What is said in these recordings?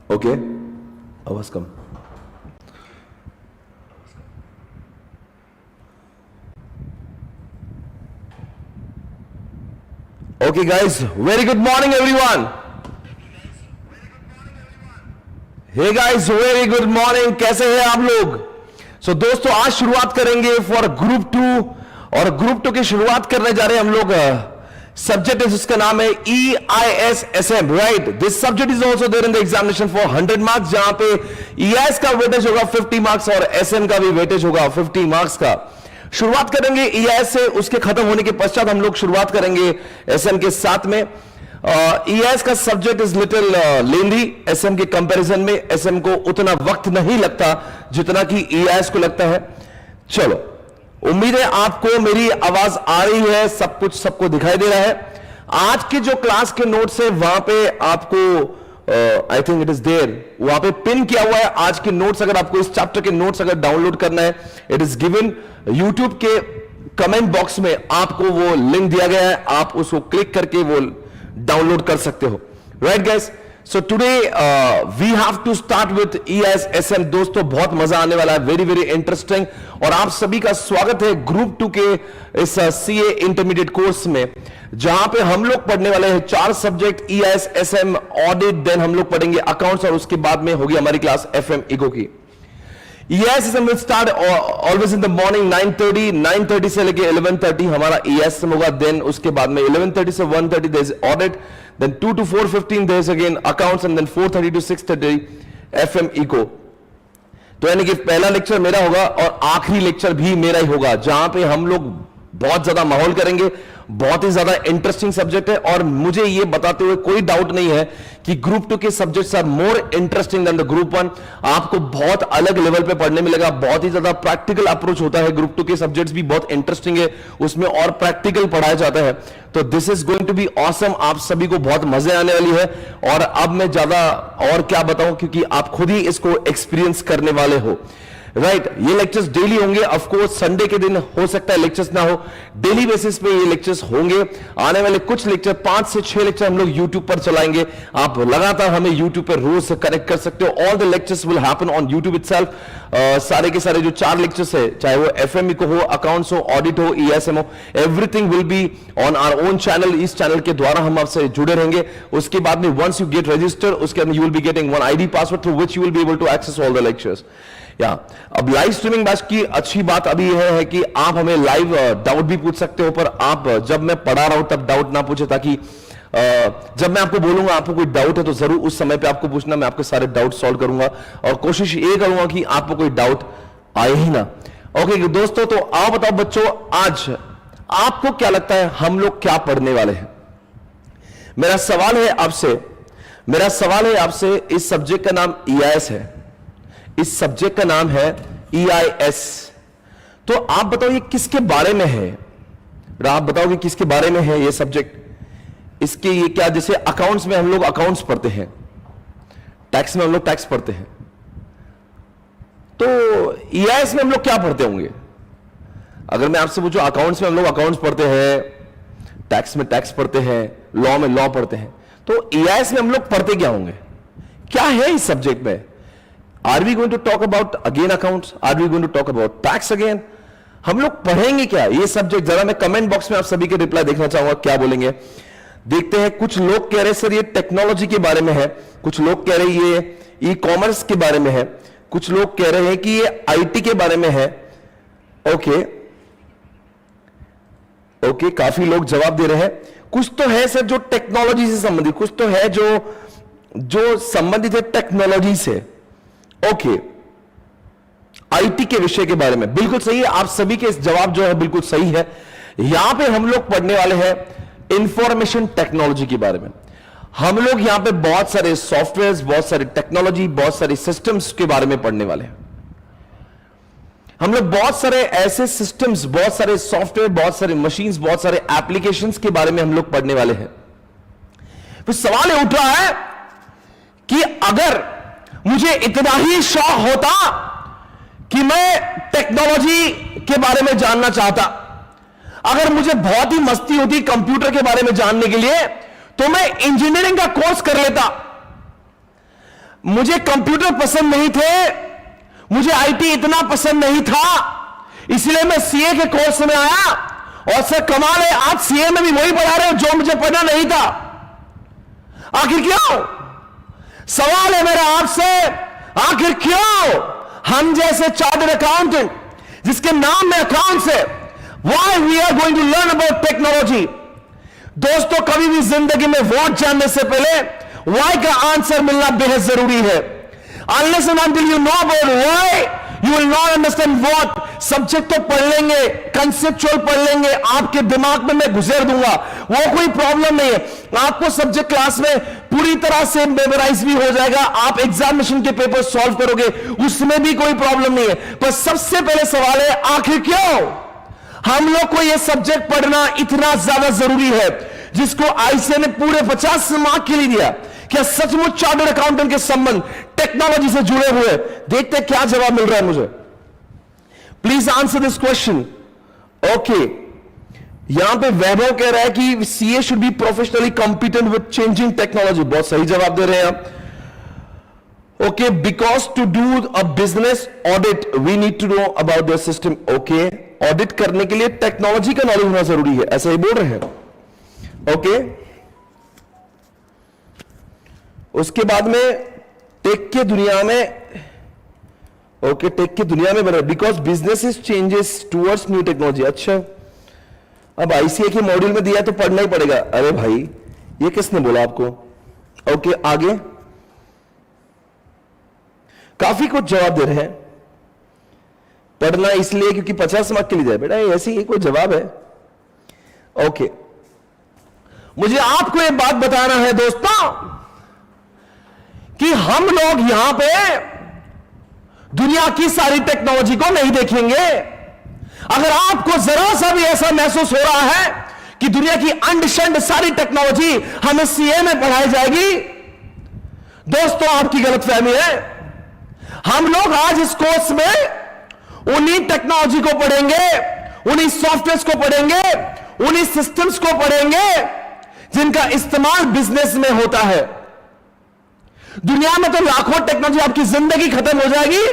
Okay, आवाज कम। Okay guys, very good morning everyone. Hey guys, very good morning. कैसे हैं आप लोग? सो दोस्तों, आज शुरुआत करेंगे फॉर ग्रुप 2, और ग्रुप 2 की शुरुआत करने जा रहे हैं हम लोग। सब्जेक्ट है जिसका नाम है EISSM, right? This subject is also there in the examination for 100 marks, जहां पे EIS का वेटेज होगा 50 मार्क्स और SM का भी वेटेज होगा 50 मार्क्स का। शुरुआत करेंगे EIS से, उसके खत्म होने के पश्चात हम लोग शुरुआत करेंगे SM के साथ में। EIS का subject is little lengthy SM के कंपैरिजन में। SM को उतना वक्त नहीं लगता जितना कि EIS को लगता है। चलो, उम्मीद है आपको मेरी आवाज आ रही है, सब कुछ सबको दिखाई दे रहा है। आज के जो क्लास के नोट्स है वहां पे आपको I think it is there, वहां पे पिन किया हुआ है आज के नोट्स। अगर आपको इस चैप्टर के नोट्स अगर डाउनलोड करना है, इट इज गिवन यूट्यूब के कमेंट बॉक्स में, आपको वो लिंक दिया गया है, आप उसको क्लिक करके वो डाउनलोड कर सकते हो, right guys? So today we have to start with EISSM। दोस्तों, बहुत मजा आने वाला है, वेरी वेरी इंटरेस्टिंग। और आप सभी का स्वागत है ग्रुप 2 के इस CA इंटरमीडिएट कोर्स में, जहां पे हम लोग पढ़ने वाले हैं 4 सब्जेक्ट, EISSM, ऑडिट, देन हम लोग पढ़ेंगे अकाउंट्स, और उसके बाद में होगी हमारी क्लास FM इको की। EISSM will start always in the morning 9:30 से लेके 11:30 हमारा EISSM होगा। देन उसके बाद में 11:30 से 1:30 there is audit, then 2 to 4:15 there is again accounts, and then 4:30 to 6:30 FM eco। तो यानी कि पहला लेक्चर मेरा होगा और आखिरी लेक्चर भी मेरा ही होगा, जहां पे हम लोग बहुत ज्यादा माहौल करेंगे। बहुत ही ज्यादा इंटरेस्टिंग सब्जेक्ट है, और मुझे ये बताते हुए कोई डाउट नहीं है कि ग्रुप 2 के subjects are more interesting than the group 1। आपको बहुत अलग लेवल पे पढ़ने मिलेगा, बहुत ही ज्यादा प्रैक्टिकल अप्रोच होता है। ग्रुप 2 के सब्जेक्ट्स भी बहुत इंटरेस्टिंग है, उसमें और प्रैक्टिकल पढ़ाया जाता है। तो this is going to be awesome, आप सभी को बहुत मजे आने वाली है। और अब मैं ज्यादा और क्या बताऊं, क्योंकि आप खुद ही इसको एक्सपीरियंस करने वाले हो, राइट? ये लेक्चर्स डेली होंगे। ऑफ कोर्स संडे के दिन हो सकता है लेक्चर्स ना हो, डेली बेसिस पे ये लेक्चर्स होंगे। आने वाले कुछ लेक्चर, 5 से 6 लेक्चर हम लोग यूट्यूब पर चलाएंगे। आप लगातार हमें यूट्यूब पर रोज से कनेक्ट कर सकते हो। All the lectures will happen on YouTube itself. सारे के सारे जो 4 लेक्चर्स है, चाहे वो FM को हो, अकाउंट्स हो, ऑडिट हो, EISM हो, everything will be on our own channel. इस चैनल के द्वारा हम आपसे जुड़े रहेंगे। उसके बाद में वंस यू गेट रजिस्टर, उसके बाद you will be getting one ID password through which you will be able to access all the lectures. या अब लाइव स्ट्रीमिंग बैच की अच्छी बात अभी यह है कि आप हमें लाइव डाउट भी पूछ सकते हो, पर आप जब मैं पढ़ा रहा हूं तब डाउट ना पूछे, ताकि जब मैं आपको बोलूंगा आपको कोई डाउट है तो जरूर उस समय पे आपको पूछना, मैं आपके सारे डाउट सॉल्व करूंगा, और कोशिश ये करूंगा कि आपको कोई डाउट आए ही ना। ओके दोस्तों, तो आओ बताओ बच्चों, आज आपको क्या लगता है हम लोग क्या पढ़ने वाले हैं? मेरा सवाल है आपसे, इस सब्जेक्ट का नाम EIS है, इस सब्जेक्ट का नाम है EIS। तो आप बताओ ये किसके बारे में है? आप बताओ कि किसके बारे में है ये सब्जेक्ट? इसके ये क्या, जैसे अकाउंट्स में हम लोग अकाउंट्स पढ़ते हैं, टैक्स में हम लोग टैक्स पढ़ते हैं, तो EIS में हम लोग क्या पढ़ते होंगे? अगर मैं आपसे पूछूं, अकाउंट्स में हम लोग अकाउंट्स पढ़ते हैं, टैक्स में टैक्स पढ़ते हैं, लॉ में लॉ पढ़ते हैं, तो EIS में हम लोग पढ़ते क्या होंगे? क्या है इस सब्जेक्ट में? Are we going to talk about again accounts? Are we going to talk about tax again? हम लोग पढ़ेंगे क्या ये सब्जेक्ट? जरा मैं कमेंट बॉक्स में आप सभी के रिप्लाई देखना चाहूंगा, क्या बोलेंगे। देखते हैं। कुछ लोग कह रहे सर ये टेक्नोलॉजी के बारे में है, कुछ लोग कह रहे ये ई-कॉमर्स के बारे में है, कुछ लोग कह रहे हैं कि ये IT के बारे में है। ओके, काफी लोग जवाब दे रहे हैं। कुछ तो है सर जो टेक्नोलॉजी से संबंधित, कुछ तो है जो संबंधित है टेक्नोलॉजी से। ओके, IT के विषय के बारे में बिल्कुल सही है। आप सभी के जवाब जो है बिल्कुल सही है। यहां पे हम लोग पढ़ने वाले हैं इंफॉर्मेशन टेक्नोलॉजी के बारे में। हम लोग यहां पे बहुत सारे सॉफ्टवेयर्स, बहुत सारी टेक्नोलॉजी, बहुत सारे सिस्टम्स के बारे में पढ़ने वाले हैं। हम लोग बहुत सारे ऐसे सिस्टम्स, बहुत सारे सॉफ्टवेयर, बहुत सारे मशीन्स, बहुत सारे एप्लीकेशंस के बारे में हम लोग पढ़ने वाले हैं। तो सवाल ये उठ रहा है कि अगर मुझे इतना ही शौक होता कि मैं टेक्नोलॉजी के बारे में जानना चाहता, अगर मुझे बहुत ही मस्ती होती कंप्यूटर के बारे में जानने के लिए, तो मैं इंजीनियरिंग का कोर्स कर लेता। मुझे कंप्यूटर पसंद नहीं थे, मुझे आईटी इतना पसंद नहीं था, इसलिए मैं सीए के कोर्स में आया। और सर कमाल है, आज सीए में भी वही पढ़ा रहे हो जो मुझे पढ़ना नहीं था। आखिर क्यों? सवाल है मेरा आपसे, आखिर क्यों हम जैसे चार्टर्ड अकाउंटेंट जिसके नाम में अकाउंट्स है, why we are going to learn about technology? दोस्तों, कभी भी जिंदगी में वॉट जानने से पहले व्हाई का आंसर मिलना बेहद जरूरी है। Unless and until you know about why, you will not understand what. Subject तो पढ़ लेंगे, कंसेप्चुअल पढ़ लेंगे, आपके दिमाग में मैं गुजर दूंगा, वो कोई प्रॉब्लम नहीं है। आपको सब्जेक्ट क्लास में पूरी तरह से मेमोराइज भी हो जाएगा, आप एग्जामिनेशन के पेपर सॉल्व करोगे, उसमें भी कोई प्रॉब्लम नहीं है। पर सबसे पहले सवाल है, आखिर क्यों हम लोग को यह सब्जेक्ट पढ़ना इतना ज्यादा जरूरी है, जिसको आईसीए ने पूरे 50 मार्क के लिए दिया? क्या सचमुच चार्टर्ड अकाउंटेंट के संबंध टेक्नोलॉजी से जुड़े हुए? देखते हैं क्या जवाब मिल रहा है मुझे। Please answer this question. Okay, यहां पे वैभव कह रहा है कि CA should be professionally competent with changing technology. बहुत सही जवाब दे रहे हैं आप। Okay, because to do a business audit we need to know about the system. Okay, audit करने के लिए टेक्नोलॉजी का नॉलेज होना जरूरी है, ऐसा ही बोल रहे हैं। ओके, उसके बाद में टेक के दुनिया में, ओके, टेक की दुनिया में बना because business is changes towards new technology. अच्छा, अब आईसीए के मॉड्यूल में दिया तो पढ़ना ही पड़ेगा। अरे भाई, ये किसने बोला आपको? ओके, आगे काफी कुछ जवाब दे रहे हैं। पढ़ना इसलिए क्योंकि 50 मार्क के लिए जाए बेटा, ऐसी ही कोई जवाब है? ओके, मुझे आपको ये बात बताना है दोस्तों कि हम लोग यहां पे दुनिया की सारी टेक्नोलॉजी को नहीं देखेंगे। अगर आपको जरा सा भी ऐसा महसूस हो रहा है कि दुनिया की अंडशंड सारी टेक्नोलॉजी हमें सीए में पढ़ाई जाएगी, दोस्तों आपकी गलतफहमी है। हम लोग आज इस कोर्स में उन्हीं टेक्नोलॉजी को पढ़ेंगे, उन्हीं सॉफ्टवेयर को पढ़ेंगे, उन्हीं सिस्टम्स को पढ़ेंगे जिनका इस्तेमाल बिजनेस में होता है। दुनिया में तो लाखों टेक्नोलॉजी, आपकी जिंदगी खत्म हो जाएगी,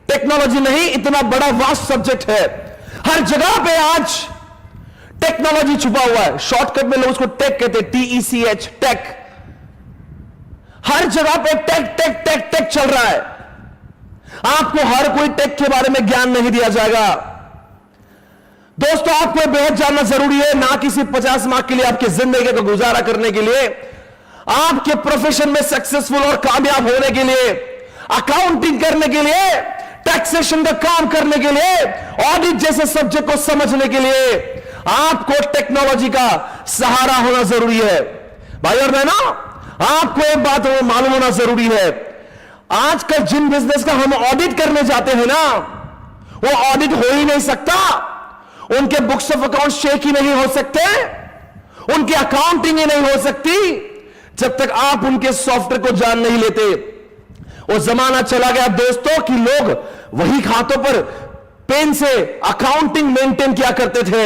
टेक्नोलॉजी नहीं। इतना बड़ा वास्ट सब्जेक्ट है, हर जगह पे आज टेक्नोलॉजी छुपा हुआ है। शॉर्टकट में लोग उसको टेक कहते हैं, TECH, टेक। हर जगह पे टेक टेक टेक टेक चल रहा है। आपको हर कोई टेक के बारे में ज्ञान नहीं दिया जाएगा। दोस्तों, आपको बेहद जानना जरूरी है, ना कि सिर्फ 50 मार्क के लिए, आपकी जिंदगी का गुजारा करने के लिए, आपके प्रोफेशन में सक्सेसफुल और कामयाब होने के लिए, अकाउंटिंग करने के लिए, टैक्सेशन का काम करने के लिए, ऑडिट जैसे सब्जेक्ट को समझने के लिए आपको टेक्नोलॉजी का सहारा होना जरूरी है। भाई और बहनों, आपको एक बात मालूम होना जरूरी है, आजकल जिन बिजनेस का हम ऑडिट करने जाते हैं ना, वो ऑडिट हो ही नहीं सकता। उनके बुक्स ऑफ अकाउंट चेक ही नहीं हो सकते, उनकी अकाउंटिंग ही नहीं हो सकती जब तक आप उनके सॉफ्टवेयर को जान नहीं लेते। वो जमाना चला गया दोस्तों कि लोग वही खातों पर पेन से अकाउंटिंग मेंटेन किया करते थे।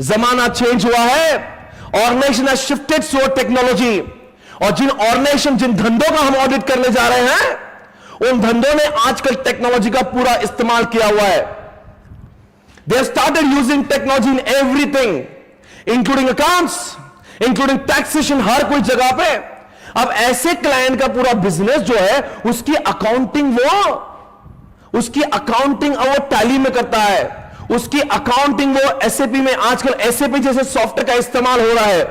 जमाना चेंज हुआ है, organisation has shifted to technology. और जिन ऑर्गेनाइजेशन, जिन धंधों का हम ऑडिट करने जा रहे हैं, उन धंधों ने आजकल टेक्नोलॉजी का पूरा इस्तेमाल किया हुआ है। They have started using technology in everything, including accounts, including taxation, हर कोई जगह पे। अब ऐसे क्लाइंट का पूरा बिजनेस जो है, उसकी अकाउंटिंग वो टैली में करता है, उसकी अकाउंटिंग वो एसएपी में, आजकल एसएपी जैसे सॉफ्टवेयर का इस्तेमाल हो रहा है।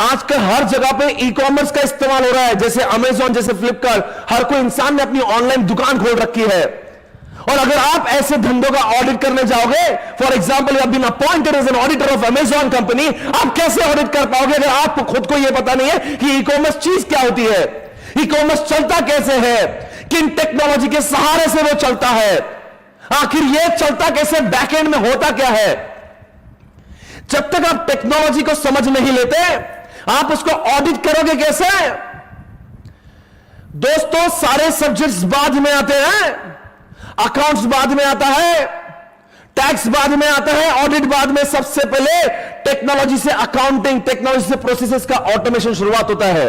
आजकल हर जगह पे ई कॉमर्स का इस्तेमाल हो रहा है, जैसे अमेजॉन, जैसे फ्लिपकार्ट। हर कोई इंसान ने अपनी ऑनलाइन दुकान खोल रखी है। और अगर आप ऐसे धंधों का ऑडिट करने जाओगे, for example you have been appointed as an auditor of Amazon company, आप कैसे ऑडिट कर पाओगे अगर आपको खुद को यह पता नहीं है कि ई कॉमर्स चीज क्या होती है, ई कॉमर्स चलता कैसे है, किन टेक्नोलॉजी के सहारे से वो चलता है, आखिर ये चलता कैसे, बैकएंड में होता क्या है। जब तक आप टेक्नोलॉजी को समझ नहीं लेते, आप उसको ऑडिट करोगे कैसे? दोस्तों, सारे सब्जेक्ट्स बाद में आते हैं, अकाउंट्स बाद में आता है, टैक्स बाद में आता है, ऑडिट बाद में। सबसे पहले टेक्नोलॉजी से अकाउंटिंग, टेक्नोलॉजी से प्रोसेसेस का ऑटोमेशन शुरुआत होता है।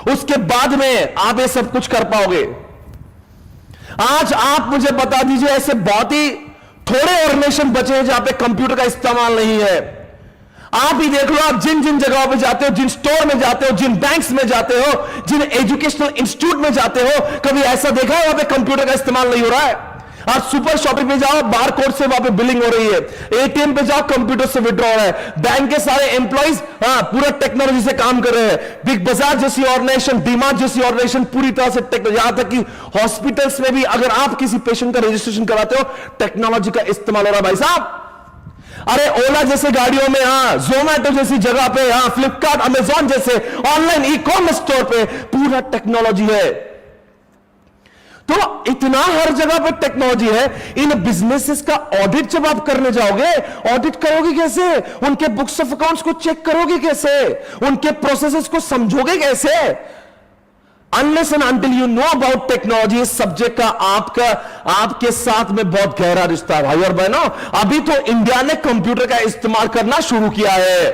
उसके बाद में आप ये सब कुछ कर पाओगे। आज आप मुझे बता दीजिए, ऐसे बहुत ही थोड़े ऑर्गेनाइजेशन बचे हैं जहां पे कंप्यूटर का इस्तेमाल नहीं है। आप ही देख लो, आप जिन जिन जगहों पे जाते हो, जिन स्टोर में जाते हो, जिन बैंक्स में जाते हो, जिन एजुकेशनल इंस्टीट्यूट में जाते हो, कभी ऐसा देखा है वहां पे कंप्यूटर का इस्तेमाल नहीं हो रहा है? आज सुपर शॉपिंग में जाओ, बार कोड से वहां पे बिलिंग हो रही है। एटीएम पे जाओ, कंप्यूटर से विड्रॉ हो रहा है। बैंक के सारे एम्प्लॉइज पूरा टेक्नोलॉजी से काम कर रहे हैं। बिग बाजार जैसी ऑर्गेनाइजेशन, डीमार्ट जैसी ऑर्गेनाइजेशन पूरी तरह से टेक्नोलॉजी, यहां तक कि हॉस्पिटल्स में भी अगर आप किसी पेशेंट का रजिस्ट्रेशन कराते हो, टेक्नोलॉजी का इस्तेमाल हो रहा है भाई साहब। अरे ओला जैसे गाड़ियों में, जोमैटो जैसी जगह पे, फ्लिपकार्ट, अमेजॉन जैसे ऑनलाइन ई कॉमर्स स्टोर पे पूरा टेक्नोलॉजी है। तो इतना हर जगह पे टेक्नोलॉजी है। इन बिजनेसेस का ऑडिट जब आप करने जाओगे, ऑडिट करोगे कैसे? उनके बुक्स ऑफ अकाउंट्स को चेक करोगे कैसे? उनके प्रोसेसेस को समझोगे कैसे? Unless and until you know about technology, इस सब्जेक्ट का आपके साथ में बहुत गहरा रिश्ता है भाई और बहनों। अभी तो इंडिया ने कंप्यूटर का इस्तेमाल करना शुरू किया है।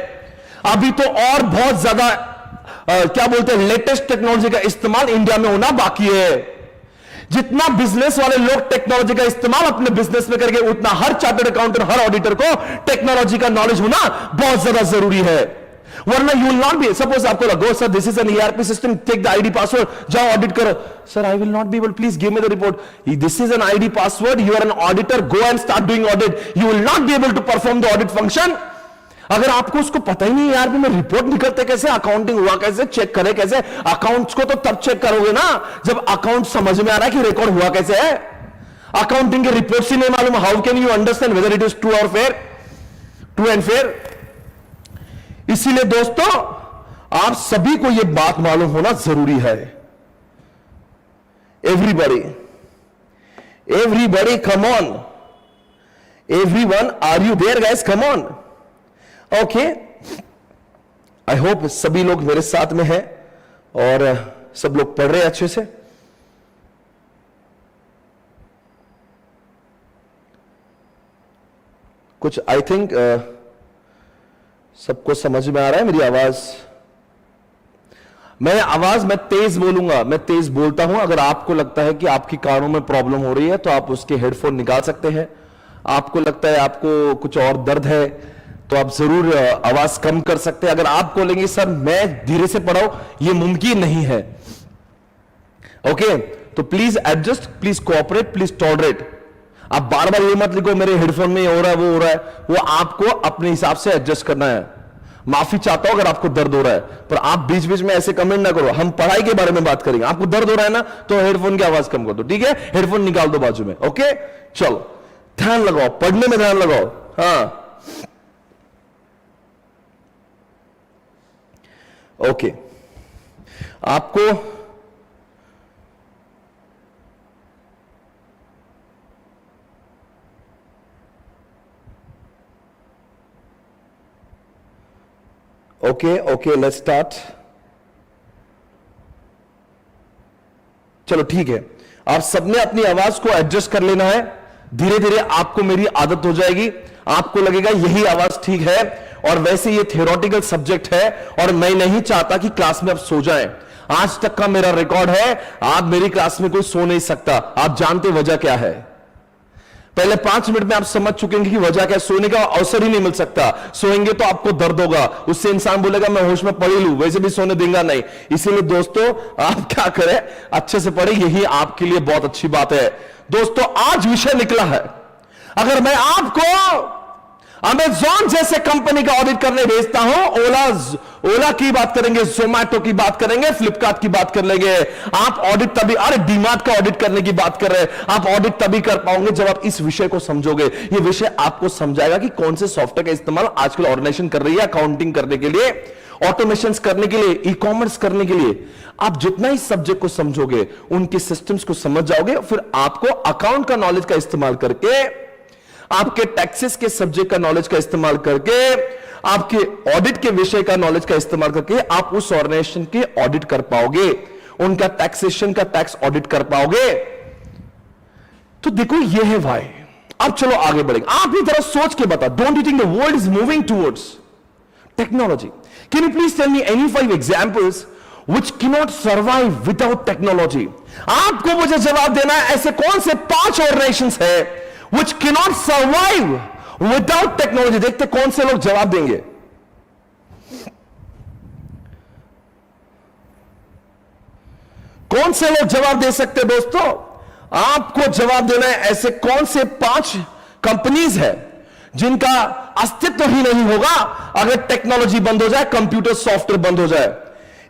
अभी तो और बहुत ज्यादा क्या बोलते हैं, लेटेस्ट टेक्नोलॉजी का इस्तेमाल इंडिया में होना बाकी है। जितना बिजनेस वाले लोग टेक्नोलॉजी का इस्तेमाल अपने बिजनेस में करके, उतना हर चार्टर्ड अकाउंटेंट, हर ऑडिटर को टेक्नोलॉजी का नॉलेज होना बहुत ज्यादा जरूरी है। वरना you will not be, suppose आपको लगो sir this is an ERP system, take the ID password, जाओ ऑडिट करो। Sir I will not be able, please give me the report. This is an ID password, you are an auditor, go and start doing audit. You will not be able to perform the audit function अगर आपको उसको पता ही नहीं यार में report निकलते कैसे, accounting हुआ कैसे, चेक करे कैसे। अकाउंट्स को तो तब चेक करोगे ना जब अकाउंट समझ में आ रहा है कि रिकॉर्ड हुआ कैसे है। अकाउंटिंग के रिपोर्ट्स ही नहीं मालूम, how can you understand whether it is true और फेयर, ट्रू एंड फेयर। इसीलिए दोस्तों आप सभी को यह बात मालूम होना जरूरी है। Everybody come on, everyone, are you there guys? Come on. Okay, I hope सभी लोग मेरे साथ में हैं और सब लोग पढ़ रहे हैं अच्छे से। कुछ आई थिंक सबको समझ में आ रहा है मेरी आवाज? मैं तेज बोलूंगा, मैं तेज बोलता हूं। अगर आपको लगता है कि आपकी कानों में प्रॉब्लम हो रही है तो आप उसके हेडफोन निकाल सकते हैं। आपको लगता है आपको कुछ और दर्द है तो आप जरूर आवाज कम कर सकते हैं। अगर आप बोलेंगे सर मैं धीरे से पढ़ाऊं, यह मुमकिन नहीं है, ओके, तो please adjust, please cooperate, please tolerate. आप बार बार ये मत लिखो मेरे हेडफोन में ये हो रहा है, वो हो रहा है। वो आपको अपने हिसाब से एडजस्ट करना है। माफी चाहता हूं अगर आपको दर्द हो रहा है, पर आप बीच बीच में ऐसे कमेंट ना करो। हम पढ़ाई के बारे में बात करेंगे। आपको दर्द हो रहा है ना, तो हेडफोन की आवाज कम कर दो, ठीक है? हेडफोन निकाल दो बाजू में, ओके? चलो ध्यान लगाओ, पढ़ने में ध्यान लगाओ। हाँ, ओके, आपको ओके, लेट्स स्टार्ट। चलो ठीक है, आप सबने अपनी आवाज को एडजस्ट कर लेना है। धीरे धीरे आपको मेरी आदत हो जाएगी, आपको लगेगा यही आवाज ठीक है। और वैसे ये थियोरेटिकल सब्जेक्ट है और मैं नहीं चाहता कि क्लास में आप सो जाएं। आज तक का मेरा रिकॉर्ड है, आप मेरी क्लास में कोई सो नहीं सकता। आप जानते वजह क्या है? पहले 5 मिनट में आप समझ चुके हैं कि वजह क्या है। सोने का अवसर ही नहीं मिल सकता। सोएंगे तो आपको दर्द होगा, उससे इंसान बोलेगा मैं होश में पढ़ ही लूं, वैसे भी सोने देगा नहीं। इसीलिए दोस्तों आप क्या करें, अच्छे से पढ़े, यही आपके लिए बहुत अच्छी बात है। दोस्तों आज विषय निकला है, अगर मैं आपको अमेजॉन जैसे कंपनी का ऑडिट करने भेजता हूं, ओला की बात करेंगे, जोमैटो की बात करेंगे, फ्लिपकार्ट की बात कर लेंगे। आप ऑडिट तभी, अरे डीमार्ट का ऑडिट करने की बात कर रहे हैं, आप ऑडिट तभी कर पाओगे जब आप इस विषय को समझोगे। यह विषय आपको समझाएगा कि कौन से सॉफ्टवेयर का इस्तेमाल आजकल ऑर्गेनाइजेशन कर रही है अकाउंटिंग करने के लिए, ऑटोमेशन करने के लिए, ई कॉमर्स करने के लिए। आप जितना इस सब्जेक्ट को समझोगे, उनके सिस्टम्स को समझ जाओगे, फिर आपको अकाउंट का नॉलेज का इस्तेमाल करके, आपके टैक्सेस के सब्जेक्ट का नॉलेज का इस्तेमाल करके, आपके ऑडिट के विषय का नॉलेज का इस्तेमाल करके आप उस ऑर्गेनाइजेशन के ऑडिट कर पाओगे, उनका टैक्सेशन का टैक्स ऑडिट कर पाओगे। तो देखो ये है भाई। अब चलो आगे बढ़ेंगे। आप ही तरह सोच के बता, don't you think the world is moving towards technology? Can you please tell me any 5 examples which cannot survive without technology. आपको मुझे जवाब देना है ऐसे कौन से 5 ऑर्गेनाइजेशंस है which cannot survive without technology. देखते कौन से लोग जवाब देंगे. कौन से लोग जवाब दे सकते दोस्तों? आपको जवाब देना है ऐसे कौन से 5 कंपनीज है जिनका अस्तित्व ही नहीं होगा अगर टेक्नोलॉजी बंद हो जाए, कंप्यूटर सॉफ्टवेयर बंद हो जाए.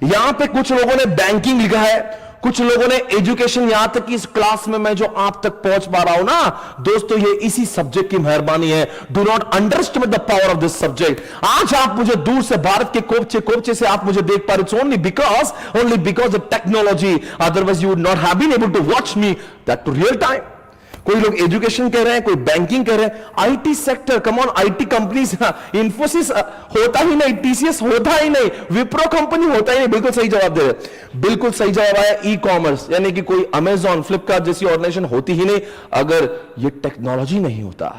यहां पे कुछ लोगों ने बैंकिंग लिखा है, कुछ लोगों ने एजुकेशन. यहां तक कि इस क्लास में मैं जो आप तक पहुंच पा रहा हूं ना दोस्तों, ये इसी सब्जेक्ट की मेहरबानी है. Do not underestimate the power of this subject. आज आप मुझे दूर से भारत के कोपचे कोपचे से आप मुझे देख पा रहे, it's only because of technology. Otherwise you would not have been able to watch me that too real time. कोई लोग एजुकेशन कह रहे हैं, कोई बैंकिंग कह रहे हैं, IT sector, come on, IT companies, Infosys होता ही नहीं, टीसीएस होता ही नहीं, विप्रो कंपनी होता ही नहीं. बिल्कुल सही जवाब दे रहे, बिल्कुल सही जवाब आया. ई कॉमर्स यानी कि कोई अमेजॉन, फ्लिपकार्ट जैसी ऑर्गेनाइजेशन होती ही नहीं अगर ये टेक्नोलॉजी नहीं होता.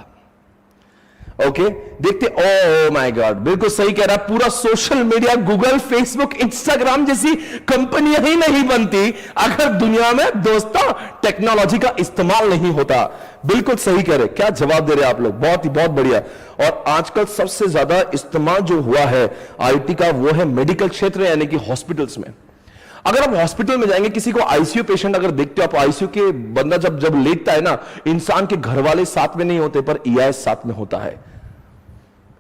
ओके देखते. ओ माय गॉड, बिल्कुल सही कह रहा. पूरा social media, Google, Facebook, Instagram जैसी कंपनियां ही नहीं बनती अगर दुनिया में दोस्तों टेक्नोलॉजी का इस्तेमाल नहीं होता. बिल्कुल सही कह रहे. क्या जवाब दे रहे आप लोग, बहुत ही बहुत बढ़िया. और आजकल सबसे ज्यादा इस्तेमाल जो हुआ है आईटी का वो है मेडिकल क्षेत्र यानी कि हॉस्पिटल्स में. अगर आप हॉस्पिटल में जाएंगे, किसी को आईसीयू पेशेंट अगर देखते हो आप, आईसीयू के बंदा जब लेटता है ना, इंसान के घर वाले साथ में नहीं होते पर ईआईएस साथ में होता है.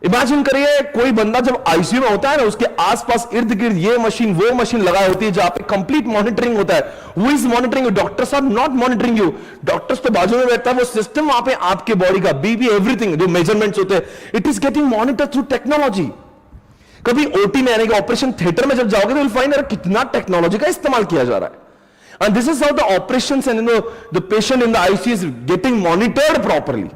इमेजिन करिए कोई बंदा जब आईसीयू में होता है ना, उसके आसपास इर्द गिर्द ये मशीन वो मशीन लगाई होती है जहां पे कंप्लीट मॉनिटरिंग होता है. Who is monitoring you? Doctors are not monitoring you. Doctors तो बाजू में बैठता है, वो सिस्टम वहां पे आपके बॉडी का बीपी एवरीथिंग जो मेजरमेंट्स होते हैं, it is getting monitor through technology. कभी ओटी में यानी कि ऑपरेशन थिएटर में जब जाओगे तो विल फाइंड कितना टेक्नोलॉजी का इस्तेमाल किया जा रहा है. And this is how the operations and the patient in the ICU is getting monitored properly.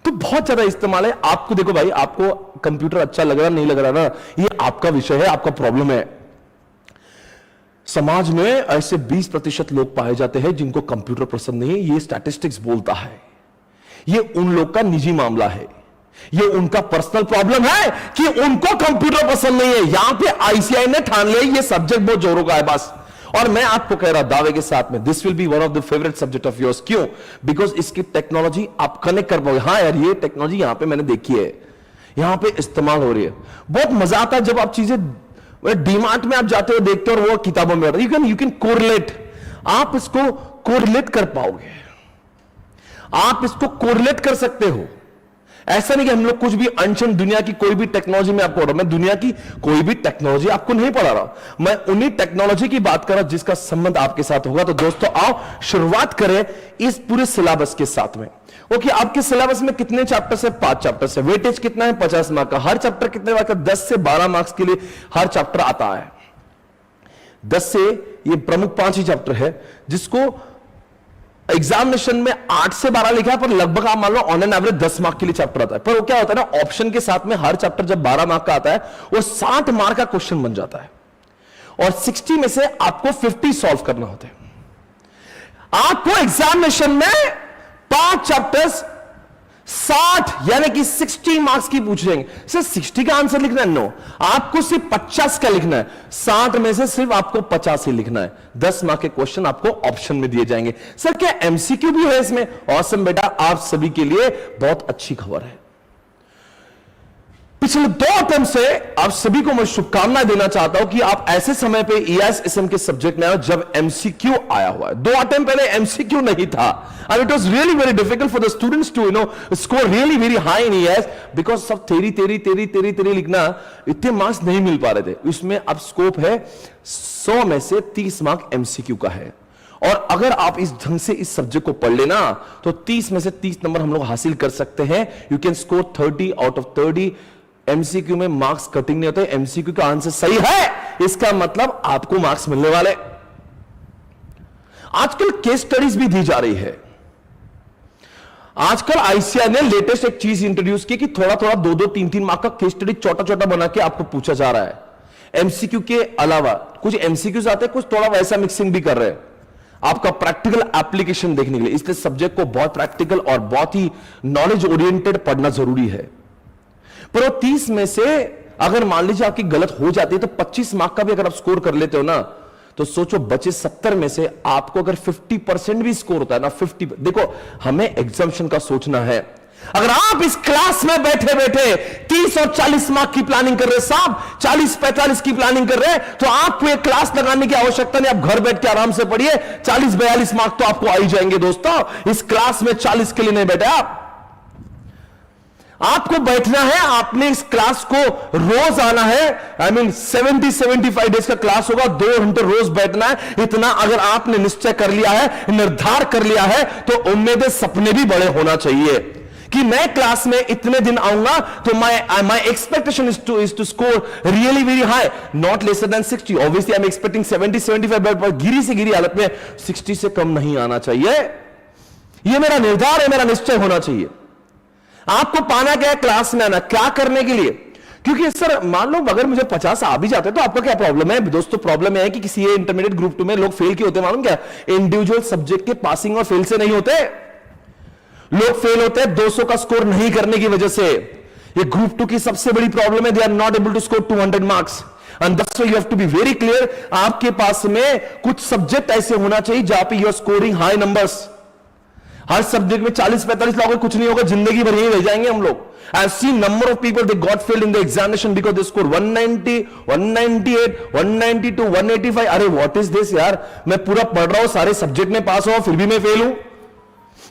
तो बहुत ज्यादा इस्तेमाल है. आपको देखो भाई, आपको कंप्यूटर अच्छा लग रहा नहीं लग रहा ना, ये आपका विषय है, आपका प्रॉब्लम है. समाज में ऐसे 20% लोग पाए जाते हैं जिनको कंप्यूटर पसंद नहीं है. ये स्टैटिस्टिक्स बोलता है. ये उन लोग का निजी मामला है, ये उनका पर्सनल प्रॉब्लम है कि उनको कंप्यूटर पसंद नहीं है. यहां पे आईसीआई ने ठान लिया ये सब्जेक्ट बहुत जोरों का है बस. और मैं आपको कह रहा दावे के साथ में, this will be one of the favourite subject of yours. क्यों? बिकॉज इसकी टेक्नोलॉजी आप कनेक्ट कर पाओगे. हाँ यार, ये टेक्नोलॉजी यहां पे मैंने देखी है, यहां पे इस्तेमाल हो रही है. बहुत मजा आता है जब आप चीजें डीमार्ट में आप जाते हो, देखते हो और वो किताबों में होता है. You can correlate. आप इसको कोरिलेट कर पाओगे, आप इसको कोरिलेट कर सकते हो. ऐसा नहीं कि हम लोग कुछ भी अनशन दुनिया की कोई भी टेक्नोलॉजी में आपको पढ़ा. मैं दुनिया की कोई भी टेक्नोलॉजी आपको नहीं पढ़ा रहा, मैं उन्हीं टेक्नोलॉजी की बात कर रहा हूं जिसका संबंध आपके साथ होगा. तो दोस्तों आओ शुरुआत करें इस पूरे सिलेबस के साथ में. ओके, आपके सिलेबस में कितने चैप्टर है? 5 चैप्टर है. वेटेज कितना है? 50 मार्क का. हर चैप्टर कितने मार्क का? 10 से 12 मार्क्स के लिए हर चैप्टर आता है. 10 से ये प्रमुख 5 ही चैप्टर है जिसको एग्जामिनेशन में 8 से 12 लिखा है, पर लगभग आप मान लो ऑन एन एवरेज 10 मार्क के लिए चैप्टर आता है. पर वो क्या होता है ना, ऑप्शन के साथ में हर चैप्टर जब 12 मार्क का आता है वो 60 मार्क का क्वेश्चन बन जाता है. और 60 में से आपको 50 सॉल्व करना होता है. आपको एग्जामिनेशन में 5 चैप्टर्स 60 यानी कि 60 मार्क्स की पूछ लेंगे. सर 60 का आंसर लिखना है? नो, आपको सिर्फ 50 का लिखना है. 60 में से सिर्फ आपको 50 ही लिखना है. 10 मार्क के क्वेश्चन आपको ऑप्शन में दिए जाएंगे. सर क्या एमसीक्यू भी है इसमें? ऑसम बेटा, आप सभी के लिए बहुत अच्छी खबर है. पिछले 2 अटेम्प्ट से आप सभी को मैं शुभकामनाएं देना चाहता हूं कि आप ऐसे समय पे ईएसएसएम के सब्जेक्ट में आए जब एमसीक्यू आया हुआ है. 2 अटेम्प्ट पहले एमसीक्यू नहीं था and it was really very difficult for the students to score really very high in ES because सब तेरी लिखना, इतने मार्क्स नहीं मिल पा रहे थे. इसमें अब स्कोप है 100 में से 30 मार्क एमसीक्यू का है. और अगर आप इस ढंग से इस सब्जेक्ट को पढ़ लेना तो 30 में से 30 नंबर हम लोग हासिल कर सकते हैं. You can score 30 out of 30. MCQ में मार्क्स कटिंग नहीं होते. एमसीक्यू का आंसर सही है, इसका मतलब आपको मार्क्स मिलने वाले. आजकल केस स्टडीज भी दी जा रही है. आजकल आईसीआई ने लेटेस्ट एक चीज इंट्रोड्यूस की कि थोड़ा 2-2, 3-3 मार्क का केस स्टडी छोटा बना के आपको पूछा जा रहा है. एमसीक्यू के अलावा कुछ एमसीक्यूज आते हैं, कुछ थोड़ा वैसा मिक्सिंग भी कर रहे हैं आपका प्रैक्टिकल एप्लीकेशन देखने के लिए. इसलिए सब्जेक्ट को बहुत प्रैक्टिकल और बहुत ही नॉलेज ओरिएंटेड पढ़ना जरूरी है. पर वो 30 में से अगर मान लीजिए आपकी गलत हो जाती है तो 25 मार्क का भी अगर आप स्कोर कर लेते हो ना, तो सोचो बचे 70 में से आपको अगर 50% भी स्कोर होता है ना, 50, देखो हमें एग्जाम्शन का सोचना है। अगर आप इस क्लास में बैठे बैठे 30 और 40 मार्क की प्लानिंग कर रहे हैं, साहब 40-45 की प्लानिंग कर रहे हैं, तो आपको एक क्लास लगाने की आवश्यकता नहीं, आप घर बैठ के आराम से पढ़िए, 40-42 मार्क तो आपको आ ही जाएंगे। दोस्तों इस क्लास में 40 के लिए नहीं बैठे आपको बैठना है, आपने इस क्लास को रोज आना है। I mean 70-75 डेज का क्लास होगा, 2 घंटे रोज बैठना है। इतना अगर आपने निश्चय कर लिया है, निर्धार कर लिया है, तो उम्मीदें सपने भी बड़े होना चाहिए कि मैं क्लास में इतने दिन आऊंगा तो my expectation is to score really very high, not lesser than 60. Obviously I'm expecting 70-75, but गिरी से गिरी हालत में 60 से कम नहीं आना चाहिए। यह मेरा निर्धार है, मेरा निश्चय होना चाहिए। आपको पाना क्या है? क्लास में आना। क्या करने के लिए? क्योंकि सर मान लो अगर मुझे 50 आ भी जाते तो आपका क्या प्रॉब्लम है? दोस्तों प्रॉब्लम है कि किसी इंटरमीडिएट ग्रुप 2 में लोग फेल क्यों होते मालूम क्या? इंडिविजुअल सब्जेक्ट के पासिंग और फेल से नहीं होते। लोग फेल होते हैं 200 का स्कोर नहीं करने की वजह से। ये ग्रुप 2 की सबसे बड़ी प्रॉब्लम है, they are not able to score 200 marks and that's why you have to be very clear. आपके पास में कुछ सब्जेक्ट ऐसे होना चाहिए जहां पे you are scoring high numbers. हर सब्जेक्ट में 40-45 लोग कुछ नहीं होगा, जिंदगी भर यही रह जाएंगे हम लोग। I have seen number of people they got failed in the examination because they score 190, 198, 192, 185। अरे व्हाट इज दिस यार, मैं पूरा पढ़ रहा हूं, सारे सब्जेक्ट में पास हुआ, फिर भी मैं फेल हूं।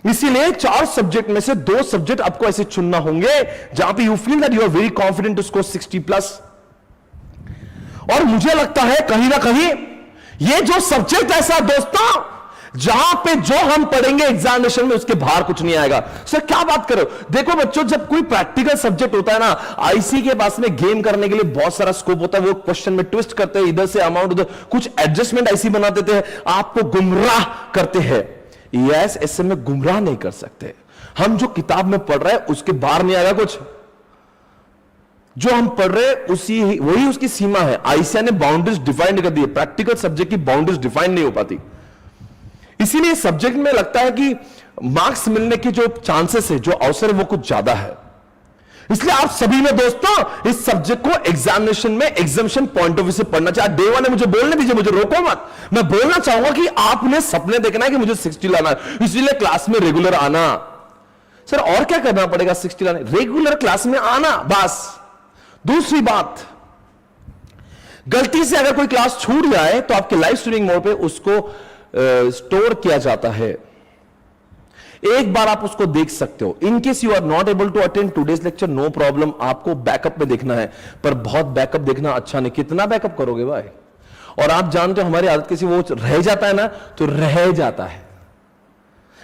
इसीलिए 4 सब्जेक्ट में से 2 सब्जेक्ट आपको ऐसे चुनना होंगे जहां पे you feel that you are very confident to score 60+। और मुझे लगता है कहीं ना कहीं ये जो सब्जेक्ट ऐसा दोस्तों जहां पे जो हम पढ़ेंगे एग्जामिनेशन में उसके बाहर कुछ नहीं आएगा। सर क्या बात करो, देखो बच्चों जब कोई प्रैक्टिकल सब्जेक्ट होता है ना, आईसी के पास में गेम करने के लिए बहुत सारा स्कोप होता है। वो क्वेश्चन में ट्विस्ट करते हैं, इधर से अमाउंट उधर कुछ एडजस्टमेंट आईसी बना देते हैं, आपको गुमराह करते हैं। यस, ऐसे में गुमराह नहीं कर सकते। हम जो किताब में पढ़ रहे हैं उसके बाहर नहीं आएगा कुछ। जो हम पढ़ रहे हैं वही उसकी सीमा है। आईसीए ने बाउंड्रीज डिफाइन कर दी है, प्रैक्टिकल सब्जेक्ट की बाउंड्रीज डिफाइन नहीं हो पाती। इसीलिए सब्जेक्ट में लगता है कि मार्क्स मिलने के जो चांसेस है, जो अवसर है वो कुछ ज्यादा है। इसलिए आप सभी में दोस्तों इस सब्जेक्ट को एग्जामिनेशन में एग्जामिनेशन पॉइंट ऑफ व्यू से पढ़ना चाहिए। डे 1 ने मुझे बोलने दीजिए, मुझे रोको मत। मैं बोलना चाहूंगा कि आपने सपने देखना है कि मुझे 60 लाना है, इसीलिए क्लास में रेगुलर आना। सर और क्या करना पड़ेगा 60 लाने? रेगुलर क्लास में आना, बस। दूसरी बात, गलती से अगर कोई क्लास छूट जाए तो आपके लाइव स्ट्रीमिंग मोड पे उसको स्टोर किया जाता है, एक बार आप उसको देख सकते हो। In case you are not able to attend today's lecture, no problem, आपको बैकअप में देखना है, पर बहुत बैकअप देखना अच्छा नहीं। कितना बैकअप करोगे भाई? और आप जानते हो हमारी आदत किसी वो रह जाता है ना, तो रह जाता है।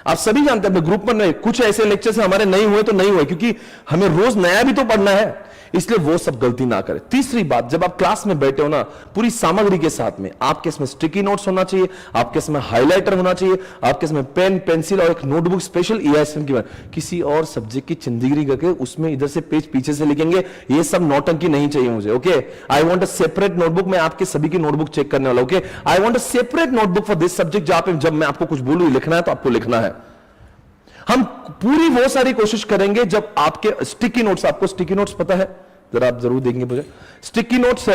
आप सभी जानते हैं अपने ग्रुप में नहीं, कुछ ऐसे लेक्चर से हमारे नहीं हुए तो नहीं हुए, क्योंकि हमें रोज नया भी तो पढ़ना है, इसलिए वो सब गलती ना करें। तीसरी बात, जब आप क्लास में बैठे हो ना, पूरी सामग्री के साथ में आपके इसमें स्टिकी नोट्स होना चाहिए, आपके इसमें हाइलाइटर होना चाहिए, आपके इसमें पेन पेंसिल और एक नोटबुक स्पेशल ईआईएसएम की। किसी और सब्जेक्ट की चिंदगिरी करके उसमें इधर से पेज पीछे से लिखेंगे, ये सब नौटंकी नहीं चाहिए मुझे। Okay, I want a separate notebook. मैं आपके सभी की नोटबुक चेक करने वाला। Okay, I want a separate notebook for this subject, जहां पे जब मैं आपको कुछ बोलूं लिखना है तो आपको लिखना है। हम पूरी वो सारी कोशिश करेंगे जब आपके स्टिकी नोट्स, आपको स्टिकी नोट्स पता है, जरा आप जरूर देंगे मुझे स्टिकी नोट्स।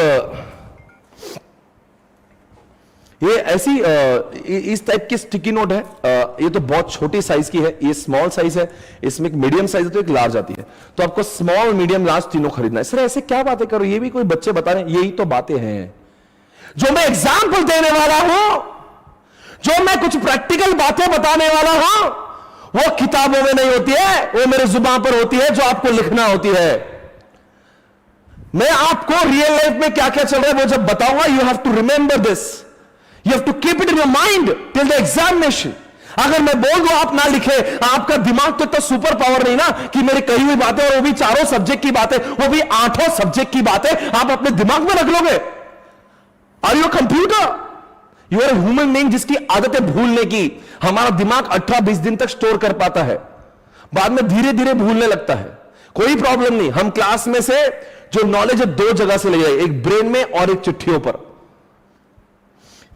ये ऐसी इस टाइप की स्टिकी नोट है। ये तो बहुत छोटी साइज की है, ये स्मॉल साइज है, इसमें एक मीडियम साइज है तो एक लार्ज आती है। तो आपको स्मॉल मीडियम लार्ज तीनों खरीदना है। सर ऐसे क्या बातें करो, ये भी कोई बच्चे बता रहे हैं? यही तो बातें हैं जो मैं एग्जाम्पल देने वाला हूं, जो मैं कुछ प्रैक्टिकल बातें बताने वाला हूं, वो किताबों में नहीं होती है, वो मेरे जुबान पर होती है, जो आपको लिखना होती है। मैं आपको रियल लाइफ में क्या क्या चल रहा है वो जब बताऊंगा, you have to remember this, you have to keep it in your mind till the examination. अगर मैं बोल दूं आप ना लिखे, आपका दिमाग तो इतना सुपर पावर नहीं ना कि मेरी कही हुई बातें, और वो भी 4 सब्जेक्ट की बातें, वो भी 8 सब्जेक्ट की बातें आप अपने दिमाग में रख लोगे। Are you computer? You are human being जिसकी आदत है भूलने की। हमारा दिमाग 18-20 दिन तक स्टोर कर पाता है, बाद में धीरे धीरे भूलने लगता है। कोई प्रॉब्लम नहीं, हम क्लास में से जो नॉलेज है 2 जगह से ले जाए, एक ब्रेन में और एक चिट्ठियों पर।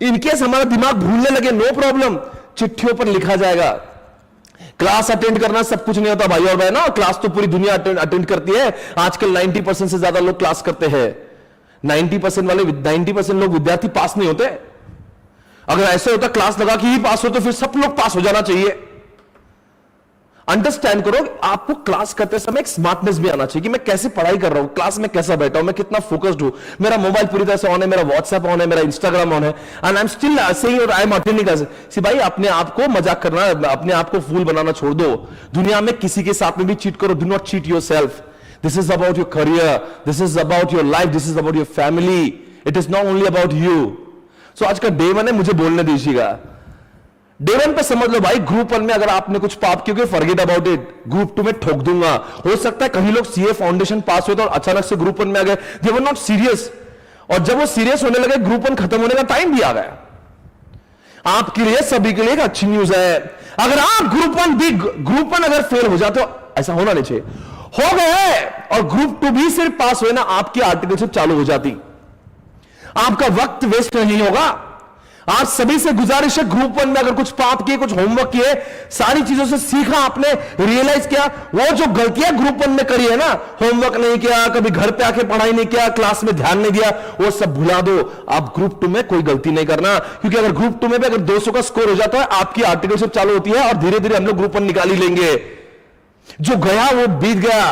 इनकेस हमारा दिमाग भूलने लगे, नो प्रॉब्लम, चिट्ठियों पर लिखा जाएगा। क्लास अटेंड करना सब कुछ नहीं होता भाई और बहनों, क्लास तो पूरी दुनिया अटेंड करती है। आजकल 90% से ज्यादा लोग क्लास करते हैं। 90% लोग विद्यार्थी पास नहीं होते। अगर ऐसे होता क्लास लगा के ही पास हो तो फिर सब लोग पास हो जाना चाहिए। अंडरस्टैंड करो, आपको क्लास करते समय एक स्मार्टनेस भी आना चाहिए कि मैं कैसे पढ़ाई कर रहा हूं, क्लास में कैसा बैठा हूं, मैं कितना फोकस्ड हूं, मेरा मोबाइल पूरी तरह से ऑन है, मेरा व्हाट्सएप ऑन है, मेरा इंस्टाग्राम ऑन है, and I am still saying और आई एम अटेंडिंग। सी भाई, अपने आप को मजाक करना, अपने आप को फूल बनाना छोड़ दो। दुनिया में किसी के साथ में भी चीट करो, do not cheat yourself. This is about your career, this is about your life, this is about your family, it is not only about you. So आज का डे 1 है, मुझे बोलने दीजिएगा। डे 1 पे समझ लो भाई, ग्रुप 1 में अगर आपने कुछ पाप किया, फॉरगेट अबाउट इट, ग्रुप 2 में ठोक दूंगा। हो सकता है कहीं लोग सीए फाउंडेशन पास हुए तो और अचानक से ग्रुप 1 में आ गए, दे वर नॉट सीरियस, और जब वो सीरियस होने लगे ग्रुप 1 खत्म होने का टाइम भी आ गया। आपके लिए, सभी के लिए एक अच्छी न्यूज है। अगर आप ग्रुप 1 अगर फेल हो जाते हो, ऐसा होना नहीं चाहिए, हो गए, और ग्रुप 2 भी सिर्फ पास हुए ना, आपकी आर्टिकलशिप चालू हो जाती, आपका वक्त वेस्ट नहीं होगा। आप सभी से गुजारिश है, ग्रुप 1 में अगर कुछ पाप किए, कुछ होमवर्क किए, सारी चीजों से सीखा आपने, रियलाइज किया, वो जो गलतियां ग्रुप 1 में करी है ना, होमवर्क नहीं किया, कभी घर पे आके पढ़ाई नहीं किया, क्लास में ध्यान नहीं दिया, वो सब भुला दो। आप ग्रुप 2 में कोई गलती नहीं करना, क्योंकि अगर ग्रुप 2 में भी अगर 200 का स्कोर हो जाता है, आपकी आर्टिकलशिप चालू होती है और धीरे धीरे हम लोग ग्रुप 1 निकाल ही लेंगे। जो गया वो बीत गया,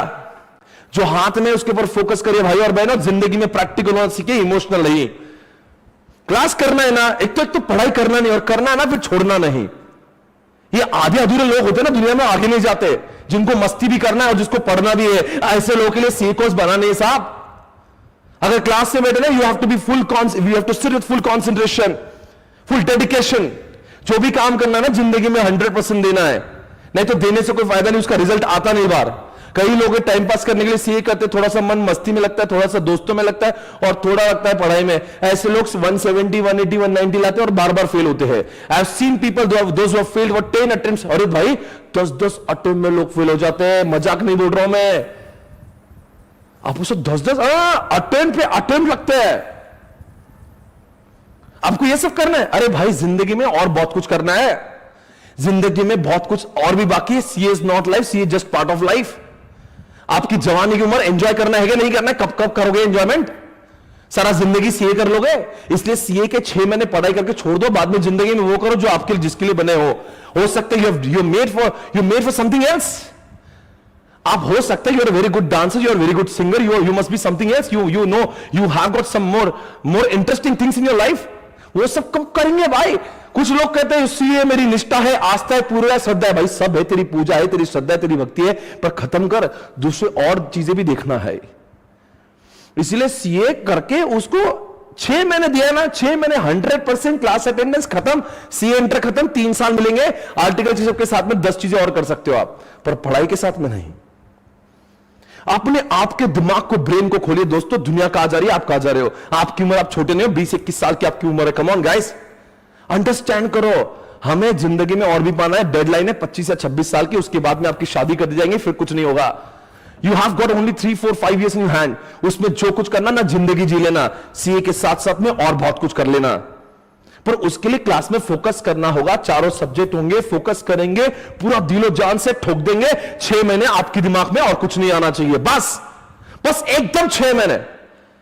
जो हाथ में उसके ऊपर फोकस करिए भाई और बहनों। जिंदगी में प्रैक्टिकल होना सीखे, इमोशनल नहीं। क्लास करना है ना, एक तो पढ़ाई करना नहीं, और करना है ना फिर छोड़ना नहीं। ये आधे अधूरे लोग होते हैं ना दुनिया में, आगे नहीं जाते, जिनको मस्ती भी करना है और जिसको पढ़ना भी है। ऐसे लोगों के लिए सी कोर्स बना नहीं साहब। अगर क्लास से बैठे ना, you have to be you have to sit with full concentration, full dedication. जो भी काम करना है ना जिंदगी में 100% देना है, नहीं तो देने से कोई फायदा नहीं, उसका रिजल्ट आता नहीं बाहर। कई लोग टाइम पास करने के लिए सीए करते, थोड़ा सा मन मस्ती में लगता है, थोड़ा सा दोस्तों में लगता है, और थोड़ा लगता है पढ़ाई में। ऐसे लोग 170, 180, 190 लाते हैं और बार बार फेल होते हैं। I have seen people those who have failed for 10 attempts. अरे भाई, 10 अटेम्प्ट में लोग फेल हो जाते हैं, मजाक नहीं बोल रहा हूं मैं। आप उसको 10 अटेम्प्ट पे अटेम्प्ट लगते हैं। आपको ये सब करना है? अरे भाई, जिंदगी में और बहुत कुछ करना है, जिंदगी में बहुत कुछ और भी बाकी है। CA is not life, CA just part of life. आपकी जवानी की उम्र एंजॉय करना है कि नहीं करना है? कब कब करोगे एंजॉयमेंट? सारा जिंदगी सीए कर लोगे? इसलिए सीए के 6 महीने पढ़ाई करके छोड़ दो, बाद में जिंदगी में वो करो जो आपके लिए, जिसके लिए बने हो सकता है you made for something else. आप हो सकता है you are very good dancer, you are very good singer, you must be something else, you know you have got some more interesting things in your life. वो सब कब करेंगे भाई? कुछ लोग कहते हैं सीए मेरी निष्ठा है, आस्था है, पूरा है, श्रद्धा है। भाई सब है, तेरी पूजा है, तेरी श्रद्धा है, तेरी भक्ति है, पर खत्म कर, दूसरे और चीजें भी देखना है। इसलिए सीए करके उसको 6 महीने दिया ना, 6 महीने 100% क्लास अटेंडेंस खत्म, सीए इंटर खत्म, 3 साल मिलेंगे। आर्टिकल के साथ में 10 चीजें और कर सकते हो आप, पर पढ़ाई के साथ में नहीं। अपने आपके दिमाग को, ब्रेन को खोलिए दोस्तों। दुनिया कहां जा रही है, आप कहां जा रहे हो? आपकी उम्र, आप छोटे नहीं हो, 20-21 साल की आपकी उम्र है। कम ऑन गाइस, अंडरस्टैंड करो, हमें जिंदगी में और भी पाना है। डेडलाइन है 25 या 26 साल की, उसके बाद में आपकी शादी कर दी जाएंगे, फिर कुछ नहीं होगा। You have got only 3, 4, 5 years in hand. उसमें जो कुछ करना ना, जिंदगी जी लेना, सीए के साथ साथ में और बहुत कुछ कर लेना। पर उसके लिए क्लास में फोकस करना होगा, चारों सब्जेक्ट होंगे, फोकस करेंगे, पूरा दिलो जान से ठोक देंगे। 6 महीने आपके दिमाग में और कुछ नहीं आना चाहिए, बस एकदम 6 महीने।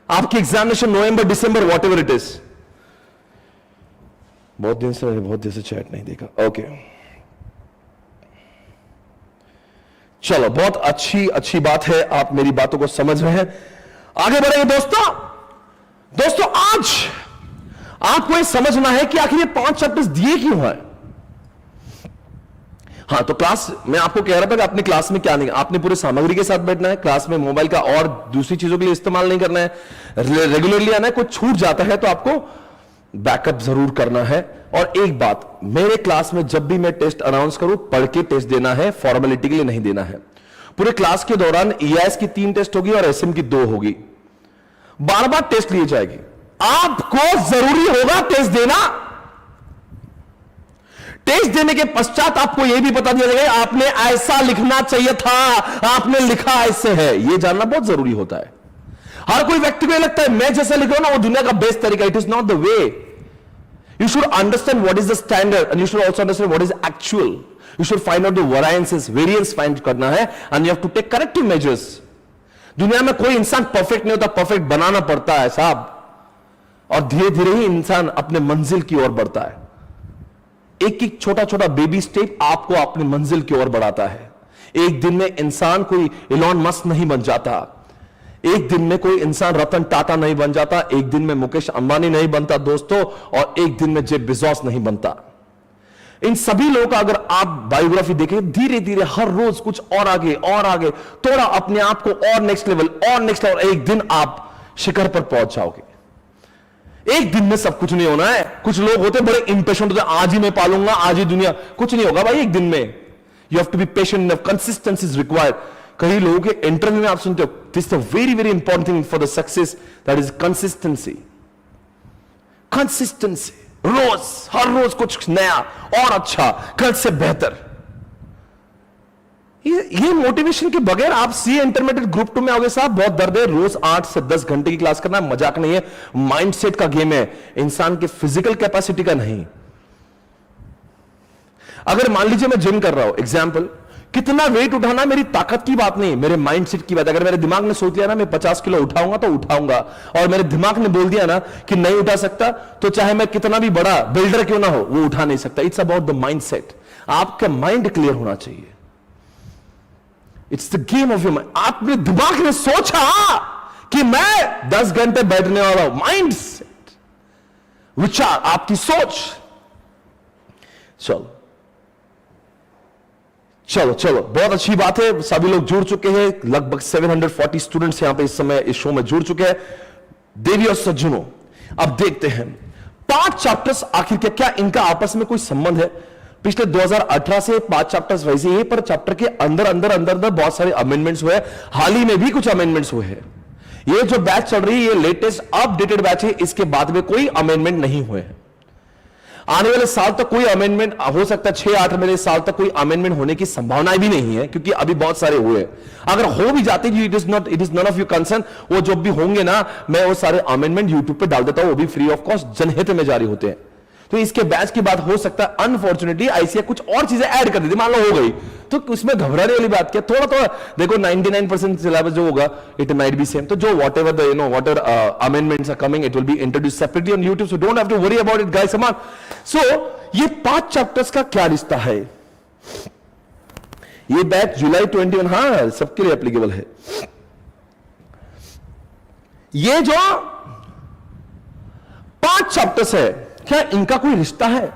आपकी examination November, December, what ever it is. बहुत दिन से चैट नहीं देखा, ओके। चलो, बहुत अच्छी बात है, आप मेरी बातों को समझ रहे हैं। आगे बढ़ेंगे दोस्तों। आज आपको ये समझना है कि आखिर ये 5 चैप्टर्स दिए क्यों हैं। हाँ, तो क्लास मैं आपको कह रहा था कि अपनी क्लास में क्या नहीं, आपने पूरे सामग्री के साथ बैठना है, क्लास में मोबाइल का और दूसरी चीजों के लिए इस्तेमाल नहीं करना है, रेगुलरली आना है। कुछ छूट जाता है तो आपको बैकअप जरूर करना है। और एक बात, मेरे क्लास में जब भी मैं टेस्ट अनाउंस करूं, पढ़ के टेस्ट देना है, फॉर्मेलिटी के लिए नहीं देना है। पूरे क्लास के दौरान ईआईएस की 3 टेस्ट होगी और एसएम की 2 होगी। बार टेस्ट ली जाएगी, आपको जरूरी होगा टेस्ट देना। टेस्ट देने के पश्चात आपको यह भी बता दिया जाएगा आपने ऐसा लिखना चाहिए था, आपने लिखा ऐसे है। यह जानना बहुत जरूरी होता है। हर कोई व्यक्ति को यह लगता है मैं जैसा लिख रहा हूं ना वो दुनिया का बेस्ट तरीका। It is not the way. You should understand what is the standard and you should also understand what is actual. You should find out the variance find करना है and you have to take corrective measures. दुनिया में कोई इंसान perfect नहीं होता, perfect बनाना पड़ता है साहब, और धीरे धीरे ही इंसान अपने मंजिल की ओर बढ़ता है। एक एक छोटा छोटा बेबी स्टेप आपको अपनी मंजिल की ओर बढ़ाता है। एक दिन में इंसान कोई इलॉन मस्क नहीं बन जाता, एक दिन में कोई इंसान रतन टाटा नहीं बन जाता, एक दिन में मुकेश अंबानी नहीं बनता दोस्तों, और एक दिन में जेफ बेजोस नहीं बनता। इन सभी लोगों का अगर आप बायोग्राफी देखें, धीरे धीरे हर रोज कुछ और आगे और आगे, थोड़ा अपने आप को और नेक्स्ट लेवल और नेक्स्ट लेवल, एक दिन आप शिखर पर पहुंच जाओगे। एक दिन में सब कुछ नहीं होना है। कुछ लोग होते बड़े इंपेशेंट होते, आज ही मैं पालूंगा, आज ही दुनिया, कुछ नहीं होगा भाई एक दिन में। You have to be patient enough, consistency is required. कई लोगों के इंटरव्यू में आप सुनते हो, this is very very important thing for the success, that is consistency. Consistency, रोज हर रोज कुछ नया और अच्छा, कल से बेहतर। ये मोटिवेशन के बगैर आप सी इंटरमीडिएट ग्रुप 2 में आओगे साहब, बहुत दर्द है। रोज 8 से 10 घंटे की क्लास करना मजाक नहीं है, माइंडसेट का गेम है, इंसान के फिजिकल कैपेसिटी का नहीं। अगर मान लीजिए मैं जिम कर रहा हूं, एग्जाम्पल, कितना वेट उठाना मेरी ताकत की बात नहीं, मेरे माइंडसेट की बात। अगर मेरे दिमाग ने सोच लिया ना मैं 50 किलो उठाऊंगा तो उठाऊंगा, और मेरे दिमाग ने बोल दिया ना कि नहीं उठा सकता, तो चाहे मैं कितना भी बड़ा बिल्डर क्यों ना हो, वो उठा नहीं सकता। It's about the mindset. आपका माइंड क्लियर होना चाहिए। It's the game of your mind. आपने दिमाग ने सोचा कि मैं 10 घंटे बैठने वाला हूं, माइंडसेट, विचार, आपकी सोच। चलो चलो चलो, बहुत अच्छी बात है, सभी लोग जुड़ चुके हैं। लगभग 740 स्टूडेंट्स यहां पे इस समय इस शो में जुड़ चुके हैं। देवी और सज्जनों, अब देखते हैं 5 चैप्टर्स आखिर क्या इनका आपस में कोई संबंध है? पिछले 2018 से 5 चैप्टर्स वैसे ही, पर चैप्टर के अंदर अंदर अंदर अंदर बहुत सारे अमेंडमेंट्स हुए। हाल ही में भी कुछ अमेंडमेंट्स हुए हैं। ये जो बैच चल रही है, ये लेटेस्ट अपडेटेड बैच है, इसके बाद में कोई अमेंडमेंट नहीं हुए हैं। आने वाले साल तक कोई अमेंडमेंट हो सकता है, 6-8 महीने साल तक कोई अमेंडमेंट होने की संभावना भी नहीं है, क्योंकि अभी बहुत सारे हुए। अगर हो भी जाते, it is none of your concern. वो जो भी होंगे ना, मैं वो सारे अमेंडमेंट यूट्यूब पे डाल देता हूं, वो भी फ्री ऑफ कॉस्ट जनहित में जारी होते हैं। तो इसके बैच की बात हो सकता है अनफॉर्चुनेटली ऐसी कुछ और चीजें ऐड कर दी, मान लो हो गई, तो उसमें घबराने वाली बात क्या, थोड़ा थोड़ा देखो 99% सिलेबस जो होगा इट माइट बी सेम। तो जो whatever the whatever amendments are coming, it will be introduce separately on YouTube, so don't have to worry about it guys. समान सो ये 5 चैप्टर्स का क्या रिश्ता है? ये बैच जुलाई 21, हाँ सबके लिए एप्लीकेबल है। ये जो 5 चैप्टर्स है, क्या इनका कोई रिश्ता है?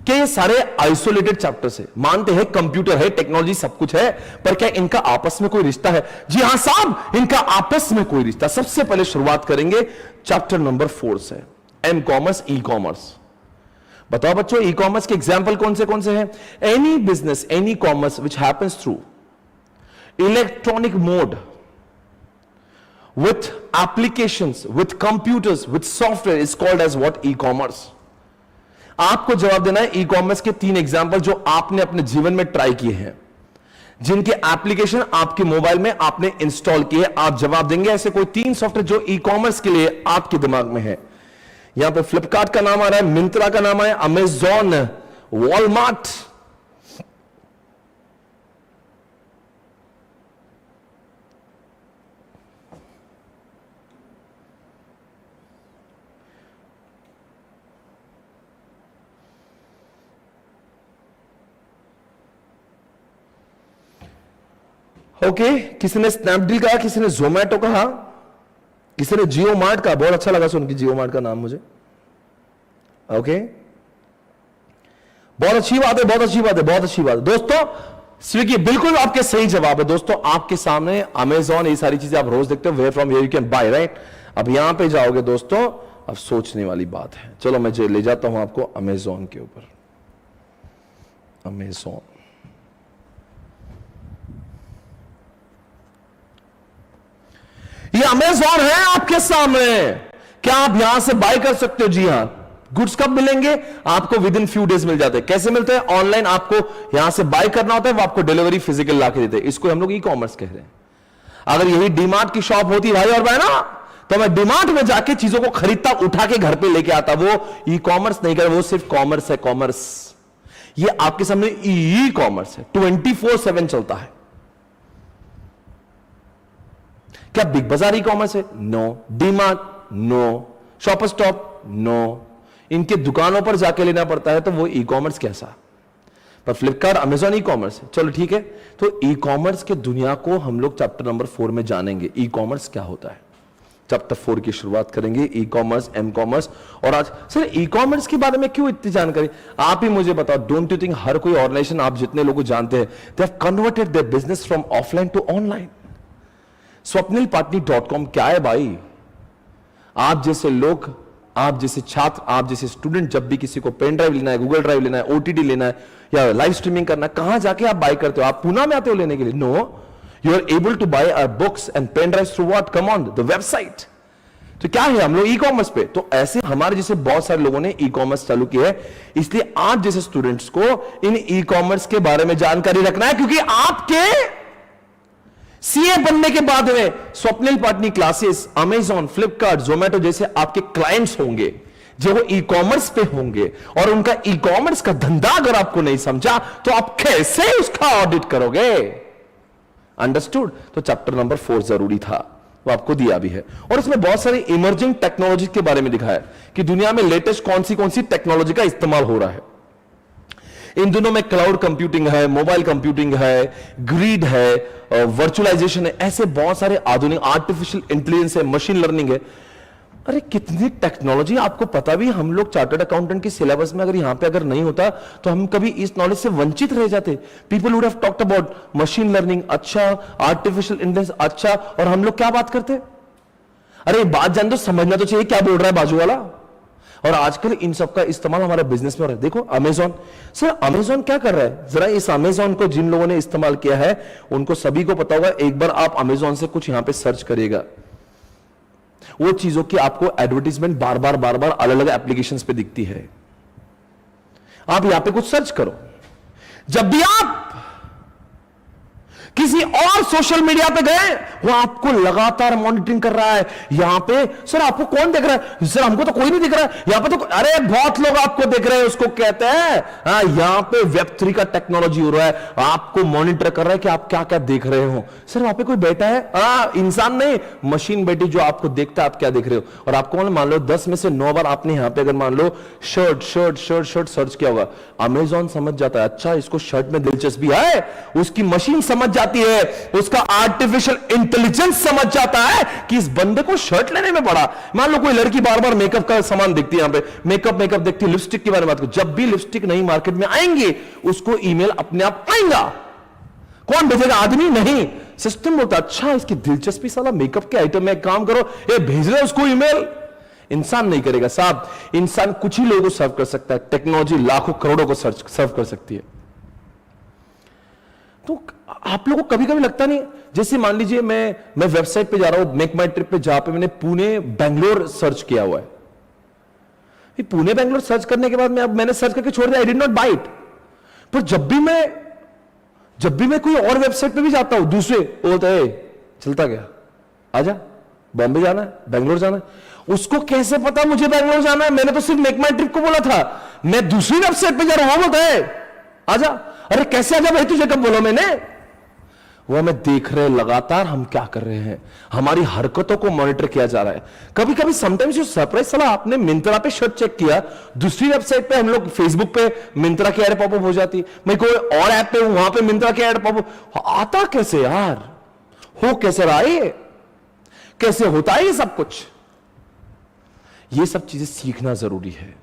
क्या ये सारे आइसोलेटेड चैप्टर्स है? मानते हैं कंप्यूटर है, टेक्नोलॉजी सब कुछ है, पर क्या इनका आपस में कोई रिश्ता है? जी हां साहब, इनका आपस में कोई रिश्ता। सबसे पहले शुरुआत करेंगे चैप्टर नंबर 4 से, एम कॉमर्स, ई कॉमर्स। बताओ बच्चों, ई कॉमर्स के एग्जाम्पल कौन से हैं? Any business, any commerce which happens through electronic mode, with applications, with computers, with software is called as what? E-commerce. आपको जवाब देना है ई कॉमर्स के 3 एग्जाम्पल जो आपने अपने जीवन में ट्राई किए हैं, जिनके एप्लीकेशन आपके मोबाइल में आपने इंस्टॉल किए। आप जवाब देंगे ऐसे कोई 3 सॉफ्टवेयर जो ई कॉमर्स के लिए आपके दिमाग में है। यहां पे फ्लिपकार्ट का नाम आ रहा है, मिंत्रा का नाम है, अमेजॉन, वॉलमार्ट, ओके किसी ने स्नैपडील कहा, किसी ने जोमैटो कहा, किसी ने जियो मार्ट का, बहुत अच्छा लगा सुन के जियो मार्ट का नाम मुझे। ओके बहुत अच्छी बात है, बहुत अच्छी बात है, बहुत अच्छी बात है दोस्तों। स्विगी बिल्कुल आपके सही जवाब है दोस्तों। आपके सामने अमेजॉन, ये सारी चीजें आप रोज देखते हो, where from where you can buy, right. अब यहां पे जाओगे दोस्तों, अब सोचने वाली बात है। चलो मैं ले जाता हूं आपको अमेजॉन के ऊपर। अमेजॉन, ये अमेजॉन है आपके सामने। क्या आप यहां से बाय कर सकते हो? जी हां। गुड्स कब मिलेंगे आपको? विद इन फ्यू डेज मिल जाते हैं। कैसे मिलते हैं? ऑनलाइन आपको यहां से बाय करना होता है, वो आपको डिलीवरी फिजिकल लाके देते हैं। इसको हम लोग ई कॉमर्स कह रहे हैं। अगर यही डीमार्ट की शॉप होती भाई और बहना, तो मैं डिमार्ट में जाके चीजों को खरीदता, उठा के घर पे लेके आता। वो ई कॉमर्स नहीं कर, वो सिर्फ कॉमर्स है। कॉमर्स ये आपके सामने ई कॉमर्स है, 24/7 चलता है। क्या बिग बाजार ई कॉमर्स है? No. DMart? No. Shoppers Stop? No. इनके दुकानों पर जाके लेना पड़ता है, तो वो ई कॉमर्स कैसा? पर फ्लिपकार्ट, अमेजॉन ई कॉमर्स है। चलो ठीक है, तो ई कॉमर्स के दुनिया को हम लोग चैप्टर नंबर 4 में जानेंगे। ई कॉमर्स क्या होता है, चैप्टर 4 की शुरुआत करेंगे। E commerce, m commerce. और आज सर ई कॉमर्स के बारे में क्यों इतनी जानकारी? आप ही मुझे बताओ, डोंट यू थिंक हर कोई ऑर्गेनाइजेशन, आप जितने लोग जानते हैं, they have converted their business from offline to online. swapnilpatni.com क्या है भाई? आप जैसे लोग, आप जैसे छात्र, आप जैसे स्टूडेंट, जब भी किसी को पेन ड्राइव लेना है, गूगल ड्राइव लेना है, ओटीडी लेना है या लाइव स्ट्रीमिंग करना है, कहां जाके आप बाय करते हो? आप पूना में आते हो लेने के लिए? No, you are able to buy our books and pen drive through what? Come on the website. तो क्या है, हम लोग ई कॉमर्स पे। तो ऐसे हमारे जैसे बहुत सारे लोगों ने ई कॉमर्स चालू किया है, इसलिए आप जैसे स्टूडेंट्स को इन ई कॉमर्स के बारे में जानकारी रखना है, क्योंकि आपके सीए बनने के बाद में स्वप्निल पाटनी क्लासेस, अमेजॉन, फ्लिपकार्ट, जोमेटो जैसे आपके क्लाइंट्स होंगे जो वो ई कॉमर्स पे होंगे, और उनका ई कॉमर्स का धंधा अगर आपको नहीं समझा तो आप कैसे उसका ऑडिट करोगे? अंडरस्टूड? तो चैप्टर नंबर 4 जरूरी था, वो आपको दिया भी है। और इसमें बहुत सारी इमर्जिंग टेक्नोलॉजी के बारे में दिखाया है कि दुनिया में लेटेस्ट कौन सी टेक्नोलॉजी का इस्तेमाल हो रहा है। इन दिनों में क्लाउड कंप्यूटिंग है, मोबाइल कंप्यूटिंग है, ग्रिड है, वर्चुअलाइजेशन है, ऐसे बहुत सारे आधुनिक, आर्टिफिशियल इंटेलिजेंस है, मशीन लर्निंग है। अरे कितनी टेक्नोलॉजी आपको पता भी। हम लोग चार्टर्ड अकाउंटेंट की सिलेबस में यहां पे अगर नहीं होता तो हम कभी इस नॉलेज से वंचित रह जाते। People would have talked about machine learning, अच्छा, आर्टिफिशियल इंटेलिजेंस, अच्छा, और हम लोग क्या बात करते? अरे बात जान दो, समझना तो चाहिए क्या बोल रहा है बाजू वाला। और आजकल इन सब का इस्तेमाल हमारे बिजनेस में हो रहा है। देखो अमेजॉन, सर अमेजॉन क्या कर रहा है? जरा इस अमेजॉन को जिन लोगों ने इस्तेमाल किया है उनको सभी को पता होगा। एक बार आप अमेजॉन से कुछ यहां पे सर्च करिएगा, वो चीजों की आपको एडवर्टीजमेंट बार बार अलग अलग एप्लीकेशंस पे दिखती है। आप यहां पे कुछ सर्च करो, जब भी आप किसी और सोशल मीडिया पे गए, वो आपको लगातार मॉनिटरिंग कर रहा है। यहां पे सर आपको कौन देख रहा है? सर हमको तो कोई नहीं दिख रहा है यहां पे। तो अरे बहुत लोग आपको देख रहे हैं, उसको कहते हैं हाँ, यहां पे वेब 3 का टेक्नोलॉजी हो रहा है, आपको मॉनिटर कर रहा है कि आप क्या क्या देख रहे हो। सर वहां पे कोई बैठा है? हाँ, इंसान नहीं, मशीन बैठी जो आपको देखता है आप क्या देख रहे हो। और आपको मान लो 10 में से 9 बार आपने यहां पे अगर मान लो शर्ट सर्च किया होगा, अमेजॉन समझ जाता है अच्छा इसको शर्ट में दिलचस्पी है, उसकी मशीन समझ जाती है, उसका आर्टिफिशियल इंटेलिजेंस समझ जाता है कि इस बंदे को शर्ट लेने में पड़ा। मान लो कोई लड़की बार बार मेकअप का सामान देखती है, यहां पे मेकअप देखती है, लिपस्टिक के बारे में बात करो, जब भी लिपस्टिक नई मार्केट में आएंगे उसको ईमेल अपने आप आएगा। कौन भेजेगा? आदमी नहीं, सिस्टम बोलता अच्छा इसकी दिलचस्पी साला मेकअप के आइटम में, काम करो ये भेज रहे उसको ईमेल। इंसान नहीं करेगा साहब, इंसान कुछ ही लोगों को सर्व कर सकता है, टेक्नोलॉजी लाखों करोड़ों को सर्व कर सकती है। तो आप लोगों को कभी कभी लगता नहीं, जैसे मान लीजिए मैं वेबसाइट पे जा रहा हूं, मेक माई ट्रिप पे, जहां पे मैंने पुणे बेंगलोर सर्च किया हुआ है। पुणे बेंगलोर सर्च करने के बाद मैंने सर्च करके छोड़ दिया, I did not buy it. पर जब भी मैं कोई और वेबसाइट पे भी जाता हूं, दूसरे बोलता है चलता गया, आजा बॉम्बे जाना है, बेंगलोर जाना है। उसको कैसे पता मुझे बेंगलोर जाना है? मैंने तो सिर्फ मेक माई ट्रिप को बोला था, मैं दूसरी वेबसाइट पे जा रहा हूं, वो बोलता है आजा। अरे कैसे आजा भाई, तुझे कब बोला मैंने? वो हमें देख रहे लगातार हम क्या कर रहे हैं, हमारी हरकतों को मॉनिटर किया जा रहा है। कभी कभी समटाइम्स यू सरप्राइज, साला आपने मिंत्रा पे शर्ट चेक किया, दूसरी वेबसाइट पे हम लोग फेसबुक पे मिंत्रा की एड पॉपअप हो जाती, मैं कोई और ऐप पे वहां पे मिंत्रा की एड पॉपअप आता। कैसे यार, हो कैसे रहा है, कैसे होता है ये सब कुछ? ये सब चीजें सीखना जरूरी है।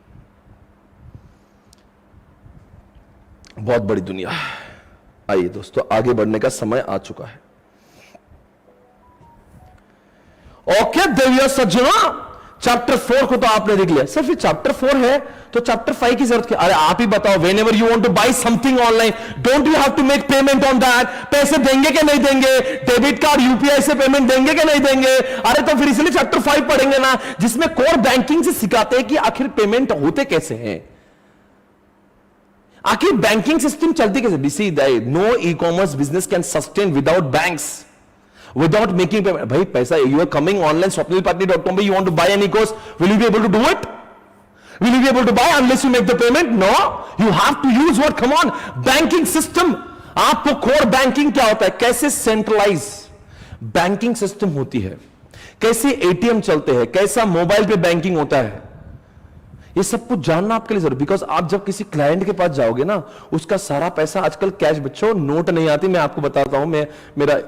बहुत बड़ी दुनिया है। आइए दोस्तों, आगे बढ़ने का समय आ चुका है। ओके देविया सज्जनों, चैप्टर 4 को तो आपने देख लिया। सर फिर चैप्टर 4 है तो चैप्टर 5 की जरूरत क्या? अरे आप ही बताओ, whenever you want to buy something online, don't you have to make payment on that? पैसे देंगे कि नहीं देंगे? डेबिट कार्ड, यूपीआई से पेमेंट देंगे कि नहीं देंगे? अरे तो फिर इसलिए चैप्टर 5 पढ़ेंगे ना, जिसमें कोर बैंकिंग से सिखाते हैं कि आखिर पेमेंट होते कैसे हैं, आखिर बैंकिंग सिस्टम चलती कैसे। No e commerce business can sustain without banks. without making payment. भाई पैसा, you are coming online swapnilpatni.com, you want to buy any course, will you be able to do it? Will you be able to buy unless you make the payment? No, you have to use what? Come on, banking system. आपको core banking क्या होता है, कैसे centralise banking system होती है, कैसे ATM चलते हैं, कैसा मोबाइल पे बैंकिंग होता है, ये सब कुछ जानना आपके लिए जरूरी। बिकॉज आप जब किसी क्लाइंट के पास जाओगे ना, उसका सारा पैसा आजकल कैश, बच्चों नोट नहीं आती, मैं आपको बताता हूं, मेरा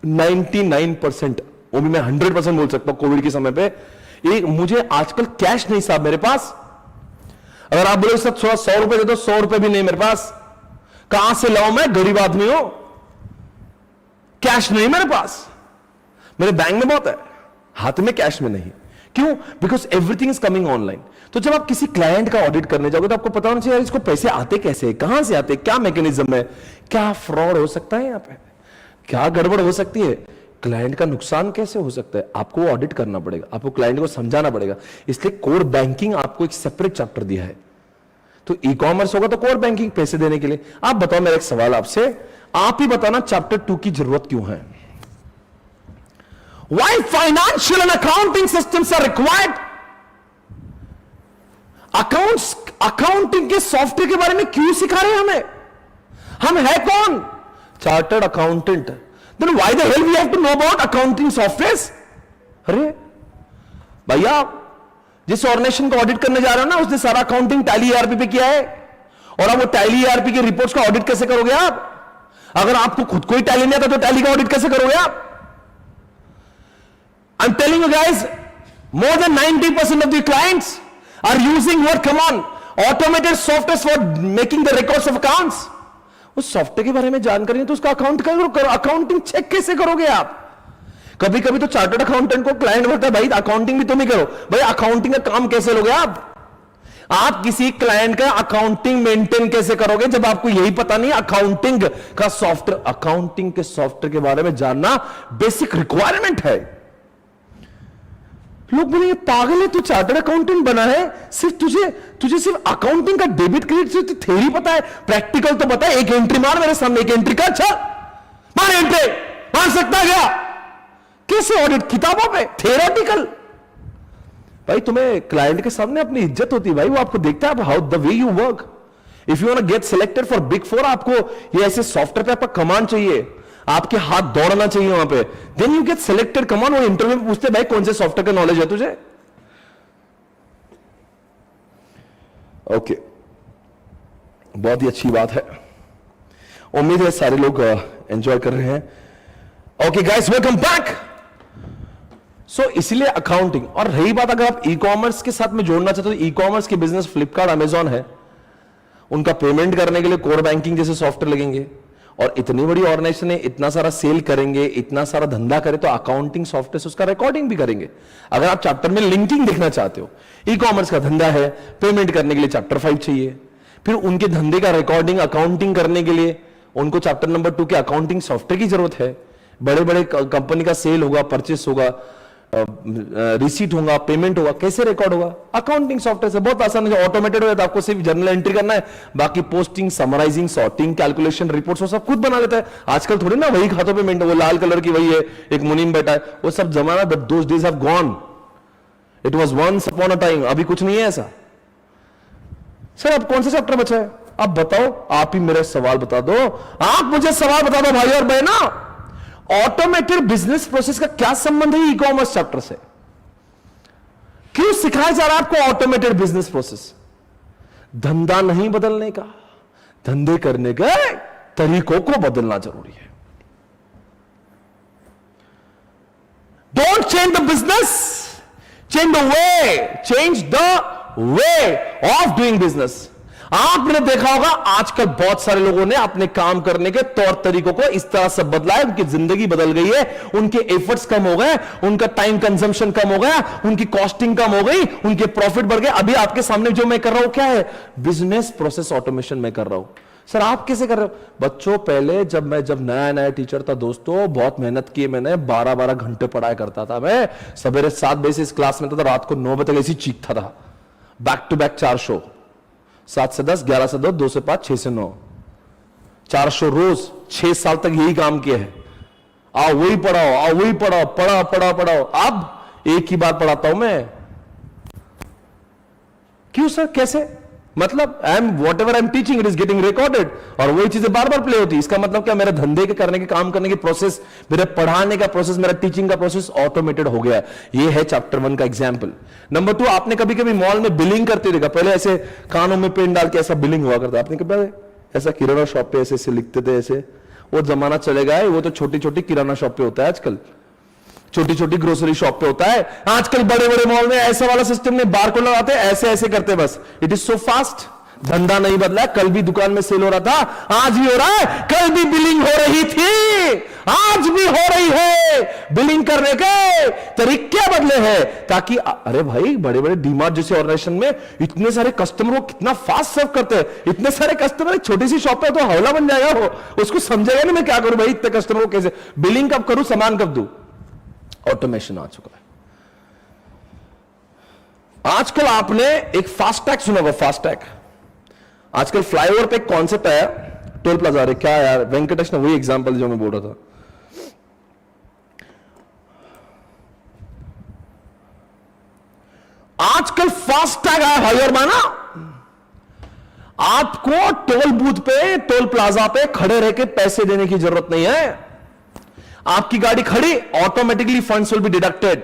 99%, वो भी मैं 100% बोल सकता हूं कोविड के समय पे, मुझे आजकल कैश नहीं साहब मेरे पास। अगर आप बोले सर 100 रुपए दे दो, 100 रुपए भी नहीं मेरे पास, कहां से लाऊं, मैं गरीब आदमी हूं, कैश नहीं मेरे पास। मेरे बैंक में बहुत है, हाथ में कैश में नहीं। क्यों? Because everything is coming online. तो जब आप किसी क्लाइंट का ऑडिट करने जाओगे तो आपको पता होना चाहिए इसको पैसे आते कैसे, कहां से आते, क्या मैकेनिज्म है, क्या फ्रॉड हो सकता है यहां पे, क्या गड़बड़ हो सकती है, क्लाइंट का नुकसान कैसे हो सकता है, आपको ऑडिट करना पड़ेगा, आपको क्लाइंट को समझाना पड़ेगा। इसलिए कोर बैंकिंग आपको एक सेपरेट चैप्टर दिया है। तो ई कॉमर्स होगा तो कोर बैंकिंग पैसे देने के लिए। आप बताओ, मेरा एक सवाल आपसे, आप ही बताना चैप्टर 2 की जरूरत क्यों है? Why financial and accounting systems are required? Accounting के सॉफ्टवेयर के बारे में क्यों सिखा रहे हैं हमें? हम है कौन? Chartered accountant. Then why the hell we have to know about accounting softwares? अरे भैया, जिस ऑर्गेनाइजेशन को ऑडिट करने जा रहे हो ना, उसने सारा अकाउंटिंग टैली ईआरपी पे किया है, और अब वो टैली ईआरपी की रिपोर्ट्स का ऑडिट कैसे करोगे आप? अगर आपको खुद को ही टैली नहीं आता तो टैली का ऑडिट कैसे करोगे आप? I'm telling you guys, more than 90% of the clients are using what? Come on, automated software for making the records of accounts. उस सॉफ्टवेयर के बारे में जानकारी है तो उसका अकाउंटिंग चेक कैसे करोगे आप? कभी कभी तो चार्टर्ड अकाउंटेंट को क्लाइंट बोलता है, भाई अकाउंटिंग भी तुम ही करो। भाई अकाउंटिंग का काम कैसे लोगे आप? आप किसी क्लाइंट का अकाउंटिंग मेंटेन कैसे करोगे जब आपको यही पता नहीं अकाउंटिंग का सॉफ्टवेयर? अकाउंटिंग के सॉफ्टवेयर के बारे में जानना बेसिक रिक्वायरमेंट है। लोग बोले ये पागल है, तू चार्टर्ड अकाउंटेंट बना है, सिर्फ तुझे सिर्फ अकाउंटिंग का डेबिट क्रेडिट थ्योरी पता है, प्रैक्टिकल तो पता है। एक एंट्री मार मेरे सामने, एक एंट्री कर, अच्छा मार एंट्री, मार सकता क्या? कैसे ऑडिट? किताबों पे थ्योरेटिकल। भाई तुम्हें क्लाइंट के सामने अपनी इज्जत होती है भाई, वो आपको देखता है how the way you work. If you want to get selected for big 4, आपको ये ऐसे सॉफ्टवेयर पे आपका कमांड चाहिए, आपके हाथ दौड़ना चाहिए वहां पे, देन यू गेट सिलेक्टेड। कमान, वो इंटरव्यू में पूछते भाई कौन से सॉफ्टवेयर का नॉलेज है तुझे? ओके, बहुत ही अच्छी बात है, उम्मीद है सारे लोग एंजॉय कर रहे हैं। Okay guys, welcome back. So इसलिए अकाउंटिंग, और रही बात अगर आप ई कॉमर्स के साथ में जोड़ना चाहते हो तो ई कॉमर्स की बिजनेस फ्लिपकार्ट, अमेजॉन है, उनका पेमेंट करने के लिए कोर बैंकिंग जैसे सॉफ्टवेयर लगेंगे। और इतनी बड़ी ऑर्गेनाइजेशन है, इतना सारा सेल करेंगे, इतना सारा धंधा करे, तो अकाउंटिंग सॉफ्टवेयर से उसका रिकॉर्डिंग भी करेंगे। अगर आप चैप्टर में लिंकिंग देखना चाहते हो, ई कॉमर्स का धंधा है, पेमेंट करने के लिए चैप्टर 5 चाहिए, फिर उनके धंधे का रिकॉर्डिंग अकाउंटिंग करने के लिए उनको चैप्टर नंबर 2 के अकाउंटिंग सॉफ्टवेयर की जरूरत है। बड़े बड़े कंपनी का सेल होगा, परचेस होगा, रिसीट होगा, पेमेंट होगा, कैसे रिकॉर्ड होगा? अकाउंटिंग सॉफ्टवेयर से बहुत आसान है, ऑटोमेटेड हो जाता है। आपको सिर्फ जर्नल एंट्री करना है, बाकी posting, summarising, sorting, calculation, reports वो सब खुद बना लेता है। आजकल थोड़ी ना वही खातों पे मेंटेन, वो लाल कलर की वही है, एक मुनीम बैठा है, वो सब जमाना, but those days have gone. It was once upon a time, अभी कुछ नहीं है ऐसा। सर अब कौन सा चैप्टर बचा है? आप बताओ, आप ही मेरा सवाल बता दो, आप मुझे सवाल बता दो भाई और बहना, ऑटोमेटेड बिजनेस प्रोसेस का क्या संबंध है ई कॉमर्स चैप्टर से? क्यों सिखाया जा रहा है आपको ऑटोमेटेड बिजनेस प्रोसेस? धंधा नहीं बदलने का, धंधे करने के तरीकों को बदलना जरूरी है। Don't change the business, change the way of doing business. आपने देखा होगा आजकल बहुत सारे लोगों ने अपने काम करने के तौर तरीकों को इस तरह से बदला है, उनकी जिंदगी बदल गई है, उनके एफर्ट्स कम हो गए, उनका टाइम कंजम्पशन कम हो गया, उनकी कॉस्टिंग कम हो गई, उनके प्रॉफिट बढ़ गए। अभी आपके सामने जो मैं कर रहा हूं क्या है? बिजनेस प्रोसेस ऑटोमेशन में कर रहा हूं। सर आप कैसे कर रहे हो? बच्चों पहले जब नया टीचर था दोस्तों, बहुत मेहनत की मैंने, 12-12 घंटे पढ़ाया करता था मैं। सवेरे 7 बजे से इस क्लास में था, रात को 9 बजे तक ऐसी चीखता था। बैक टू बैक 4 शो, 7 से 10, 11 से 2, 2 से 5, 6 से 9, 4 शो रोज, 6 साल तक यही काम किया है। आओ वही पढ़ाओ, आओ वही पढ़ाओ, पढ़ाओ पढ़ाओ पढ़ाओ। अब एक ही बार पढ़ाता हूं मैं। क्यों सर, कैसे? मतलब I am what ever I am teaching it is getting recorded, और वही चीजें बार बार प्ले होती है। इसका मतलब क्या, मेरे धंधे के करने के, काम करने की प्रोसेस, मेरे पढ़ाने का प्रोसेस, मेरा टीचिंग का प्रोसेस ऑटोमेटेड हो गया। ये है चैप्टर 1 का एग्जाम्पल। नंबर 2, आपने कभी कभी मॉल में बिलिंग करते देखा? पहले ऐसे कानों में पेन डाल के ऐसा बिलिंग हुआ करता। आपने कभी ऐसा किराना शॉप पे ऐसे लिखते थे ऐसे? वो जमाना चले गया है। वो तो छोटी छोटी किराना शॉप पे होता है आजकल, छोटी छोटी ग्रोसरी शॉप पे होता है। आजकल बड़े बड़े मॉल में ऐसा वाला सिस्टम में बार को लगाते हैं, ऐसे ऐसे करते बस। It is so fast. धंधा नहीं बदला। कल भी दुकान में सेल हो रहा था, आज भी हो रहा है। कल भी बिलिंग हो रही थी, आज भी हो रही है। बिलिंग करने के तरीके बदले हैं ताकि, अरे भाई, बड़े बड़े डीमार्ट जैसे ऑर्गेनाइजेशन में इतने सारे कस्टमर को कितना फास्ट सर्व करते हैं। इतने सारे कस्टमर, छोटी सी शॉप पे तो हौला बन जाएगा वो, उसको समझेगा नहीं मैं क्या करूं भाई, इतने कस्टमर को कैसे बिलिंग कब करूं, सामान कब दूं। ऑटोमेशन आ चुका है। आजकल आपने एक फास्टैग सुना होगा, फास्टैग। आजकल फ्लाईओवर पे एक कॉन्सेप्ट आया, टोल प्लाजा। अरे क्या यार, वेंकटेश ने वही एग्जांपल जो मैं बोल रहा था। आजकल फास्टैग आया हायर माना। आपको टोल बूथ पे, टोल प्लाजा पे खड़े रह के पैसे देने की जरूरत नहीं है। आपकी गाड़ी खड़ी, automatically funds will be deducted.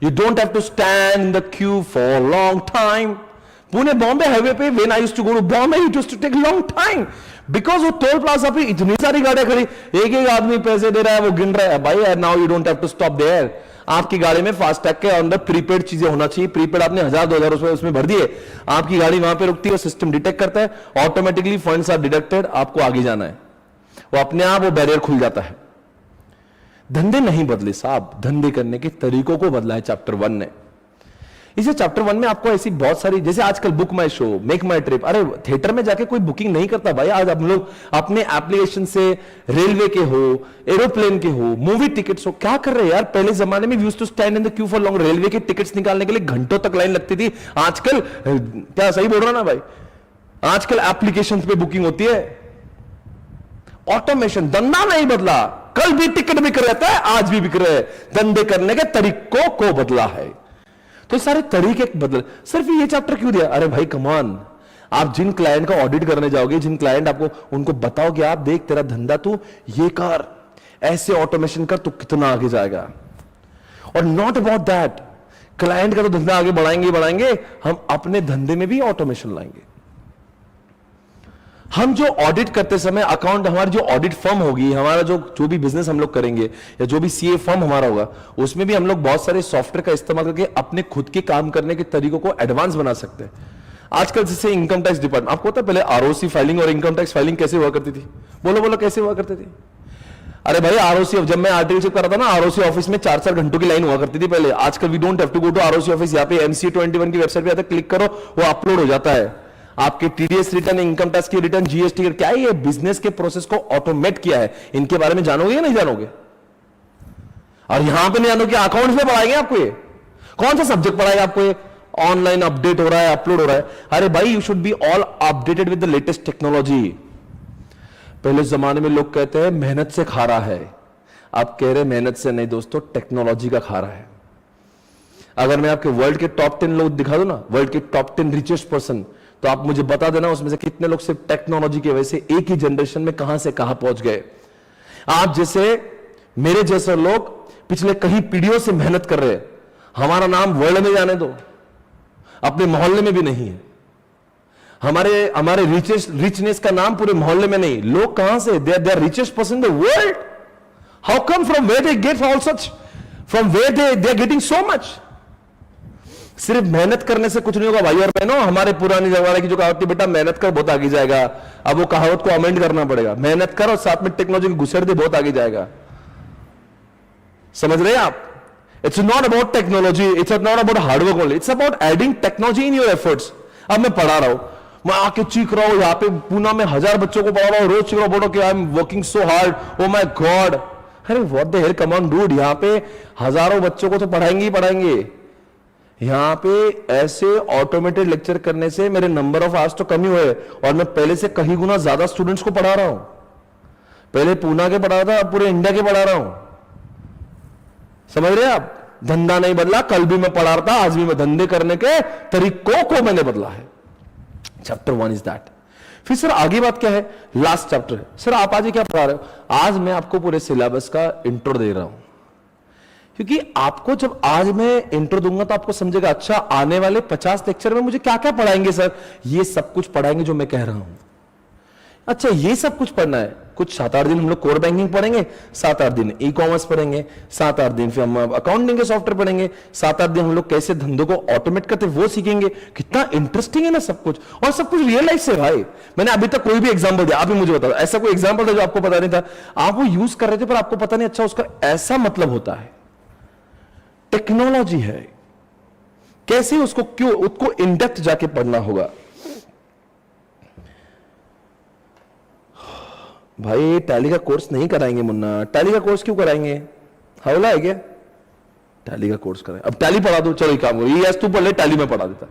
You don't have to stand in the queue for long time. Pune Bombay highway पे, when I used to go to Bombay, it used to take long time because वो टोल प्लाजा पे इतनी सारी गाड़ियां खड़ी, एक एक आदमी पैसे दे रहा है, वो गिन रहा है। भाई now you don't have to stop there. आपकी गाड़ी में फास्टैग के अंदर प्रीपेड चीजें होना चाहिए। प्रीपेड आपने 1000-2000 रुपए उसमें भर दिए, आपकी गाड़ी वहां पे रुकती है, सिस्टम डिटेक्ट करता है, ऑटोमेटिकली फंड्स आर डिडक्टेड, आपको आगे जाना है, वो अपने आप वो बैरियर खुल जाता है। धंधे नहीं बदले साहब, धंधे करने के तरीकों को बदला है चैप्टर 1 ने। इसे चैप्टर 1 में आपको ऐसी बहुत सारी, जैसे आजकल बुक माई शो, मेक माई ट्रिप। अरे थिएटर में जाके कोई बुकिंग नहीं करता भाई। आज हम लोग अपने एप्लीकेशन से, रेलवे के हो, एरोप्लेन के हो, मूवी टिकट्स हो, क्या कर रहे हैं यार। पहले जमाने में used to stand in the queue for long. Railway की टिकट्स निकालने के लिए घंटों तक लाइन लगती थी। आजकल, क्या सही बोल रहा ना भाई, आजकल एप्लीकेशन पे बुकिंग होती है। ऑटोमेशन, धंधा नहीं बदला। कल भी टिकट बिक रहा था, आज भी बिक रहे हैं। धंधे करने के तरीकों को बदला है, तो सारे तरीके बदल। सिर्फ ये चैप्टर क्यों दिया? अरे भाई कमान, आप जिन क्लाइंट का ऑडिट करने जाओगे, जिन क्लाइंट आपको, उनको बताओ कि आप देख, तेरा धंधा तू ये कर, ऐसे ऑटोमेशन कर, तू कितना आगे जाएगा। और नॉट अबाउट दैट, क्लाइंट का तो धंधा आगे बढ़ाएंगे बढ़ाएंगे, हम अपने धंधे में भी ऑटोमेशन लाएंगे। हम जो ऑडिट करते समय अकाउंट, हमारी जो ऑडिट फर्म होगी, हमारा जो भी बिजनेस हम लोग करेंगे, या जो भी सीए फर्म हमारा होगा, उसमें भी हम लोग बहुत सारे सॉफ्टवेयर का इस्तेमाल करके अपने खुद के काम करने के तरीकों को एडवांस बना सकते हैं। आजकल जैसे इनकम टैक्स डिपार्टमेंट, आपको पता है पहले आरओसी फाइलिंग और इनकम टैक्स फाइलिंग कैसे हुआ करती थी? बोलो बोलो, कैसे हुआ करती थी? अरे भाई आरओसी, जब मैं आरटीओ चेक कर रहा था ना, आरओसी ऑफिस में 4-4 घंटों की लाइन हुआ करती थी पहले। आजकल we don't have to go to ROC office. यहाँ पे MC21 की वेबसाइट पे आते, क्लिक करो, वो अपलोड हो जाता है। आपके टीडीएस रिटर्न, इनकम टैक्स की रिटर्न, जीएसटी, क्या है ये बिजनेस के प्रोसेस को ऑटोमेट किया है। इनके बारे में जानोगे या नहीं जानोगे? और यहां पे नहीं जानोगे, अकाउंट्स में पढ़ाएंगे आपको। ये कौन सा सब्जेक्ट पढ़ाएगा आपको? ये ऑनलाइन अपडेट हो रहा है, अपलोड हो रहा है। अरे भाई, you should be all updated with the latest technology. पहले जमाने में लोग कहते हैं मेहनत से खा रहा है, आप कह रहे मेहनत से नहीं दोस्तों, टेक्नोलॉजी का खा रहा है। अगर मैं आपके वर्ल्ड के टॉप 10 लोग दिखा दूं ना, वर्ल्ड के टॉप 10 रिचेस्ट पर्सन, तो आप मुझे बता देना उसमें से कितने लोग सिर्फ टेक्नोलॉजी की वजह से एक ही जनरेशन में कहां से कहां पहुंच गए। आप जैसे, मेरे जैसे लोग पिछले कई पीढ़ियों से मेहनत कर रहे हैं। हमारा नाम वर्ल्ड में जाने दो, अपने मोहल्ले में भी नहीं है। हमारे रिचनेस का नाम पूरे मोहल्ले में नहीं। लोग कहां से, they are richest person in the world. How come, from where they get all such, from where they are getting so much. सिर्फ मेहनत करने से कुछ नहीं होगा भाई और बहनों। हमारे पुराने जमाने की जो कहावत थी, बेटा मेहनत कर बहुत आगे जाएगा, अब वो कहावत को अमेंड करना पड़ेगा। मेहनत कर और साथ में टेक्नोलॉजी घुसेड़ दे, बहुत आगे जाएगा। समझ रहे हैं आप? It's not about technology, it's not about hard work only, it's about adding technology in your efforts. अब मैं पढ़ा रहा हूं, मैं आके चीख रहा हूं, यहाँ पे पूना में 1000 बच्चों को पढ़ा रहा हूं, रोज चीख रहा हूं, बोलो कि I am working so hard, oh my god. अरे what the hell, come on dude, यहाँ पे हजारों बच्चों को तो पढ़ाएंगे ही पढ़ाएंगे। यहां पे ऐसे ऑटोमेटेड लेक्चर करने से मेरे नंबर ऑफ आवर्स तो कम ही हुए, और मैं पहले से कहीं गुना ज्यादा स्टूडेंट्स को पढ़ा रहा हूं। पहले पूना के पढ़ा था, अब पूरे इंडिया के पढ़ा रहा हूं। समझ रहे हैं आप? धंधा नहीं बदला, कल भी मैं पढ़ा रहा था, आज भी मैं धंधे करने के तरीकों को मैंने बदला है। Chapter 1 is that. फिर सर आगे बात क्या है? लास्ट चैप्टर है। सर आप आज क्या पढ़ा रहे हो? आज मैं आपको पूरे सिलेबस का इंट्रो दे रहा हूं, क्योंकि आपको जब आज मैं इंट्रो दूंगा तो आपको समझेगा अच्छा आने वाले 50 लेक्चर में मुझे क्या क्या पढ़ाएंगे सर। ये सब कुछ पढ़ाएंगे जो मैं कह रहा हूं। अच्छा ये सब कुछ पढ़ना है। कुछ 7-8 दिन हम लोग कोर बैंकिंग पढ़ेंगे, 7-8 दिन ई कॉमर्स पढ़ेंगे, 7-8 दिन फिर हम अकाउंटिंग के सॉफ्टवेयर पढ़ेंगे, 7-8 दिन हम लोग कैसे धंधों को ऑटोमेट करते वो सीखेंगे। कितना इंटरेस्टिंग है ना सब कुछ, और सब कुछ रियल लाइफ से भाई। मैंने अभी तक कोई भी एग्जाम्पल दिया, आप ही मुझे बताओ ऐसा कोई एग्जाम्पल था जो आपको पता नहीं था, आप वो यूज कर रहे थे पर आपको पता नहीं अच्छा उसका ऐसा मतलब होता है। टेक्नोलॉजी है, कैसे उसको क्यों उसको इन डेप्थ जाके पढ़ना होगा। भाई टैली का कोर्स नहीं कराएंगे मुन्ना, टैली का कोर्स क्यों कराएंगे? हवला है क्या? टैली का कोर्स कराएं। अब टैली पढ़ा दो, चलो एक काम करो, ये तू पढ़ ले, टैली में पढ़ा देता।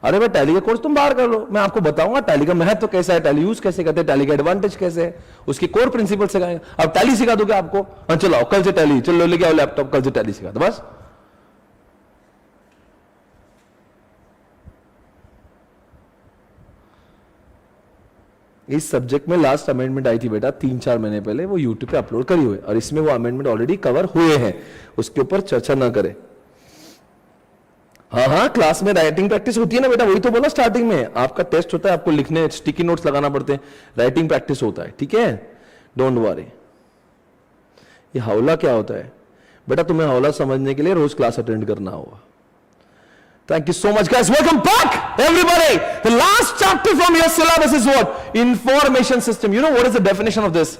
अरे भाई टैली का कोर्स तुम बाहर कर लो, मैं आपको बताऊंगा टैली का महत्व कैसा है, टैली यूज कैसे करते हैं, टैली का एडवांटेज कैसे है, उसके कोर प्रिंसिपल सिखाएंगे। अब टैली सिखा दोगे आपको? हाँ चलो कल से टैली, चलो लेके आओ लैपटॉप, कल से टैली सिखा दो बस। इस सब्जेक्ट में लास्ट अमेंडमेंट आई थी बेटा 3-4 महीने पहले, वो यूट्यूब पे अपलोड करी हुई, और इसमें वो अमेंडमेंट ऑलरेडी कवर हुए हैं, उसके ऊपर चर्चा ना करें। हाँ क्लास में राइटिंग प्रैक्टिस होती है ना बेटा, वही तो बोला स्टार्टिंग में, आपका टेस्ट होता है, आपको लिखने स्टिकी नोट्स लगाना पड़ते हैं, राइटिंग प्रैक्टिस होता है, ठीक है, डोंट वरी। ये हौला क्या होता है बेटा? तुम्हें हौला समझने के लिए रोज क्लास अटेंड करना होगा। Thank you so much, guys. Welcome back, everybody. The last chapter from your syllabus is what? Information system. You know what is the definition of this?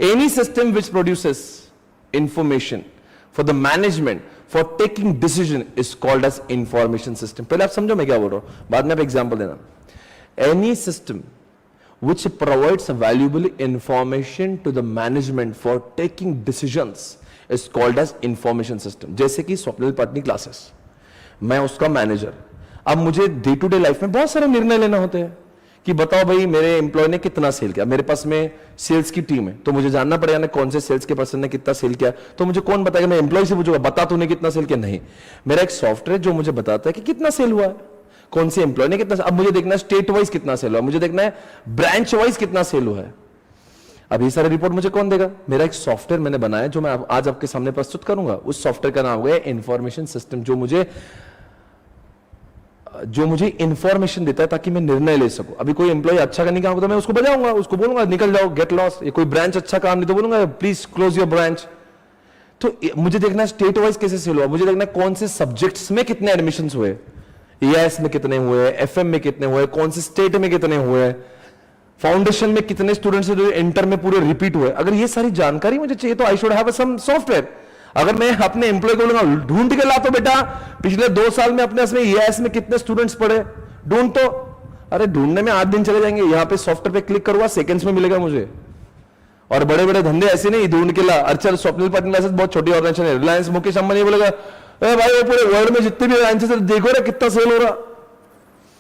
Any system which produces information for the management, for taking decision is called as information system. पहले आप समझो मैं क्या बोल रहा हूँ, बाद में आप एग्जाम्पल देना। Any system which provides valuable information to the management for taking decisions is called as information system. जैसे कि स्वप्निल पटनी क्लासेस, मैं उसका मैनेजर, अब मुझे डे टू डे लाइफ में बहुत सारे निर्णय लेना होते हैं कि बताओ भाई मेरे एम्प्लॉय ने कितना सेल किया, मेरे पास में सेल्स की टीम है तो मुझे जानना पड़ेगा ना कौन से सेल्स के पर्सन ने कितना सेल किया, तो मुझे कौन बताएगा? मैं एम्प्लॉय से पूछूंगा बता तूने कितना सेल किया? नहीं, मेरा एक सॉफ्टवेयर जो मुझे बताता है कि कितना सेल हुआ है, कौन से एम्प्लॉय ने कितना। अब मुझे देखना है स्टेट वाइज कितना सेल हुआ, मुझे देखना है ब्रांच वाइज कितना सेल हुआ है। अब ये सारे रिपोर्ट मुझे कौन देगा? मेरा एक सॉफ्टवेयर मैंने बनाया जो मैं आज आपके सामने प्रस्तुत करूंगा। उस सॉफ्टवेयर का नाम हो गया इंफॉर्मेशन सिस्टम, जो मुझे इंफॉर्मेशन देता है ताकि मैं निर्णय ले सकूं। अभी कोई एम्प्लॉय अच्छा करने का तो मैं उसको बजाऊंगा, उसको बोलूंगा निकल जाओ, गेट लॉस। ये कोई ब्रांच अच्छा काम नहीं तो बोलूंगा प्लीज क्लोज योर ब्रांच। तो मुझे देखना है स्टेट वाइज कैसे सेल हुआ, मुझे देखना है कौन से सब्जेक्ट्स में कितने एडमिशन हुए, EIS में कितने हुए, FM में कितने हुए, कौन से स्टेट में कितने हुए, फाउंडेशन में कितने स्टूडेंट्स इंटर में पूरे रिपीट हुए। अगर ये सारी जानकारी मुझे चाहिए तो I should have some software. अगर मैं अपने एम्प्लॉय को बोलूंगा ढूंढ के ला तो बेटा पिछले 2 साल में अपने इसमें EIS में कितने स्टूडेंट्स पढ़े ढूंढ, तो अरे ढूंढने में 8 दिन चले जाएंगे। यहां पे सॉफ्टवेयर पे क्लिक करूंगा, सेकंड्स में मिलेगा मुझे। और बड़े बड़े धंधे ऐसे नहीं ढूंढ के ला। अच्छा स्वप्निल पटनी मैसेज बहुत छोटी ऑर्गेनाइजेशन है, रिलायंस मुकेश अंबानी बोलेगा भाई वो पूरे वर्ल्ड में जितने भी रिलायंस देखो रे कितना सेल हो रहा,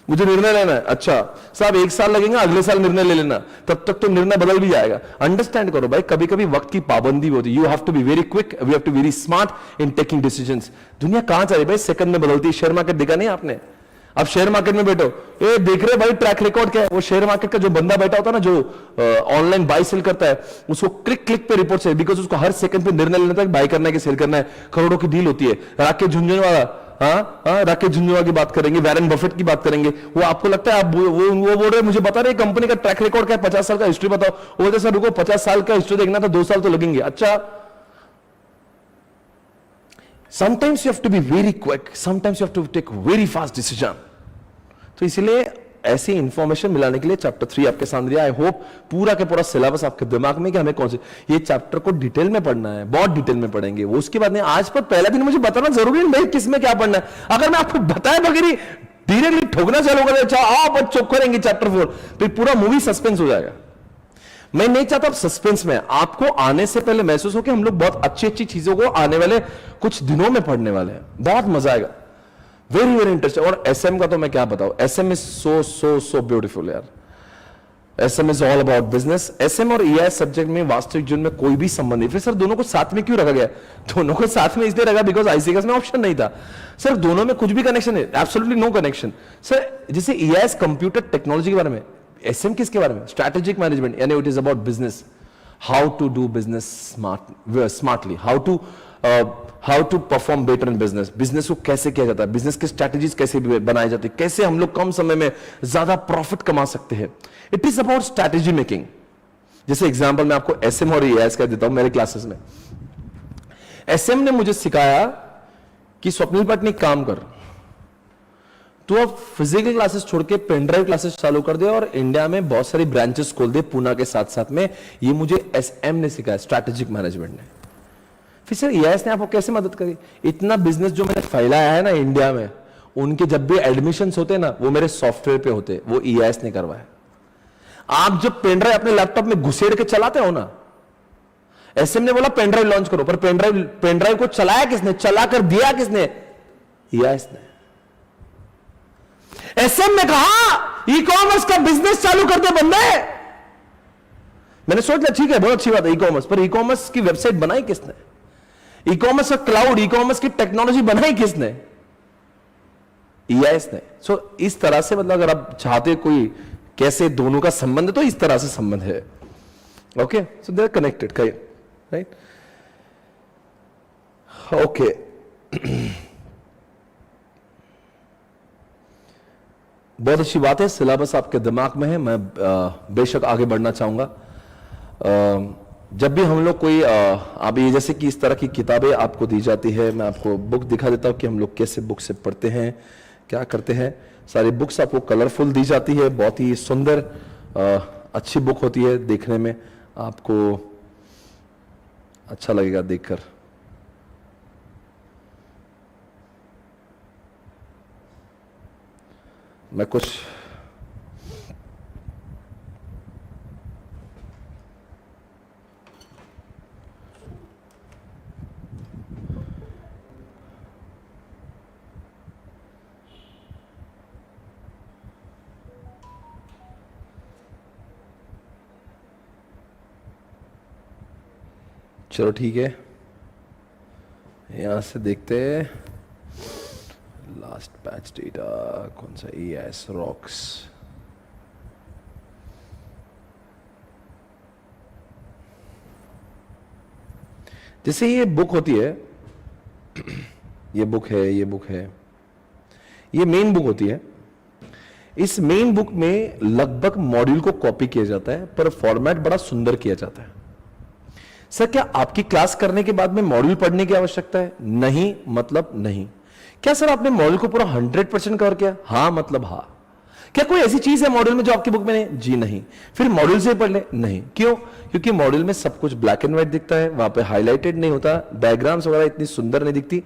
मुझे निर्णय लेना है। अच्छा साहब 1 साल लगेगा, अगले साल निर्णय ले लेना, तब तक तो निर्णय बदल भी जाएगा। अंडरस्टैंड करो भाई, कभी कभी वक्त की पाबंदी होती है। You have to be very quick, we have to very smart in taking decisions. दुनिया कहां जा रही है भाई, सेकंड में बदलती है। शेयर मार्केट देखा नहीं आपने? अब शेयर मार्केट में बैठो, ये देख रहे भाई ट्रैक रिकॉर्ड क्या है। वो शेयर मार्केट का जो बंदा बैठा होता है ना, जो ऑनलाइन बाय सेल करता है, उसको क्लिक क्लिक पे रिपोर्ट चाहिए, बिकॉज उसको हर सेकंड पे निर्णय लेना था बाय करना है कि सेल करना है। करोड़ों की डील होती है। राकेश झुंझुनवाला, राकेश झुंझुनवाला की बात करेंगे, वैरेन बफेट की बात करेंगे। वो आपको लगता है आप वो बोल रहे मुझे बता रहे कंपनी का ट्रैक रिकॉर्ड क्या है, 50 साल का हिस्ट्री बताओ। वो बोलते सर रुको 50 साल का हिस्ट्री देखना तो 2 साल तो लगेंगे। अच्छा sometimes you have to be very quick, sometimes you have to take very fast decision. तो इसलिए ऐसी इंफॉर्मेशन मिलाने के लिए चैप्टर 3 आपके सामने दिया। आई होप पूरा के पूरा सिलेबस आपके दिमाग में कि हमें कौन से ये चैप्टर को डिटेल में पढ़ना है, बहुत डिटेल में पढ़ेंगे वो। उसके बाद नहीं, आज पर पहला दिन मुझे बताना जरूरी नहीं किस में क्या पढ़ना है। अगर मैं आपको बताए बगैर ही डायरेक्टली ठोकना चालू कर अच्छा आप चुप करेंगे चैप्टर 4, फिर पूरा मूवी सस्पेंस हो जाएगा। मैं नहीं चाहता आप सस्पेंस में, आपको आने से पहले महसूस हो कि हम लोग बहुत अच्छी अच्छी चीजों को आने वाले कुछ दिनों में पढ़ने वाले हैं, बहुत मजा आएगा। Very very interesting. और SM का तो मैं क्या बताऊं, SM is so so so beautiful यार। SM is all about business. SM और ईआईएस सब्जेक्ट में वास्तविक जीवन में कोई भी संबंध नहीं। फिर सर दोनों को साथ में क्यों रखा गया? दोनों को साथ में इसलिए रखा बिकॉज आईसीएस में ऑप्शन नहीं था। सर दोनों में कुछ भी कनेक्शन है? Absolutely no connection. सर जैसे ईआईएस कंप्यूटर टेक्नोलॉजी के बारे में, एसएम किसके बारे में? स्ट्रैटेजिक मैनेजमेंट, यानी it is about business, how to do business smartly, how to perform better in business, business को कैसे किया जाता है, बिजनेस की स्ट्रैटेजीज कैसे बनाई जाती है, कैसे हम लोग कम समय में ज्यादा प्रॉफिट कमा सकते हैं। It is about strategy making. जैसे एग्जांपल मैं आपको एसएम और ईआईएस का देता हूं मेरे क्लासेस में। एसएम ने मुझे सिखाया कि स्वप्निल पटनी काम कर, तू अब फिजिकल क्लासेस छोड़ के पेनड्राइव क्लासेस चालू कर दे और इंडिया में बहुत सारी ब्रांचेस खोल दे पूना के साथ साथ में। ये मुझे एसएम ने सिखाया, स्ट्रैटेजिक मैनेजमेंट ने। फिर सर ईआईएस ने आपको कैसे मदद करी? इतना बिजनेस जो मैंने फैलाया है ना इंडिया में, उनके जब भी एडमिशंस होते ना वो मेरे सॉफ्टवेयर पे होते, वो ईआईएस ने करवाया। आप जब पेनड्राइव अपने लैपटॉप में घुसेड़ के चलाते हो ना, एसएम ने बोला पेनड्राइव लॉन्च करो, पर पेनड्राइव को चलाया किसने, चला कर दिया किसने? ईआईएस ने। एसएम ने कहा ई कॉमर्स का बिजनेस चालू कर दे बंदे। मैंने सोच लिया ठीक है बहुत अच्छी बात है ई कॉमर्स, पर ई कॉमर्स की वेबसाइट बनाई किसने? ई कॉमर्स का क्लाउड, ई कॉमर्स की टेक्नोलॉजी बनाई किसने? ईआईएस ने। सो इस तरह से मतलब अगर आप चाहते कोई कैसे दोनों का संबंध है तो इस तरह से संबंध है। Okay, so they are connected, right? Okay, बहुत अच्छी बात है। सिलेबस आपके दिमाग में है, मैं बेशक आगे बढ़ना चाहूंगा। जब भी हम लोग कोई अब ये जैसे कि इस तरह की किताबें आपको दी जाती है, मैं आपको बुक दिखा देता हूं कि हम लोग कैसे बुक से पढ़ते हैं, क्या करते हैं। सारी बुक्स आपको कलरफुल दी जाती है, बहुत ही सुंदर अच्छी बुक होती है, देखने में आपको अच्छा लगेगा देखकर। मैं कुछ चलो ठीक है, यहां से देखते हैं लास्ट पैच डेटा कौन सा, ईआईएस रॉक्स। जैसे ये बुक होती है, ये बुक है, ये बुक है, ये मेन बुक होती है। इस मेन बुक में लगभग मॉड्यूल को कॉपी किया जाता है, पर फॉर्मेट बड़ा सुंदर किया जाता है। सर क्या आपकी क्लास करने के बाद में मॉड्यूल पढ़ने की आवश्यकता है? नहीं, मतलब नहीं। क्या सर आपने मॉड्यूल को पूरा 100% कवर किया? हाँ, मतलब हाँ। क्या कोई ऐसी चीज है मॉड्यूल में जो आपकी बुक में नहीं? जी नहीं। फिर मॉड्यूल से पढ़ ले? नहीं। क्यों? क्योंकि मॉड्यूल में सब कुछ ब्लैक एंड व्हाइट दिखता है, वहां पे हाईलाइटेड नहीं होता, डायग्राम्स वगैरह इतनी सुंदर नहीं दिखती।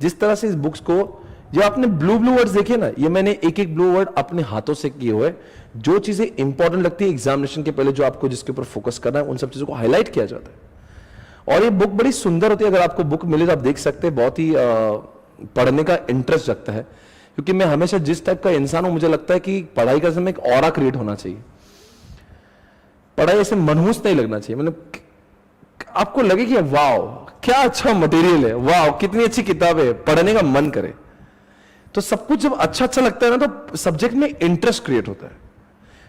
जिस तरह से इस बुक्स को, जो आपने ब्लू वर्ड्स देखे ना, ये मैंने एक एक ब्लू वर्ड अपने हाथों से किए हुए, जो चीजें इंपॉर्टेंट लगती है एग्जामिनेशन के पहले, जो आपको जिसके ऊपर फोकस करना है, उन सब चीजों को हाईलाइट किया जाता है। और ये बुक बड़ी सुंदर होती है, अगर आपको बुक मिले तो आप देख सकते हैं, बहुत ही पढ़ने का इंटरेस्ट जगता है। क्योंकि मैं हमेशा जिस टाइप का इंसान हूं, मुझे लगता है कि पढ़ाई का समय एक ऑरा क्रिएट होना चाहिए। पढ़ाई ऐसे मनहूस नहीं लगना चाहिए, मतलब आपको लगे कि वाह क्या अच्छा मटेरियल है, वाह कितनी अच्छी किताब है, पढ़ने का मन करे। तो सब कुछ जब अच्छा अच्छा लगता है ना, तो सब्जेक्ट में इंटरेस्ट क्रिएट होता है।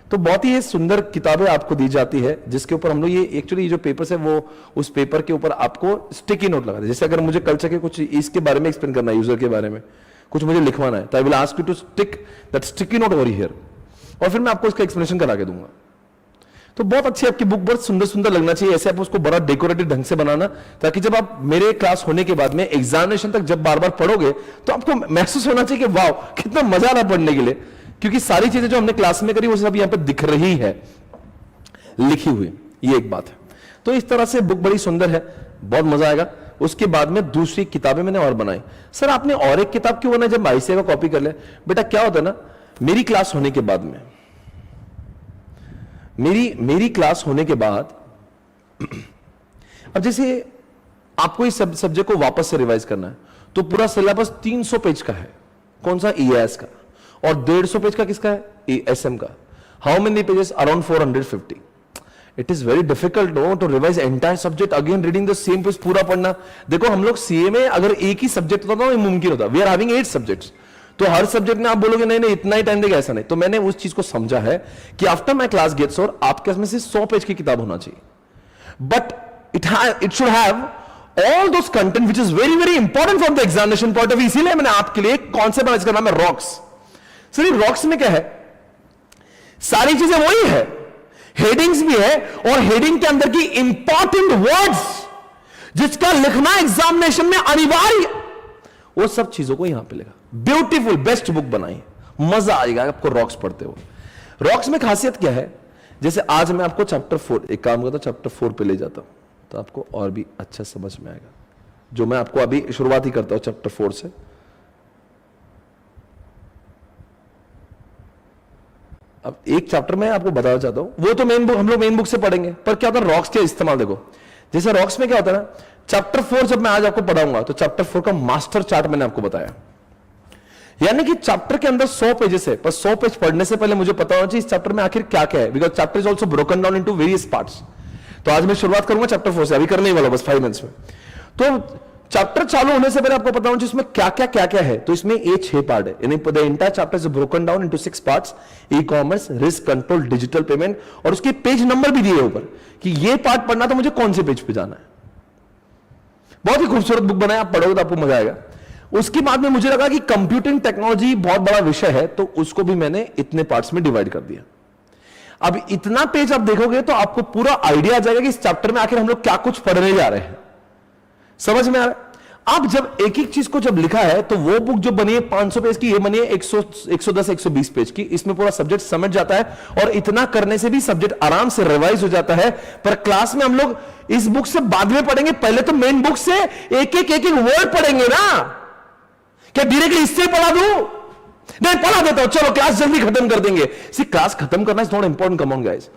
तो बहुत ही सुंदर किताबें आपको दी जाती है, जिसके ऊपर हम लोग ये एक्चुअली जो पेपर्स है, वो उस पेपर के ऊपर आपको स्टिकी नोट लगा दे। जैसे अगर मुझे कल्चर के कुछ इसके बारे में एक्सप्लेन करना है, यूजर के बारे में कुछ मुझे लिखवाना है, तो I will ask you to stick that sticky note over here, और फिर मैं आपको उसका एक्सप्लेनेशन करा के दूंगा। तो बहुत अच्छी आपकी बुक, बहुत सुंदर सुंदर लगना चाहिए, ऐसे आप उसको बड़ा डेकोरेटिव ढंग से बनाना, ताकि जब आप मेरे क्लास होने के बाद में एग्जामिनेशन तक जब बार बार पढ़ोगे तो आपको महसूस होना चाहिए कि वाह कितना मजा आ रहा पढ़ने के लिए। क्योंकि सारी चीजें जो हमने क्लास में करी वो सब यहां पे दिख रही है, लिखी हुई, ये एक बात है। तो इस तरह से बुक बड़ी सुंदर है, बहुत मजा आएगा। उसके बाद में दूसरी किताबें मैंने और बनाई। सर आपने और एक किताब क्यों बनाई जब आईसीए का कॉपी कर ले? बेटा क्या होता है ना, मेरी क्लास होने के बाद में, मेरी क्लास होने के बाद, अब जैसे आपको इस सब्जेक्ट को वापस से रिवाइज करना है, तो पूरा सिलेबस 300 पेज का है, कौन सा? ईआईएस का, और 150 पेज का किसका है? एसएम का। How many pages? Around 450. It is very difficult no to revise entire subject again reading the same page पूरा पढ़ना. देखो हम लोग सीए में अगर एक ही सब्जेक्ट होता ना मुमकिन होता. We are having 8 subjects. तो हर सब्जेक्ट में आप बोलोगे नहीं नहीं इतना ही टाइम देगा, ऐसा नहीं. तो मैंने उस चीज को समझा है कि आफ्टर माई क्लास गेट्स और आपके में से 100 पेज की किताब होना चाहिए. But it should have all those content which is very very important from the examination point of view. इसीलिए मैंने आपके लिए एक कॉन्सेप्ट बनाया जिसका नाम है रॉक्स. सर रॉक्स में क्या है? सारी चीजें वही है, हेडिंग्स भी है और हेडिंग के अंदर की इंपॉर्टेंट वर्ड्स जिसका लिखना एग्जामिनेशन में अनिवार्य, वो सब चीजों को यहां पे लिखा. ब्यूटीफुल बेस्ट बुक बनाई, मजा आएगा आपको रॉक्स पढ़ते हो. रॉक्स में खासियत क्या है? जैसे आज मैं आपको चैप्टर 4 एक काम करता हूं, चैप्टर 4 पे ले जाता हूं तो आपको और भी अच्छा समझ में आएगा. जो मैं आपको अभी शुरुआत ही करता हूं चैप्टर 4 से. अब एक चैप्टर में आपको बताना चाहता हूं, वो तो मेन बुक हम लोग मेन बुक से पढ़ेंगे, पर क्या होता है रॉक्स के इस्तेमाल देखो. जैसे रॉक्स में क्या होता है ना, चैप्टर 4 जब मैं आज आपको पढ़ाऊंगा तो चैप्टर 4 का मास्टर चार्ट मैंने आपको बताया. यानी कि चैप्टर के अंदर 100 पेजेस है, पर 100 पेज पढ़ने से पहले मुझे पता होना चाहिए इस चैप्टर में आखिर क्या क्या है, because chapter is also broken down into various parts. तो आज मैं शुरुआत करूंगा चैप्टर 4 से, अभी करने ही वाला बस 5 मिनट्स में. तो चैप्टर चालू होने से पहले आपको पता होना चाहिए इसमें क्या क्या है. तो इसमें ये 6 पार्ट है, यानी the entire chapter is broken down into 6 parts. E commerce, risk control, digital payment, और उसके पेज नंबर भी दिए ऊपर कि ये पार्ट पढ़ना तो मुझे कौन से पेज पे जाना है. बहुत ही खूबसूरत बुक बनाया, आप पढ़ोगे तो आपको मजा आएगा. उसके बाद में मुझे लगा कि कंप्यूटिंग टेक्नोलॉजी बहुत बड़ा विषय है, तो उसको भी मैंने इतने पार्ट्स में डिवाइड कर दिया. अब इतना पेज आप देखोगे तो आपको पूरा आइडिया आ जाएगा कि इस चैप्टर में आखिर हम लोग क्या कुछ पढ़ने जा रहे हैं. समझ में आ रहा है? अब जब एक एक चीज को जब लिखा है तो वो बुक जो बनी है 500 पेज की, ये बनी है 110 120 पेज की. इसमें पूरा सब्जेक्ट समझ जाता है और इतना करने से भी सब्जेक्ट आराम से रिवाइज हो जाता है. पर क्लास में हम लोग इस बुक से बाद में पढ़ेंगे, पहले तो मेन बुक से एक एक वर्ड पढ़ेंगे ना. क्या डायरेक्टली इससे पढ़ा दूं? नहीं, पढ़ा देता हूं, चलो क्लास जल्दी खत्म कर देंगे. क्लास खत्म करना is not important, come on guys.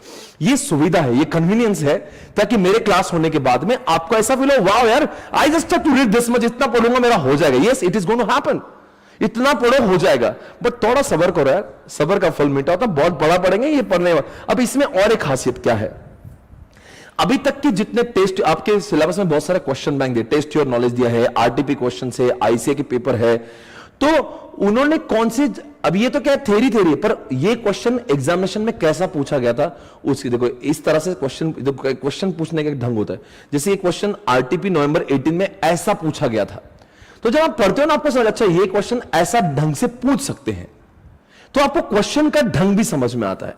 ये सुविधा है, ये कन्वीनियंस है, ताकि मेरे क्लास होने के बाद में आपको ऐसा फील हो वाओ यार I just have to read this much, इतना पढ़ूंगा मेरा हो जाएगा. Yes it is going to happen, इतना पढ़ो हो जाएगा. बट थोड़ा सबर करो यार, सबर का फल मीठा होता. बहुत बड़ा पढ़ेंगे ये पढ़ने वाला. अब इसमें और एक खासियत क्या है, अभी तक के जितने टेस्ट आपके सिलेबस में बहुत सारे क्वेश्चन बैंक दिए, टेस्ट योर नॉलेज दिया है, आरटीपी क्वेश्चन है, आईसीए के पेपर है. तो उन्होंने कौन से, अब ये तो क्या थ्योरी है, पर ये क्वेश्चन एग्जामिनेशन में कैसा पूछा गया था उसकी देखो. इस तरह से क्वेश्चन पूछने का ढंग होता है. जैसे ये क्वेश्चन आरटीपी नवंबर 18 में ऐसा पूछा गया था. तो जब आप पढ़ते हो ना आपको समझ, अच्छा ये क्वेश्चन ऐसा ढंग से पूछ सकते हैं, तो आपको क्वेश्चन का ढंग भी समझ में आता है.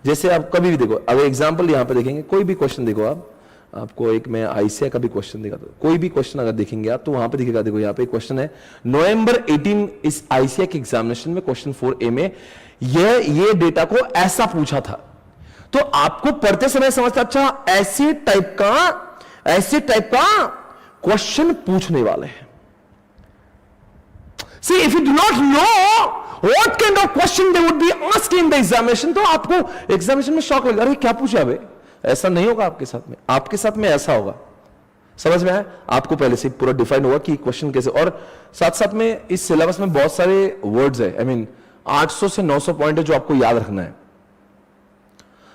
जैसे आप कभी भी देखो, अब एग्जाम्पल यहां पे देखेंगे, कोई भी क्वेश्चन देखो आपको एक मैं आईसीए का भी क्वेश्चन दिखा दो. कोई भी क्वेश्चन अगर देखेंगे आप तो वहां पे दिखेगा, देखो यहां पे क्वेश्चन है नवंबर 18 इस आईसीए के एग्जामिनेशन में क्वेश्चन 4A में ये डेटा को ऐसा पूछा था. तो आपको पढ़ते समय समझता अच्छा ऐसे टाइप का क्वेश्चन पूछने वाले हैं. See, if you do not know what kind of question they would be asking in the examination, तो आपको एग्जामिनेशन में शॉक लगेगा, अरे क्या पूछा बे. ऐसा नहीं होगा आपके साथ में, आपके साथ में ऐसा होगा. समझ में आया? आपको पहले से पूरा डिफाइन होगा कि क्वेश्चन कैसे. और साथ साथ में इस सिलेबस में बहुत सारे वर्ड्स है, आई मीन 800 से 900 पॉइंट है जो आपको याद रखना है.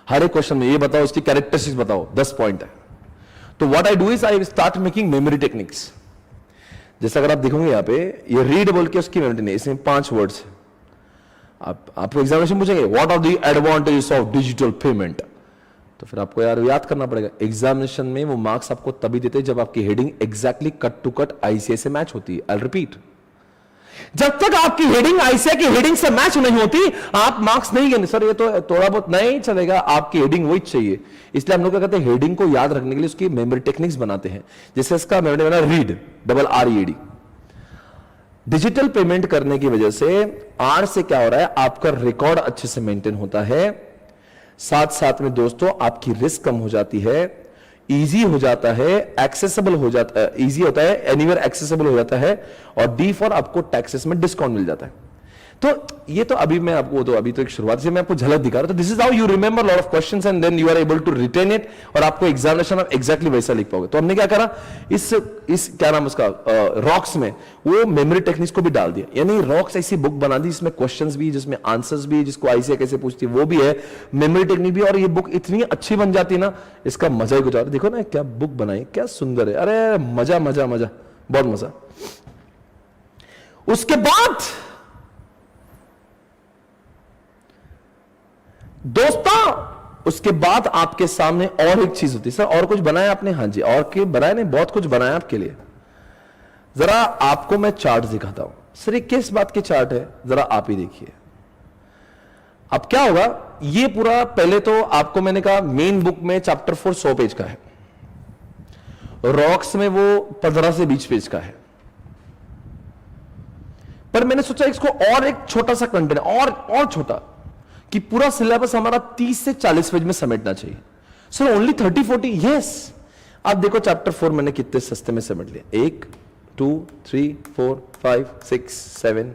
हर एक क्वेश्चन में ये बताओ, इसकी कैरेक्टरिस्टिक्स बताओ, 10 पॉइंट है. तो what I do is I start making memory techniques. जैसे अगर आप देखोगे यहां पे ये रीड बोल के उसकी मेमोरी नहीं, इसमें 5 वर्ड्स. आपको एग्जामिनेशन पूछेंगे what are the advantages of digital payment, तो फिर आपको यार याद करना पड़ेगा. एग्जामिनेशन में वो मार्क्स आपको तभी देते हैं जब आपकी heading exactly cut to cut ICA से मैच होती है. आई रिपीट, जब तक आपकी हेडिंग आईसीए की हेडिंग से मैच नहीं होती आप मार्क्स नहीं गिने. सर ये तो थोड़ा बहुत नहीं चलेगा, आपकी हेडिंग वही चाहिए. इसलिए हम लोग क्या कहते हैं, हेडिंग को याद रखने के लिए उसकी मेमोरी टेक्निक्स बनाते हैं. जैसे इसका मेमोरी बना रीड, READ. डिजिटल पेमेंट करने की वजह से आर से क्या हो रहा है, आपका रिकॉर्ड अच्छे से मेंटेन होता है. साथ साथ में दोस्तों आपकी रिस्क कम हो जाती है, इजी हो जाता है, एक्सेसिबल हो जाता है, इजी होता है, एनीवेयर एक्सेसिबल हो जाता है. और डी फॉर आपको टैक्सेस में डिस्काउंट मिल जाता है. तो ये तो अभी मैं आपको तो अभी तो एक शुरुआत से मैं आपको झलक दिखा रहा हूं। This is how you remember lot of questions and then you are able to retain it, और आपको एग्जामिनेशन आप एग्जैक्टली वैसा लिख पाओगे। तो हमने क्या करा, इस क्या नाम उसका रॉक्स में वो मेमोरी टेक्निक्स को भी डाल दिया, यानी रॉक्स ऐसी बुक बना दी जिसमें क्वेश्चंस भी, जिसमें आंसर्स भी, जिसको आईसीए कैसे पूछती है वो भी है, मेमोरी टेक्निक भी, और ये बुक इतनी अच्छी बन जाती है ना, इसका मजा ही कुछ आता है। देखो ना क्या बुक बनाई, क्या सुंदर है, अरे मजा मजा मजा, बहुत मजा। उसके बाद दोस्तों, उसके बाद आपके सामने और एक चीज होती है। सर और कुछ बनाया आपने? हाँ जी, और के बनाया नहीं, बहुत कुछ बनाया आपके लिए। जरा आपको मैं चार्ट दिखाता हूं। सर ये किस बात की चार्ट है, जरा आप ही देखिए। अब क्या होगा, ये पूरा पहले तो आपको मैंने कहा मेन बुक में चैप्टर 4 100 पेज का है, रॉक्स में वो 15 से 20 पेज का है, पर मैंने सोचा इसको और एक छोटा सा कंटेंट और छोटा, कि पूरा सिलेबस हमारा 30 से 40 पेज में समेटना चाहिए। Sir only 30-40? यस। आप देखो चैप्टर 4 मैंने कितने सस्ते में समेट लिया, 1 2 3 4 5 6 7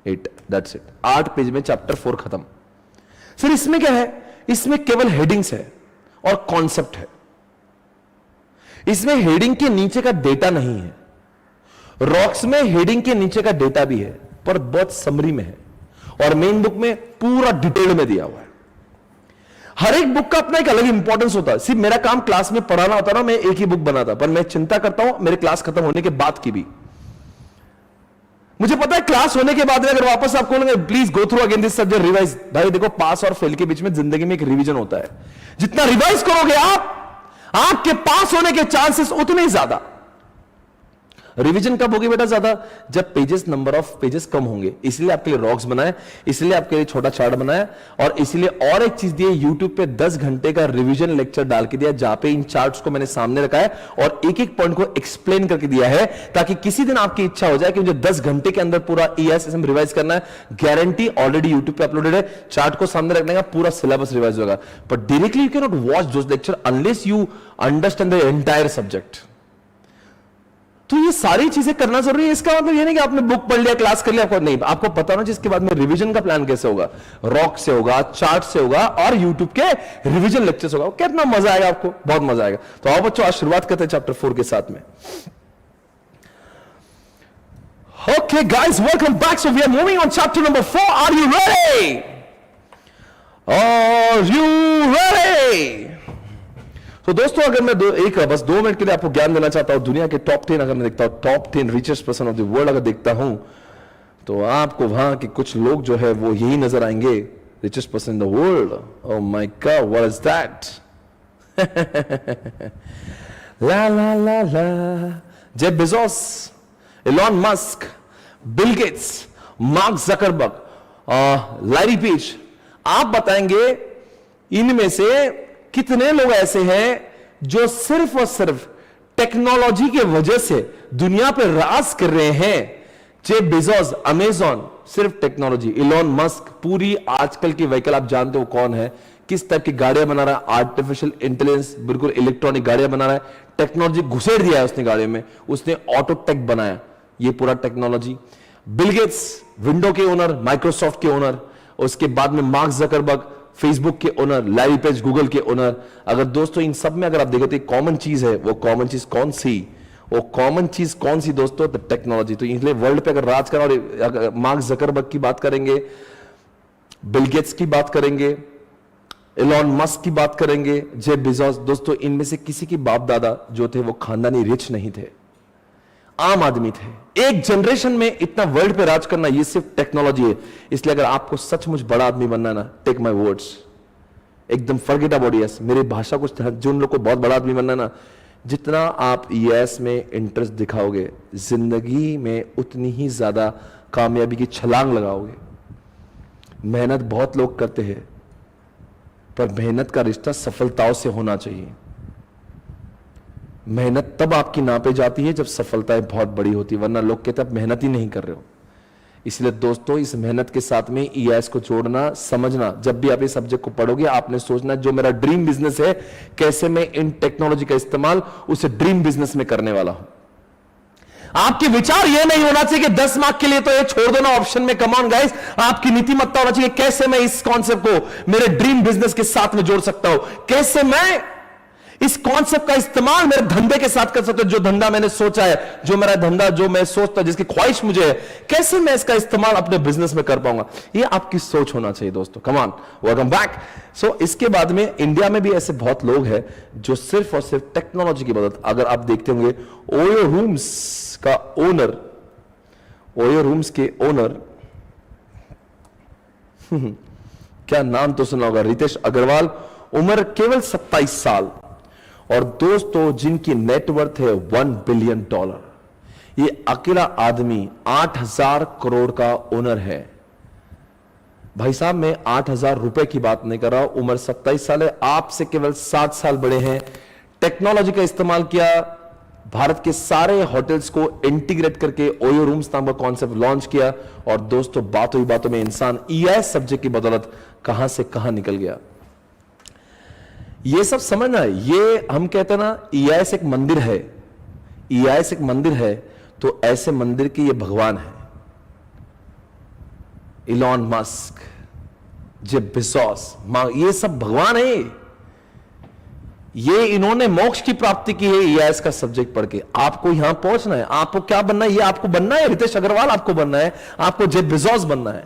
8, दैट्स इट। 8 पेज में चैप्टर 4 खत्म। सर इसमें क्या है, इसमें केवल हेडिंग्स है और कॉन्सेप्ट है, इसमें हेडिंग के नीचे का डेटा नहीं है। रॉक्स में हेडिंग के नीचे का डेटा भी है, पर बहुत समरी में है, और मेन बुक में पूरा डिटेल में दिया हुआ है। हर एक बुक का अपना एक अलग इंपॉर्टेंस होता है। सिर्फ मेरा काम क्लास में पढ़ाना होता ना, मैं एक ही बुक बनाता, पर मैं चिंता करता हूं मेरे क्लास खत्म होने के बाद की भी। मुझे पता है क्लास होने के बाद में अगर वापस आपको बोलेंगे please go through again this subject, revise, भाई देखो पास और फेल के बीच में जिंदगी में एक रिवीजन होता है। जितना रिवाइज करोगे आप, आपके पास होने के चांसेस उतने ही ज्यादा। रिवीजन कब होगी बेटा ज्यादा? जब पेजेस, नंबर ऑफ पेजेस कम होंगे। इसलिए आपके लिए रॉक्स बनाए, इसलिए आपके लिए छोटा चार्ट बनाया, और इसलिए और एक चीज दी है, यूट्यूब पे 10 घंटे का रिवीजन लेक्चर डाल के दिया, जहां पे इन चार्ट्स को मैंने सामने रखा है और एक एक पॉइंट को एक्सप्लेन करके दिया है, ताकि किसी दिन आपकी इच्छा हो जाए कि मुझे 10 घंटे के अंदर पूरा EISSM रिवाइज करना है। गारंटी ऑलरेडी यूट्यूब पे अपलोडेड है, चार्ट को सामने रखने का पूरा सिलेबस रिवाइज होगा। But directly you can not watch those lecture unless you understand the entire subject. तो ये सारी चीजें करना जरूरी है। इसका मतलब ये नहीं कि आपने बुक पढ़ लिया, क्लास कर लिया, आपको नहीं, आपको पता ना जिसके बाद में रिवीजन का प्लान कैसे होगा, रॉक से होगा, चार्ट से होगा, और यूट्यूब के रिवीजन लेक्चर से होगा। कितना मजा आएगा आपको, बहुत मजा आएगा। तो आओ बच्चों, आज शुरुआत करते हैं चैप्टर 4 के साथ में। Okay guys, welcome back. So we are moving on chapter number 4। Are you ready? Are you ready? तो दोस्तों, अगर मैं बस 2 मिनट के लिए आपको ज्ञान देना चाहता हूं, दुनिया के टॉप 10 अगर मैं देखता हूं, top 10 richest person of the world अगर देखता हूं, तो आपको वहां के कुछ लोग जो है वो यही नजर आएंगे, richest person in the world. Oh my god, what is that? La la la la, Jeff Bezos, Elon Musk, Bill Gates, Mark Zuckerberg, Larry Page. आप बताएंगे इनमें से कितने लोग ऐसे हैं जो सिर्फ और सिर्फ टेक्नोलॉजी के वजह से दुनिया पे राज कर रहे हैं। जेफ बेजोस, अमेजॉन, सिर्फ टेक्नोलॉजी। इलॉन मस्क, पूरी आजकल की व्हीकल आप जानते हो कौन है, किस टाइप की गाड़ियां बना रहा है, आर्टिफिशियल इंटेलिजेंस, बिल्कुल इलेक्ट्रॉनिक गाड़ियां बना रहा है, टेक्नोलॉजी घुसेड़ दिया है उसने गाड़ियों में, उसने ऑटो टेक बनाया, ये पूरा टेक्नोलॉजी। बिल गेट्स, विंडो के ओनर, माइक्रोसॉफ्ट के ओनर, उसके बाद में मार्क जकरबर्ग, फेसबुक के ओनर, लैरी पेज, गूगल के ओनर। अगर दोस्तों इन सब में अगर आप देखो तो एक कॉमन चीज है, वो कॉमन चीज कौन सी? वो कॉमन चीज कौन सी दोस्तों? तो टेक्नोलॉजी। तो इसलिए वर्ल्ड पे अगर राज करना, और अगर मार्क जकरबर्ग की बात करेंगे, बिल गेट्स की बात करेंगे, एलन मस्क की बात करेंगे, जेफ बेजोस, दोस्तों इनमें से किसी की बाप दादा जो थे वो खानदानी रिच नहीं थे, आम आदमी थे। एक जनरेशन में इतना वर्ल्ड पे राज करना, ये सिर्फ टेक्नोलॉजी है। इसलिए अगर आपको सचमुच बड़ा आदमी बनना है ना, टेक माय वर्ड्स, एकदम फॉरगेट अबाउट यस, मेरी भाषा कुछ जिन लोग को बहुत बड़ा आदमी बनना है ना, जितना आप यस में इंटरेस्ट दिखाओगे, जिंदगी में उतनी ही ज्यादा कामयाबी की छलांग लगाओगे। मेहनत बहुत लोग करते हैं, पर मेहनत का रिश्ता सफलताओं से होना चाहिए। मेहनत तब आपकी नापे जाती है जब सफलताएं बहुत बड़ी होती है, वरना लोग कहते हैं आप मेहनत ही नहीं कर रहे हो। इसलिए दोस्तों, इस मेहनत के साथ में EIS को जोड़ना, समझना, जब भी आप इस सब्जेक्ट को पढ़ोगे आपने सोचना जो मेरा ड्रीम बिजनेस है, कैसे मैं इन टेक्नोलॉजी का इस्तेमाल उसे ड्रीम बिजनेस में करने वाला हूं। आपके विचार यह नहीं होना चाहिए कि 10 मार्क के लिए तो ये छोड़ दो ना ऑप्शन में। कम ऑन गाइस, आपकी नीतिमत्ता होना चाहिए कैसे मैं इस कॉन्सेप्ट को मेरे ड्रीम बिजनेस के साथ में जोड़ सकता हूं, कैसे मैं इस कॉन्सेप्ट का इस्तेमाल मेरे धंधे के साथ कर सकता हूं। जो धंधा मैंने सोचा है, जो मेरा धंधा, जो मैं सोचता, जिसकी ख्वाहिश मुझे है, कैसे मैं इसका इस्तेमाल अपने बिजनेस में कर पाऊंगा। ये आपकी सोच होना चाहिए दोस्तों। Come on, welcome back. So इसके बाद में इंडिया में भी ऐसे बहुत लोग हैं जो सिर्फ और सिर्फ टेक्नोलॉजी की मदद, अगर आप देखते होंगे ओयो रूम्स का ओनर, ओयो रूम्स के ओनर क्या नाम तो सुना होगा, रितेश अग्रवाल, उम्र केवल 27 साल, और दोस्तों जिनकी नेटवर्थ है $1 बिलियन। ये अकेला आदमी 8,000 करोड़ का ओनर है। भाई साहब, मैं 8,000 रुपए की बात नहीं कर रहा हूं, उम्र 27 साल है, आपसे केवल 7 साल बड़े हैं। टेक्नोलॉजी का इस्तेमाल किया, भारत के सारे होटल्स को इंटीग्रेट करके ओयो रूम्स नाम का कॉन्सेप्ट लॉन्च किया, और दोस्तों बातों ही बातों में इंसान ईआईएस सब्जेक्ट की बदौलत कहां से कहां निकल गया। ये सब समझना है। ये हम कहते हैं ना, ईआईएस एक मंदिर है, ईआईएस एक मंदिर है, तो ऐसे मंदिर के ये भगवान है। इलॉन मस्क, जेफ बेजोस, ये सब भगवान है। ये इन्होंने मोक्ष की प्राप्ति की है ईआईएस का सब्जेक्ट पढ़ के। आपको यहां पहुंचना है, आपको क्या बनना है, ये आपको बनना है, रितेश अग्रवाल आपको बनना है, आपको जेफ बेजोस बनना है।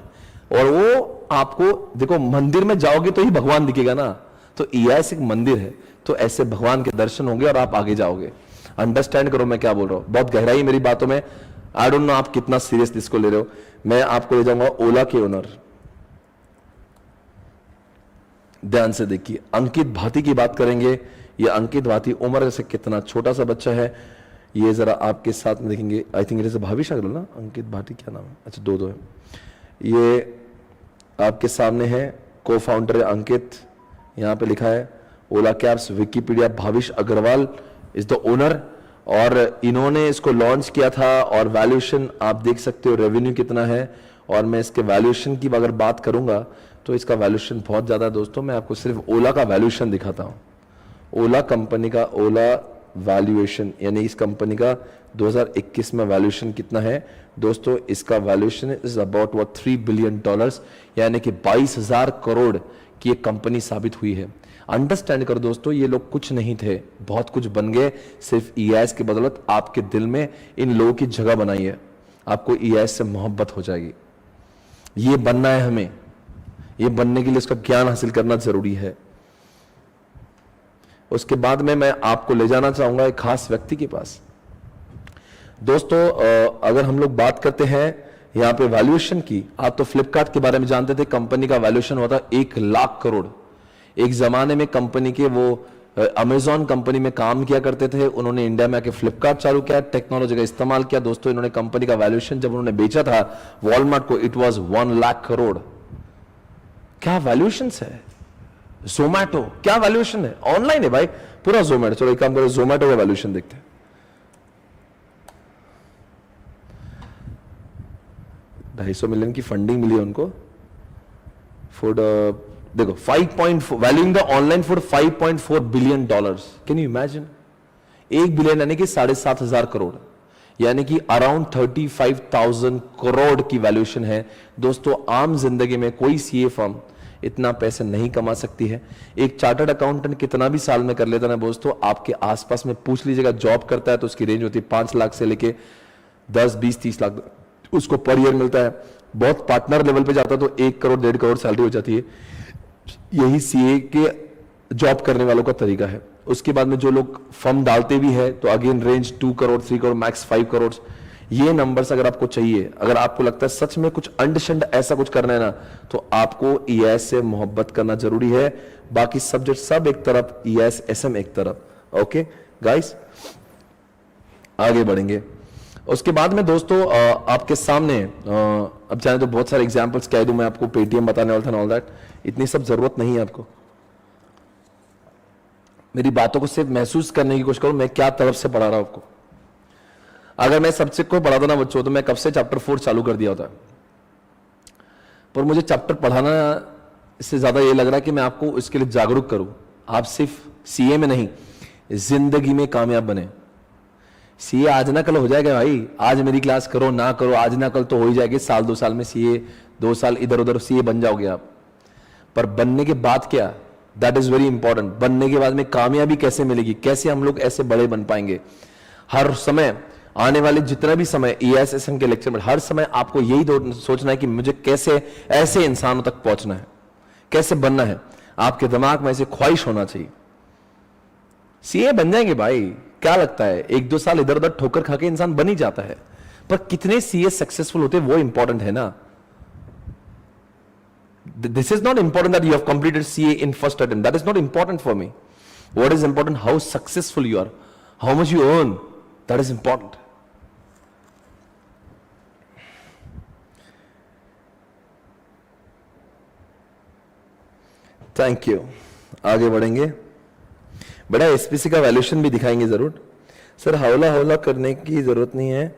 और वो आपको देखो, मंदिर में जाओगे तो ही भगवान दिखेगा ना, तो ईआईएस एक मंदिर है, तो ऐसे भगवान के दर्शन होंगे और आप आगे जाओगे। अंडरस्टैंड करो मैं क्या बोल रहा हूं, बहुत गहराई मेरी बातों में। आई डोंट नो आप कितना सीरियस इसको ले रहे हो। मैं आपको ले जाऊंगा ओला के ओनर, ध्यान से देखिए, अंकित भाटी की बात करेंगे। ये अंकित भाटी उम्र से कितना छोटा सा बच्चा है, ये जरा आपके साथ में देखेंगे। I think it is Bhavish Aggarwal ना, अंकित भाटी क्या नाम है, अच्छा दो है। ये आपके सामने है, को फाउंडर है अंकित, यहां पे लिखा है Ola cabs Wikipedia, Bhavish Agarwal is the owner, और इन्होंने इसको लॉन्च किया था। और वैल्यूएशन आप देख सकते हो, रेवेन्यू कितना है। और मैं इसके वैल्यूएशन की अगर बात करूंगा तो इसका वैल्यूएशन बहुत ज्यादा है दोस्तों। मैं आपको सिर्फ ओला का वैल्यूएशन दिखाता हूं, ओला कंपनी का ओला वैल्यूएशन, यानी इस कंपनी का 2021 में वैल्यूएशन कितना है दोस्तों। इसका वैल्यूएशन इज अबाउट $3 बिलियन, यानी कि 22,000 करोड़ की एक कंपनी साबित हुई है। अंडरस्टैंड करो दोस्तों, ये लोग कुछ नहीं थे, बहुत कुछ बन गए सिर्फ ईआईएस की बदौलत। आपके दिल में इन लोगों की जगह बनाई है, आपको ईआईएस से मोहब्बत हो जाएगी। ये बनना है हमें, ये बनने के लिए इसका ज्ञान हासिल करना जरूरी है। उसके बाद में मैं आपको ले जाना चाहूंगा एक खास व्यक्ति के पास। दोस्तों अगर हम लोग बात करते हैं यहां पे वैल्यूएशन की, आप तो फ्लिपकार्ट के बारे में जानते थे, कंपनी का वैल्यूएशन होता 1 लाख करोड़। एक जमाने में कंपनी के वो अमेजॉन कंपनी में काम किया करते थे, उन्होंने इंडिया में आके फ्लिपकार्ट चालू किया, टेक्नोलॉजी का इस्तेमाल किया। दोस्तों इन्होंने कंपनी का वैल्यूएशन जब उन्होंने बेचा था वॉलमार्ट को, इट वाज 1 लाख करोड़। क्या वैल्यूएशन है। जोमैटो क्या वैल्यूएशन है, ऑनलाइन है भाई पूरा जोमैटो। चलो एक काम करो, जोमैटो का वैल्यूएशन देखते हैं। $250 मिलियन की फंडिंग मिली है उनको। फूड देखो 5.4, valuing the online food $5.4 billion. Can you imagine, 1 billion यानी कि 7,500 करोड़, यानी कि अराउंड 35,000 करोड़ की वैल्यूएशन है। दोस्तों आम जिंदगी में कोई सीए फर्म इतना पैसे नहीं कमा सकती है। एक चार्टर्ड अकाउंटेंट कितना भी साल में कर लेता ना दोस्तों, आपके आसपास में पूछ लीजिएगा, जॉब करता है तो उसकी रेंज होती है 5 लाख से लेके 10, 20, 30 लाख उसको पर ईयर मिलता है। बहुत पार्टनर लेवल पे जाता है तो 1 करोड़ 1.5 करोड़ सैलरी हो जाती है। यही सीए के जॉब करने वालों का तरीका है। उसके बाद में जो लोग फर्म डालते भी है तो again range 2 crore 3 crore max 5 crore. ये नंबर्स अगर आपको चाहिए, अगर आपको लगता है सच में कुछ अंडशंड ऐसा कुछ करना है ना, तो आपको ईआईएस से मोहब्बत करना जरूरी है। बाकी सब्जेक्ट सब एक तरफ, ईआईएस एसएम एक तरफ। ओके गाइस, आगे बढ़ेंगे। उसके बाद में दोस्तों आपके सामने अब चाहे तो बहुत सारे एग्जांपल्स कह दूं मैं आपको, पेटीएम बताने वाला था, ऑल दैट, इतनी सब जरूरत नहीं है आपको। मेरी बातों को सिर्फ महसूस करने की कोशिश करो, मैं क्या तरफ से पढ़ा रहा हूं आपको। अगर मैं सब्जेक्ट को पढ़ाता ना बच्चों, तो मैं कब से चैप्टर 4 चालू कर दिया होता। पर मुझे चैप्टर पढ़ाना इससे ज्यादा ये लग रहा है कि मैं आपको इसके लिए जागरूक करूं। आप सिर्फ सीए में नहीं, जिंदगी में कामयाब बने। सीए आज ना कल हो जाएगा भाई, आज मेरी क्लास करो ना करो, आज ना कल तो हो ही जाएगी, साल 2 साल में सीए, 2 साल इधर उधर सीए बन जाओगे आप। पर बनने के बाद क्या, दैट इज वेरी इंपॉर्टेंट। बनने के बाद में कामयाबी कैसे मिलेगी, कैसे हम लोग ऐसे बड़े बन पाएंगे। हर समय आने वाले जितना भी समय EISSM के लेक्चर में हर समय आपको यही सोचना है कि मुझे कैसे ऐसे इंसानों तक पहुंचना है, कैसे बनना है। आपके दिमाग में ऐसे ख्वाहिश होना चाहिए। सीए बन जाएंगे भाई, क्या लगता है 1-2 साल इधर उधर ठोकर खा के इंसान बन ही जाता है। पर कितने सीए सक्सेसफुल होते हैं वो इंपॉर्टेंट है ना। This is not important that you have completed CA in first attempt. That is not important for me. What is important? How successful you are, how much you earn. That is important. Thank you. आगे बढ़ेंगे। बड़ा SPC का valuation भी दिखाएंगे जरूर। Sir हौला हौला करने की जरूरत नहीं है।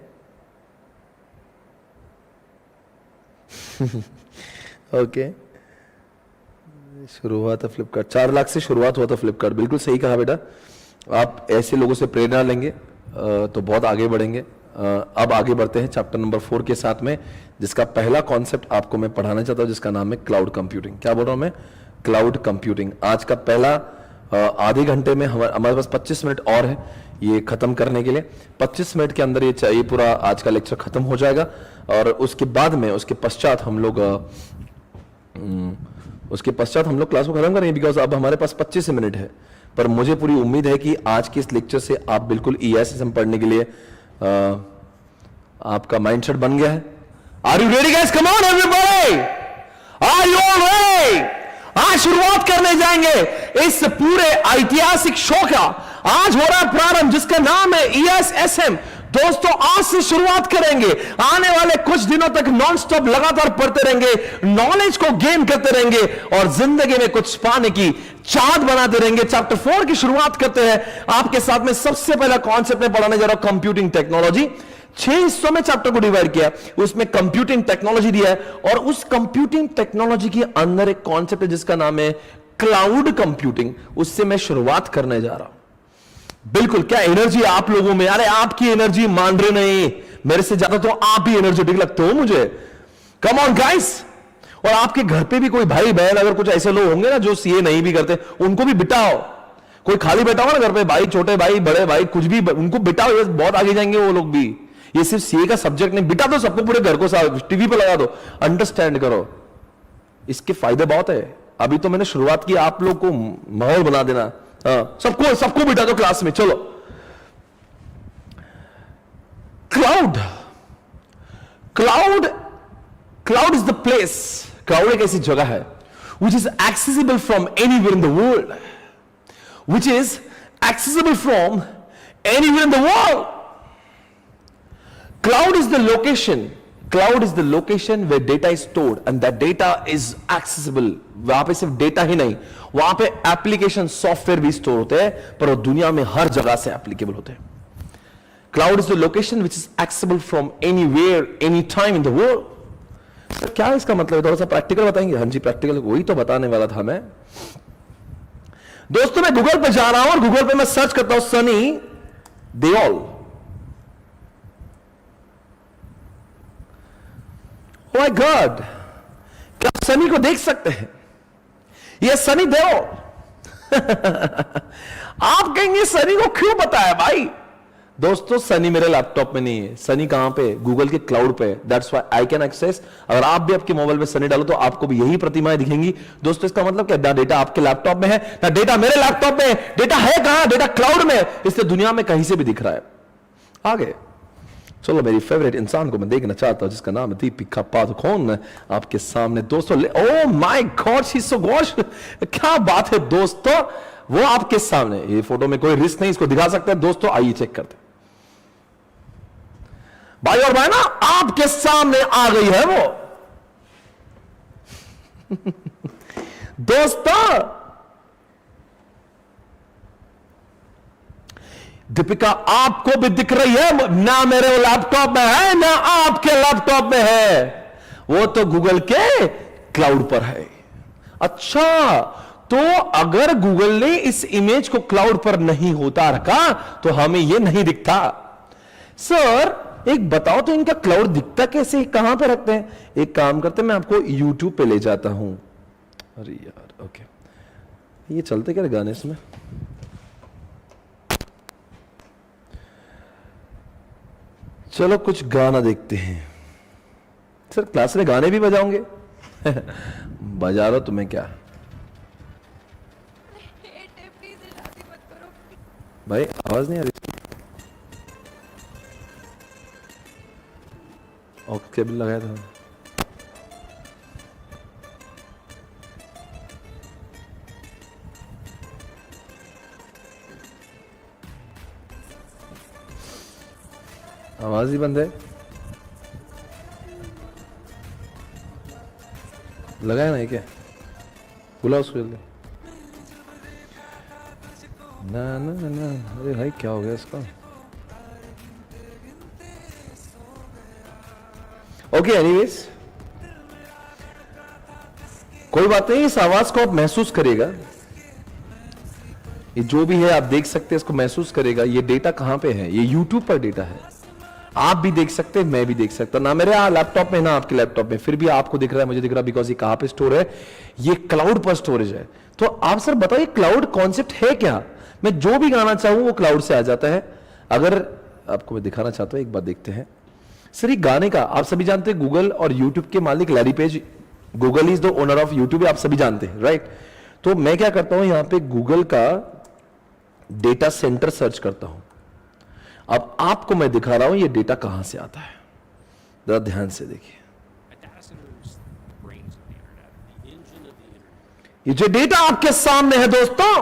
ओके शुरुआत है फ्लिपकार्ट, 4 लाख से शुरुआत हुआ था फ्लिपकार्ट। बिल्कुल सही कहा बेटा, आप ऐसे लोगों से प्रेरणा लेंगे तो बहुत आगे बढ़ेंगे। अब आगे बढ़ते हैं चैप्टर नंबर 4 के साथ में, जिसका पहला कॉन्सेप्ट आपको मैं पढ़ाना चाहता हूं, जिसका नाम है क्लाउड कंप्यूटिंग। क्या बोल रहा हूं मैं? Cloud computing. आज का पहला आधे घंटे में हमारे पास 25 मिनट और है ये खत्म करने के लिए। 25 मिनट के अंदर ये पूरा आज का लेक्चर खत्म हो जाएगा। और उसके बाद में उसके पश्चात हम लोग क्लास को खत्म करेंगे, बिकॉज अब हमारे पास 25 मिनट है। पर मुझे पूरी उम्मीद है कि आज के इस लेक्चर से आप बिल्कुल EISSM पढ़ने के लिए आपका माइंडसेट बन गया है। Are you ready guys? Come on everybody, are you all ready? आज शुरुआत करने जाएंगे इस पूरे ऐतिहासिक शो का। आज हो रहा है प्रारंभ, जिसका नाम है EISSM। दोस्तों आज से शुरुआत करेंगे, आने वाले कुछ दिनों तक नॉन स्टॉप लगातार पढ़ते रहेंगे, नॉलेज को गेन करते रहेंगे और जिंदगी में कुछ पाने की चाहत बनाते रहेंगे। चैप्टर 4 की शुरुआत करते हैं आपके साथ में। सबसे पहला कॉन्सेप्ट में पढ़ाने जा रहा हूं कंप्यूटिंग टेक्नोलॉजी। 6 हिस्सों में चैप्टर को डिवाइड किया, उसमें कंप्यूटिंग टेक्नोलॉजी दिया है और उस कंप्यूटिंग टेक्नोलॉजी के अंदर एक कॉन्सेप्ट है जिसका नाम है क्लाउड कंप्यूटिंग। उससे मैं शुरुआत करने जा रहा हूं। बिल्कुल, क्या एनर्जी आप लोगों में, अरे आपकी एनर्जी मान रहे नहीं, मेरे से ज्यादा तो आप ही एनर्जेटिक लगते हो मुझे। कम ऑन गाइस। और आपके घर पे भी कोई भाई बहन अगर कुछ ऐसे लोग होंगे ना जो सीए नहीं भी करते, उनको भी बिठाओ। कोई खाली बैठा हो ना घर पे, भाई छोटे भाई बड़े भाई कुछ भी, उनको बिठाओ, ये बहुत आगे जाएंगे वो लोग भी। ये सिर्फ सीए का सब्जेक्ट नहीं, बिठा दो सबको, पूरे घर को टीवी पे लगा दो, अंडरस्टैंड करो, इसके फायदे बहुत है। अभी तो मैंने शुरुआत की, आप लोग को माहौल बना देना। सबको बिठा दो क्लास में, चलो। Cloud is the place, cloud एक ऐसी जगह है which is accessible from anywhere in the world, which is accessible from anywhere in the world. Cloud is the location where data is stored and that data is accessible. वहां पे सिर्फ data ही नहीं, वहां पे एप्लीकेशन सॉफ्टवेयर भी store होते हैं, पर वो दुनिया में हर जगह से एप्लीकेबल होते हैं। Cloud is the location which is accessible from anywhere, anytime in the world. Sir क्या इसका मतलब है? थोड़ा सा प्रैक्टिकल बताएंगे? हाँ जी प्रैक्टिकल, वही तो बताने वाला था मैं। दोस्तों मैं गूगल पे जा रहा हूं और गूगल पे मैं सर्च करता हूं सनी देओल। ओह माय गॉड, क्या आप सनी को देख सकते हैं? ये सनी देओल। आप कहेंगे सनी को क्यों बताया भाई? दोस्तों सनी मेरे लैपटॉप में नहीं है, सनी कहां पे? गूगल के क्लाउड पे। That's why I can access. अगर आप भी आपके मोबाइल में सनी डालो तो आपको भी यही प्रतिमाएं दिखेंगी। दोस्तों इसका मतलब क्या? डेटा आपके लैपटॉप में है ना, डेटा मेरे लैपटॉप में है। डेटा है कहां? डेटा क्लाउड में, इसलिए दुनिया में कहीं से भी दिख रहा है। आगे चलो, मेरी फेवरेट इंसान को मैं देखना चाहता हूं जिसका नाम है दीपिका पादुकोण आपके सामने। दोस्तों ओ my God, she is so gosh, क्या बात है दोस्तों, वो आपके सामने। ये फोटो में कोई रिस्क नहीं, इसको दिखा सकते हैं दोस्तों, आइए चेक करते हैं। भाई और भाई ना, आपके सामने आ गई है वो। दोस्तों दीपिका आपको भी दिख रही है ना? मेरे लैपटॉप में है ना आपके लैपटॉप में है, वो तो गूगल के क्लाउड पर है। अच्छा, तो अगर गूगल ने इस इमेज को क्लाउड पर नहीं होता रखा तो हमें ये नहीं दिखता। सर एक बताओ तो इनका क्लाउड दिखता कैसे, कहां पे रखते हैं? एक काम करते हैं, मैं आपको YouTube पे ले जाता हूं। अरे यार ओके, ये चलते क्या गाने इसमें? चलो कुछ गाना देखते हैं। सर क्लास में गाने भी बजाओगे? बजा लो, तुम्हें क्या भाई, आवाज नहीं आ रही? ऑक्स केबल लगाया था। आवाज ही बंद है। लगाया नहीं क्या? बुला उसको जल्दी। ना ना ना, अरे भाई क्या हो गया इसका? ओके एनीवेज, कोई बात नहीं, इस आवाज को आप महसूस करेगा। ये जो भी है आप देख सकते हैं, इसको महसूस करेगा। ये डेटा कहां पे है? ये YouTube पर डेटा है। आप भी देख सकते हैं, मैं भी देख सकता हूं ना, मेरे लैपटॉप में ना आपके लैपटॉप में, फिर भी आपको दिख रहा है, मुझे दिख रहा है, बिकॉज ये कहां पे स्टोर है? ये क्लाउड पर स्टोरेज है। तो आप सर बताइए क्लाउड कॉन्सेप्ट है क्या? मैं जो भी गाना चाहूं वो क्लाउड से आ जाता है। अगर आपको मैं दिखाना चाहता हूं, एक बार देखते हैं। सर ये गाने का आप सभी जानते हैं, गूगल और यूट्यूब के मालिक Larry page, Google is the owner of YouTube, आप सभी जानते हैं राइट? तो मैं क्या करता हूं, यहां पे गूगल का डेटा सेंटर सर्च करता हूं। अब आपको मैं दिखा रहा हूं ये डेटा कहां से आता है, जरा ध्यान से देखिए। ये जो डेटा आपके सामने है दोस्तों,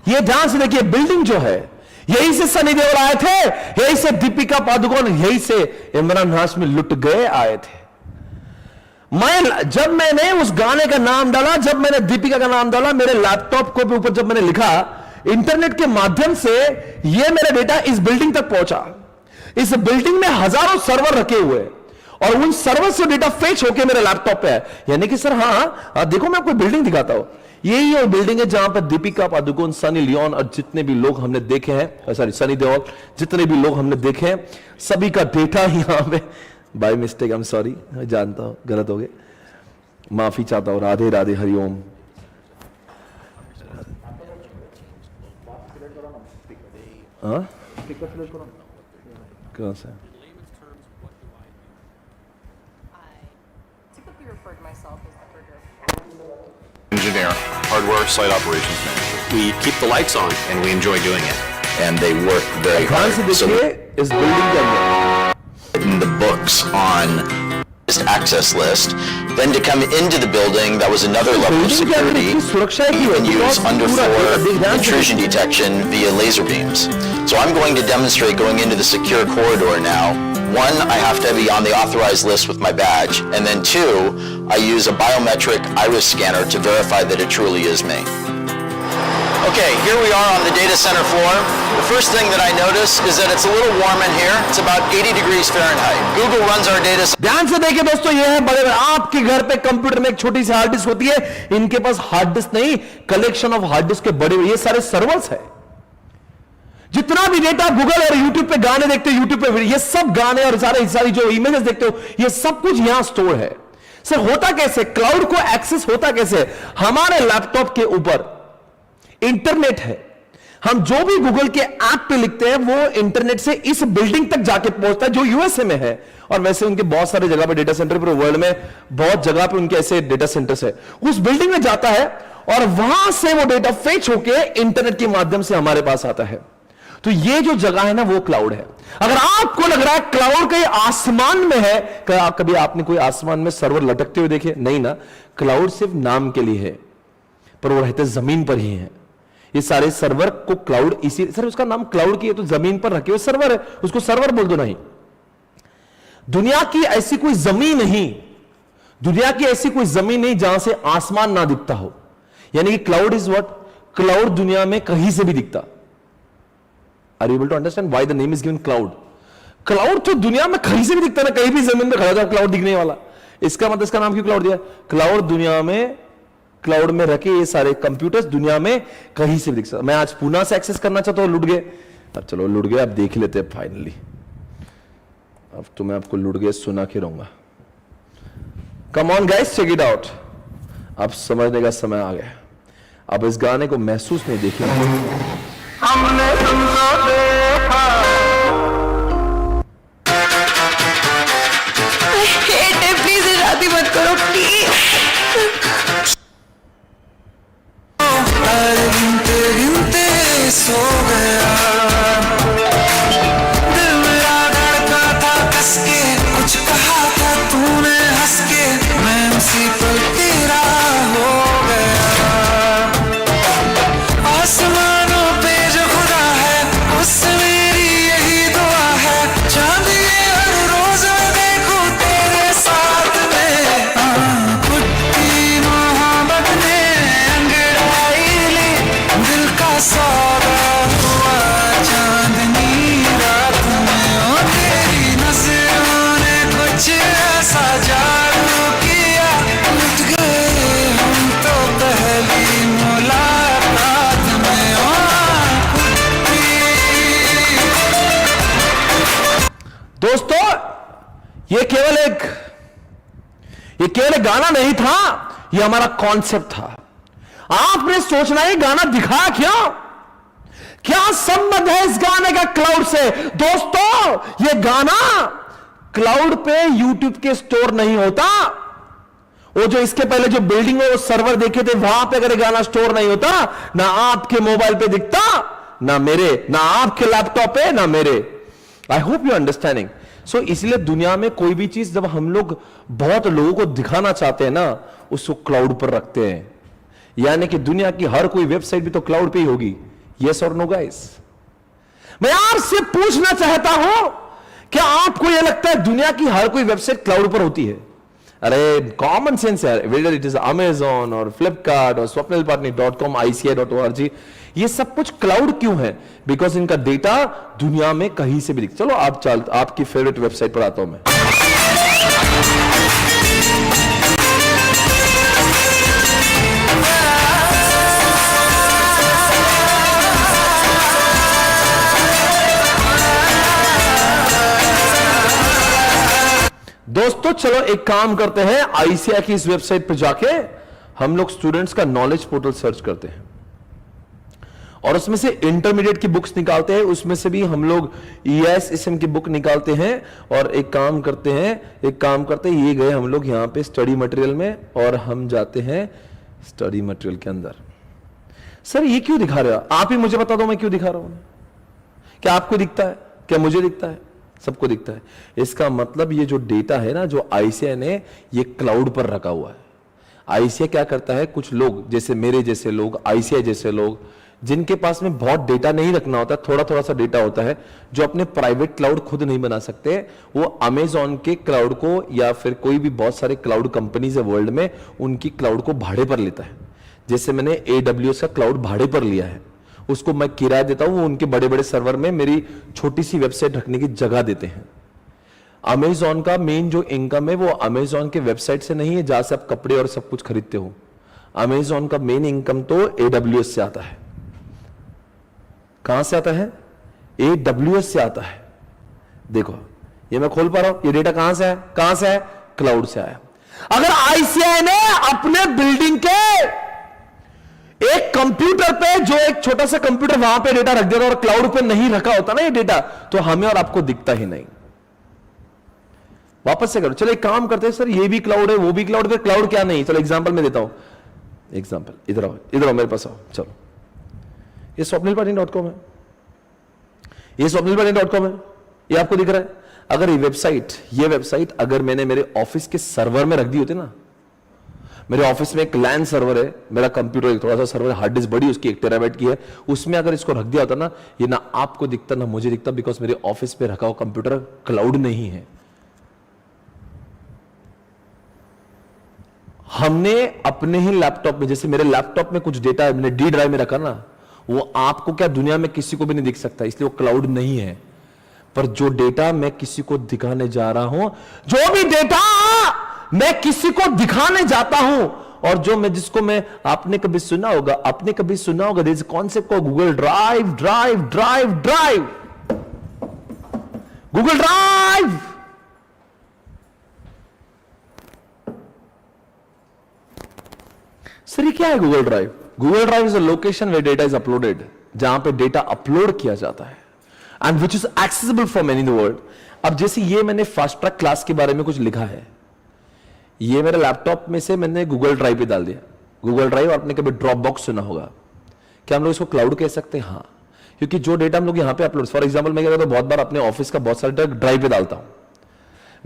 ये ध्यान से देखिए। बिल्डिंग जो है, यही से सनी देओल आए थे, यही से दीपिका पादुकोण, यही से इमरान हाशमी लुट गए आए थे। जब मैंने उस गाने का नाम डाला, जब मैंने दीपिका का नाम डाला, मेरे लैपटॉप के ऊपर जब मैंने लिखा, इंटरनेट के माध्यम से ये मेरा डेटा इस बिल्डिंग तक पहुंचा। इस बिल्डिंग में हजारों सर्वर रखे हुए, और उन सर्वर से डेटा फेच होकर मेरे लैपटॉप पे है। यानी कि सर हाँ देखो, मैं आपको बिल्डिंग दिखाता हूं। यही वो बिल्डिंग है जहां पर दीपिका पादुकोण, सनी लियोन और जितने भी लोग हमने देखे हैं, सॉरी सनी देओल, जितने भी लोग हमने देखे हैं, सभी का डेटा यहां पे, by mistake, I am sorry, जानता हूं गलत हो गए, माफी चाहता हूं, राधे राधे हरिओम। हाँ कौन सा? Engineer, hardware, site operations manager. We keep the lights on and we enjoy doing it. And they work very ध्यान hard. से देखिए इस बिल्डिंग के अंदर In the books on this access list, then to come into the building, that was another level of building के अंदर security. इतनी सुरक्षा है You can कि use underfloor intrusion detection via laser beams. So I'm going to demonstrate going into the secure corridor now. One, I have to be on the authorized list with my badge. And then two, I use a biometric iris scanner to verify that it truly is me. Okay, here we are on the data center floor. The first thing that I notice is that it's a little warm in here. It's about 80 degrees Fahrenheit. Google runs our data center. ध्यान से देखिए दोस्तों, ये है बड़े आपके घर पे कंप्यूटर में एक छोटी सी हार्ड डिस्क होती है। इनके पास हार्ड डिस्क नहीं, कलेक्शन ऑफ हार्ड डिस्क के बड़े, ये सारे सर्वर्स है। जितना भी डेटा गूगल और यूट्यूब पे गाने देखते हो, यूट्यूब पे ये सब गाने और सारी जो इमेजेस देखते हो, ये सब कुछ यहां स्टोर है। सर होता कैसे, क्लाउड को एक्सेस होता कैसे? हमारे लैपटॉप के ऊपर इंटरनेट है, हम जो भी गूगल के ऐप पे लिखते हैं वो इंटरनेट से इस बिल्डिंग तक जाके पहुंचता है, जो यूएसए में है। और वैसे उनके बहुत सारे जगह पे डेटा सेंटर, पूरे वर्ल्ड में बहुत जगह पे उनके ऐसे डेटा सेंटर्स है। उस बिल्डिंग में जाता है और वहां से वो डेटा फेच होके इंटरनेट के माध्यम से हमारे पास आता है। तो ये जो जगह है ना, वो क्लाउड है। अगर आपको लग रहा है क्लाउड कहीं आसमान में है, कभी आपने कोई आसमान में सर्वर लटकते हुए देखे? नहीं ना, क्लाउड सिर्फ नाम के लिए है, पर वो रहते जमीन पर ही है। ये सारे सर्वर को क्लाउड, इसी सर उसका नाम क्लाउड की है, तो जमीन पर रखे हुए सर्वर है, उसको सर्वर बोल दो। नहीं, दुनिया की ऐसी कोई जमीन नहीं, दुनिया की ऐसी कोई जमीन नहीं जहां से आसमान ना दिखता हो। यानी कि क्लाउड इज व्हाट, क्लाउड दुनिया में कहीं से भी दिखता। Are you able to understand why the name is given cloud? Cloud तो दुनिया में कहीं से भी दिखता ना, कहीं भी जमीन पे खड़ा था क्लाउड दिखने वाला। इसका मतलब इसका नाम क्यों क्लाउड दिया? क्लाउड दुनिया में, क्लाउड में रखे ये सारे कंप्यूटर्स दुनिया में कहीं से भी दिख सकता। मैं आज पूना से एक्सेस करना चाहता हूं, लुट गए। अब चलो लुट गए, अब देख लेते हैं फाइनली। अब तो मैं आपको लुट गए सुना के रहूंगा। Come on guys, check it out. अब समझने का समय आ गया। अब इस गाने को महसूस नहीं देखेंगे। हमने तुमको देखा। प्लीज शादी मत करो प्लीज। गिनते गिनते सो गया, दिल मेरा धड़का था कस के, कुछ कहा था तूने हंस के, मैं उसी पल तेरा हो गया। आसमानों पे जो खुदा है उससे मेरी यही दुआ है, चांद ये हर रोज देखूं तेरे साथ में। कुत्ती मोहब्बत ने अंगड़ाई ली, दिल का सौदा हुआ चांदनी रात में। ओ तेरी नजरों ने कुछ ऐसा जादू किया, लुट गए हम तो पहली मुलाकात में। ओ कुत्ती। दोस्तों, ये केवल एक गाना नहीं था, ये हमारा कॉन्सेप्ट था। आपने सोचना है गाना दिखाया क्या संबंध है इस गाने का क्लाउड से? दोस्तों, ये गाना क्लाउड पे यूट्यूब के स्टोर नहीं होता। वो जो इसके पहले जो बिल्डिंग में वो सर्वर देखे थे, वहां पे अगर ये गाना स्टोर नहीं होता, ना आपके मोबाइल पे दिखता, ना आपके लैपटॉप पे, ना मेरे। I hope you understanding. So इसलिए दुनिया में कोई भी चीज जब हम लोग बहुत लोगों को दिखाना चाहते हैं ना, उसको क्लाउड पर रखते हैं। यानी कि दुनिया की हर कोई वेबसाइट भी तो क्लाउड पे ही होगी। यस और नो गाइस? मैं आपसे पूछना चाहता हूं, क्या आपको यह लगता है दुनिया की हर कोई वेबसाइट क्लाउड पर होती है? अरे कॉमन सेंस है। वेदर इट इज अमेजॉन और फ्लिपकार्ट और swapnilpatni.com, ICI.org, ये सब कुछ क्लाउड क्यों है? बिकॉज इनका डेटा दुनिया में कहीं से भी दिख। चलो आपकी फेवरेट वेबसाइट पर आता हूं मैं। दोस्तों चलो एक काम करते हैं, आईसीआई की इस वेबसाइट पर जाके हम लोग स्टूडेंट्स का नॉलेज पोर्टल सर्च करते हैं और उसमें से इंटरमीडिएट की बुक्स निकालते हैं। उसमें से भी हम लोग EISM की बुक निकालते हैं और एक काम करते हैं, ये गए हम लोग यहां पे स्टडी मटेरियल में और हम जाते हैं स्टडी मटेरियल के अंदर। सर ये क्यों दिखा रहे हो? आप ही मुझे बता दो मैं क्यों दिखा रहा हूं। क्या आपको दिखता है? क्या मुझे दिखता है? सबको दिखता है। इसका मतलब ये जो डेटा है ना, जो आईसीआई ने ये क्लाउड पर रखा हुआ है। आईसीआई क्या करता है, कुछ लोग जैसे मेरे जैसे लोग, आईसीआई जैसे लोग, जिनके पास में बहुत डेटा नहीं रखना होता, थोड़ा थोड़ा सा डेटा होता है, जो अपने प्राइवेट क्लाउड खुद नहीं बना सकते, वो अमेजॉन के क्लाउड को या फिर कोई भी बहुत सारे क्लाउड कंपनीज है वर्ल्ड में, उनकी क्लाउड को भाड़े पर लेता है। जैसे मैंने AWS का क्लाउड भाड़े पर लिया है, उसको मैं किराया देता हूं, वो उनके बड़े बड़े सर्वर में मेरी छोटी सी वेबसाइट रखने की जगह देते हैं। अमेजॉन का मेन जो इनकम है वो अमेजॉन के वेबसाइट से नहीं है जहां से आप कपड़े और सब कुछ खरीदते हो। अमेजॉन का मेन इनकम तो AWS से आता है। कहां से आता है? AWS से आता है। देखो ये मैं खोल पा रहा हूं, ये डेटा कहां से है? क्लाउड से आया। अगर आईसीआई ने अपने बिल्डिंग के एक कंप्यूटर पे, जो एक छोटा सा कंप्यूटर वहां पे डेटा रख देता और क्लाउड पे नहीं रखा होता ना ये डेटा, तो हमें और आपको दिखता ही नहीं। वापस से करो। चलो एक काम करते हैं, सर ये भी क्लाउड है वो भी क्लाउड है, क्लाउड क्या नहीं? चलो एग्जांपल मैं देता हूं। एग्जांपल इधर आओ मेरे पास आओ। चलो ये swapnilpatni.com है, ये swapnilpatni.com है, ये आपको दिख रहा है। अगर ये वेबसाइट अगर मैंने मेरे ऑफिस के सर्वर में रख दी होती ना, मेरे ऑफिस में एक लैन सर्वर है, मेरा कंप्यूटर एक थोड़ा सा सर्वर, हार्ड डिस्क बड़ी उसकी 1 टेराबाइट की है, उसमें अगर इसको रख दिया होता ना, ये ना आपको दिखता ना मुझे दिखता, बिकॉज मेरे ऑफिस पे रखा हुआ कंप्यूटर क्लाउड नहीं है। हमने अपने ही लैपटॉप में, जैसे मेरे लैपटॉप में कुछ डेटा है मैंने D ड्राइव में रखा ना, वो आपको क्या दुनिया में किसी को भी नहीं दिख सकता, इसलिए वो क्लाउड नहीं है। पर जो डेटा मैं किसी को दिखाने जा रहा हूं, जो भी डेटा मैं किसी को दिखाने जाता हूं, और जिसको मैं, आपने कभी सुना होगा there is a concept called Google drive. Google drive sir ये क्या है Google drive? Google drive is a location where data is uploaded, जहां पे डेटा अपलोड किया जाता है and which is accessible from any in the world. अब जैसे ये मैंने फास्ट ट्रैक क्लास के बारे में कुछ लिखा है, ये मेरे लैपटॉप में से मैंने गूगल ड्राइव पे डाल दिया. गूगल ड्राइव आपने कभी ड्रॉप बॉक्स सुना होगा, क्या हम लोग इसको क्लाउड कह सकते हैं? हाँ, क्योंकि जो डेटा हम लोग यहाँ पे अपलोड, फॉर एग्जाम्पल मैं क्या करता हूँ, बहुत बार अपने ऑफिस का बहुत सारा डेटा ड्राइव पे डालता हूँ.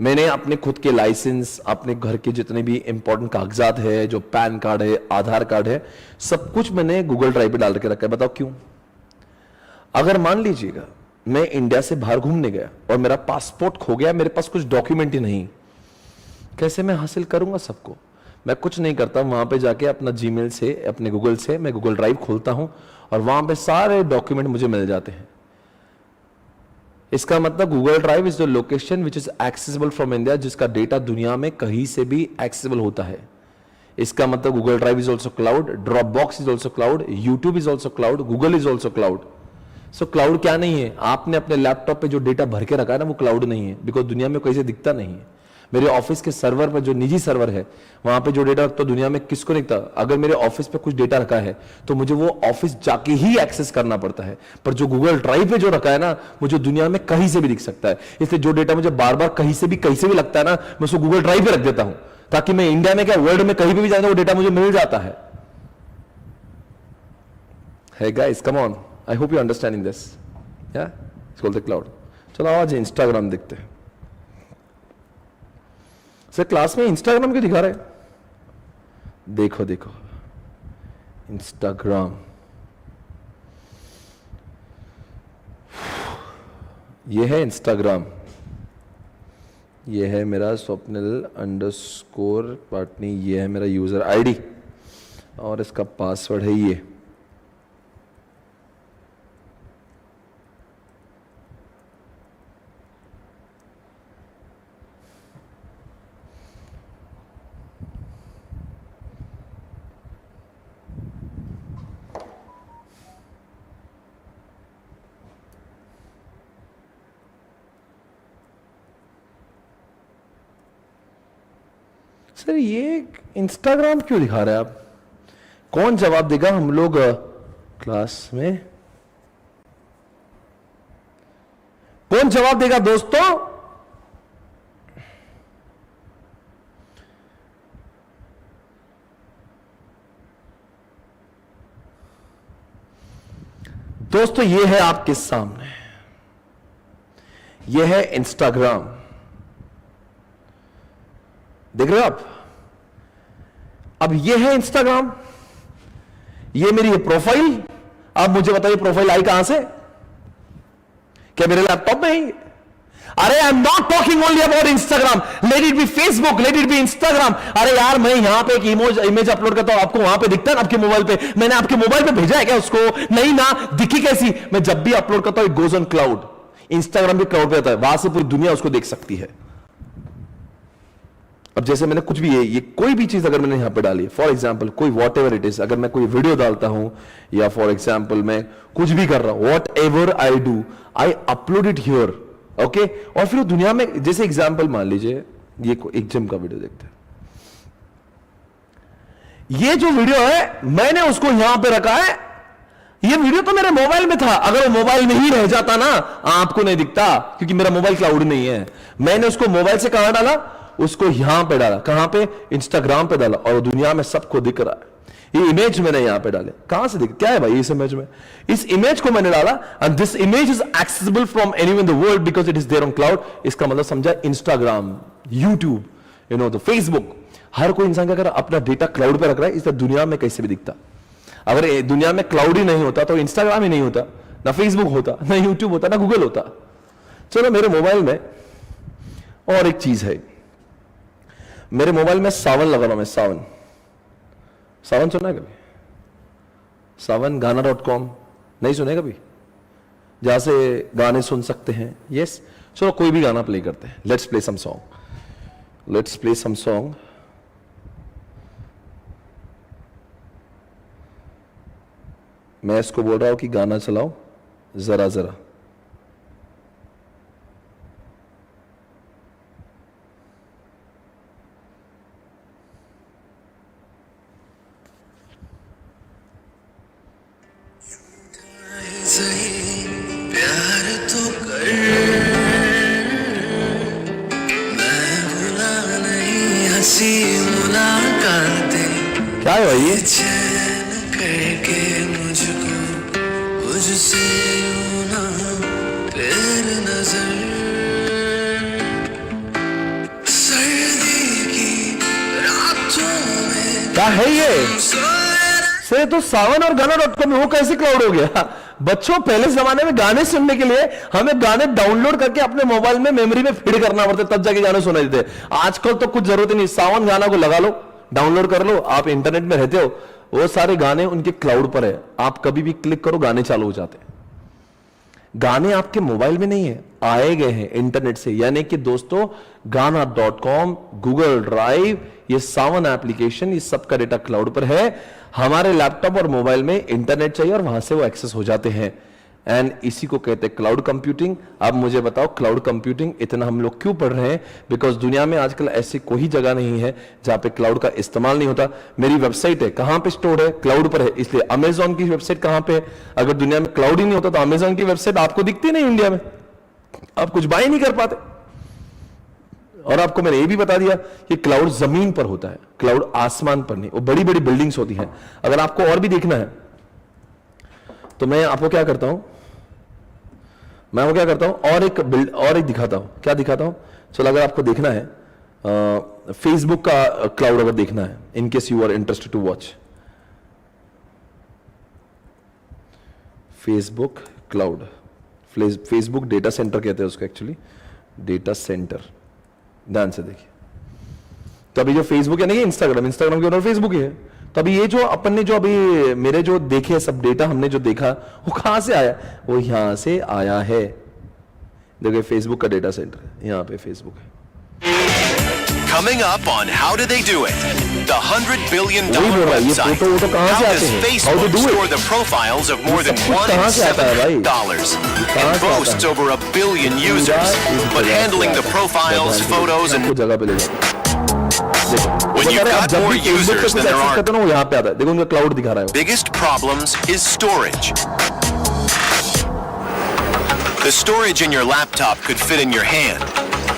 मैंने अपने खुद के लाइसेंस, अपने घर के जितने भी इंपॉर्टेंट कागजात है, जो पैन कार्ड है, आधार कार्ड है, सब कुछ मैंने गूगल ड्राइव पे डाल के रखा है. बताओ क्यों? अगर मान लीजिएगा मैं इंडिया से बाहर घूमने गया और मेरा पासपोर्ट खो गया, मेरे पास कुछ डॉक्यूमेंट ही नहीं, कैसे मैं हासिल करूंगा सबको? मैं कुछ नहीं करता, वहां पे जाके अपना जीमेल से, अपने गूगल से मैं गूगल ड्राइव खोलता हूं और वहां पे सारे डॉक्यूमेंट मुझे मिल जाते हैं. इसका मतलब Google drive is the location which is accessible from India, जिसका डेटा दुनिया में कहीं से भी एक्सेसिबल होता है. इसका मतलब Google drive is also cloud, drop box is also cloud, YouTube is also cloud, Google is also cloud. So cloud क्या नहीं है? आपने अपने लैपटॉप पे जो डेटा भर के रखा है ना, वो क्लाउड नहीं है, बिकॉज दुनिया में कहीं से दिखता नहीं है. मेरे ऑफिस के सर्वर पर जो निजी सर्वर है, वहां पे जो डेटा रखता, दुनिया में किसको नहीं दिखता. अगर मेरे ऑफिस पे कुछ डेटा रखा है तो मुझे वो ऑफिस जाके ही एक्सेस करना पड़ता है, पर जो गूगल ड्राइव पे जो रखा है ना, मुझे दुनिया में कहीं से भी दिख सकता है. इसलिए जो डेटा मुझे बार बार कहीं से भी लगता है ना, मैं उसको गूगल ड्राइव पे रख देता हूं, ताकि मैं इंडिया में क्या, वर्ल्ड में कहीं भी जाए वो डेटा मुझे मिल जाता है. Hey guys, come on. I hope you understanding this. Yeah? It's called the cloud. चलो आज इंस्टाग्राम देखते हैं. सर क्लास में इंस्टाग्राम क्यों दिखा रहे? देखो देखो, इंस्टाग्राम, ये है इंस्टाग्राम, ये है मेरा स्वप्निल अंडरस्कोर पाटनी, ये है मेरा यूजर आईडी और इसका पासवर्ड है ये. सर ये इंस्टाग्राम क्यों दिखा रहे हैं आप? कौन जवाब देगा? हम लोग क्लास में कौन जवाब देगा दोस्तों? दोस्तों ये है आपके सामने, ये है इंस्टाग्राम, देख रहे हो आप? अब ये है इंस्टाग्राम, ये मेरी ये प्रोफाइल. अब मुझे बताइए प्रोफाइल आई कहां से? क्या मेरे लैपटॉप में ही? अरे I am not talking only about Instagram, let it be Facebook, let it be Instagram. अरे यार मैं यहां पे एक इमेज अपलोड करता हूं, आपको वहां पे दिखता है ना आपके मोबाइल पे? मैंने आपके मोबाइल पे भेजा है क्या उसको? नहीं ना, दिखी कैसी? मैं जब भी अपलोड करता हूं it goes on cloud. Instagram भी क्लाउड पे रहता है, वहां से पूरी दुनिया उसको देख सकती है. अब जैसे मैंने कुछ भी ये कोई भी चीज अगर मैंने यहां पे डाली, फॉर एग्जांपल कोई वॉट एवर इट इज, अगर मैं कोई वीडियो डालता हूं या फॉर एग्जांपल मैं कुछ भी कर रहा हूं, what ever I do, I upload it here. Okay, और फिर दुनिया में, जैसे एग्जांपल मान लीजिए ये एक जिम का वीडियो देखते हैं. ये जो वीडियो है मैंने उसको यहां पे रखा है, ये वीडियो तो मेरे मोबाइल में था. अगर वो मोबाइल में ही रह जाता ना, आपको नहीं दिखता, क्योंकि मेरा मोबाइल क्लाउड नहीं है. मैंने उसको मोबाइल से कहां डाला? उसको यहां पे डाला. कहां पे? इंस्टाग्राम पे डाला, और दुनिया में सबको दिख रहा है. ये इमेज मैंने यहां पे डाले. कहां से दिख, क्या है भाई इस इमेज में? इस इमेज को मैंने डाला and this image is accessible from anywhere in the world because it is there on cloud. इसका मतलब समझा? Instagram, YouTube, you know the Facebook, हर कोई इंसान का अगर अपना डेटा क्लाउड पे रख रहा है, इसलिए दुनिया में कैसे भी दिखता. अगर दुनिया में क्लाउड ही नहीं होता तो इंस्टाग्राम ही नहीं होता, ना फेसबुक होता, ना यूट्यूब होता, ना गूगल होता. चलो मेरे मोबाइल में और एक चीज है, मेरे मोबाइल में सावन लगा रहा हूं मैं. सावन, सावन सुना है कभी? सावन गाना.com नहीं सुने कभी? जहां से गाने सुन सकते हैं. यस, चलो कोई भी गाना प्ले करते हैं. Let's play some song, let's play some song. मैं इसको बोल रहा हूं कि गाना चलाओ जरा जरा. सही प्यार तो कर, मैं भुला नहीं हंसी मुलाकातें, क्या है भाई ये? चैन करके मुझको मुझसे यूं ना फिर नजर, सर्दी की रातों में क्या है ये? से तो सावन और गाना.com वो कैसे क्लाउड हो गया? बच्चों, पहले जमाने में गाने सुनने के लिए हमें गाने डाउनलोड करके अपने मोबाइल में मेमोरी में फीड करना पड़ता, तब जाके गाने सुनाई देते। आजकल तो कुछ जरूरत ही नहीं, सावन गाना को लगा लो, डाउनलोड कर लो, आप इंटरनेट में रहते हो, वो सारे गाने उनके क्लाउड पर है, आप कभी भी क्लिक करो गाने चालू हो जाते हैं। गाने आपके मोबाइल में नहीं है, आए गए हैं इंटरनेट से, यानी कि दोस्तों गाना.com, गूगल ड्राइव, ये सावन एप्लीकेशन, ये सबका डेटा क्लाउड पर है। हमारे लैपटॉप और मोबाइल में इंटरनेट चाहिए और वहां से वो एक्सेस हो जाते हैं, एंड इसी को कहते हैं क्लाउड कंप्यूटिंग। अब मुझे बताओ, क्लाउड कंप्यूटिंग इतना हम लोग क्यों पढ़ रहे हैं? बिकॉज दुनिया में आजकल ऐसी कोई जगह नहीं है जहां पे क्लाउड का इस्तेमाल नहीं होता। मेरी वेबसाइट है, कहां पे स्टोर है? क्लाउड पर है, इसलिए अमेजॉन की वेबसाइट कहां पे है? अगर दुनिया में क्लाउड ही नहीं होता तो अमेजॉन की वेबसाइट आपको दिखती नहीं इंडिया में, आप कुछ बाय नहीं कर पाते। और आपको मैंने ये भी बता दिया कि क्लाउड जमीन पर होता है, क्लाउड आसमान पर नहीं, वो बड़ी बड़ी बिल्डिंग्स होती हैं। अगर आपको और भी देखना है तो मैं आपको क्या करता हूं, मैं वो क्या करता हूं, और एक दिखाता हूं। क्या दिखाता हूं? चलो, अगर आपको देखना है फेसबुक का क्लाउड, अगर देखना है, in case you are interested to watch Facebook cloud, Facebook data center कहते हैं उसको, एक्चुअली डेटा सेंटर। ध्यान से देखिए, तो अभी जो फेसबुक है ना, ये इंस्टाग्राम के ओनर फेसबुक ही है। तो अभी ये जो अपन ने जो अभी मेरे जो देखे सब डेटा हमने जो देखा, वो कहां से आया? वो यहां से आया है। देखिए फेसबुक का डेटा सेंटर है, यहां पे फेसबुक है। Coming up on How Do They Do It? The $100 billion वही बोल रहा है, ये website. फोटो वो तो कहां How से does आते हैं? How to Facebook do store it? the profiles of more ये than सब कुछ कहां से आता है भाई? $1.7 कहां and से आता boasts है? over 1 billion users, but handling the profiles, photos, and जगह पे ले जाओ। देखो, When you've got more users than there are करते ना, वो यहाँ पे आता है। देखो उनका क्लाउड दिखा रहा है। biggest problems is storage. The storage in your laptop could fit in your hand.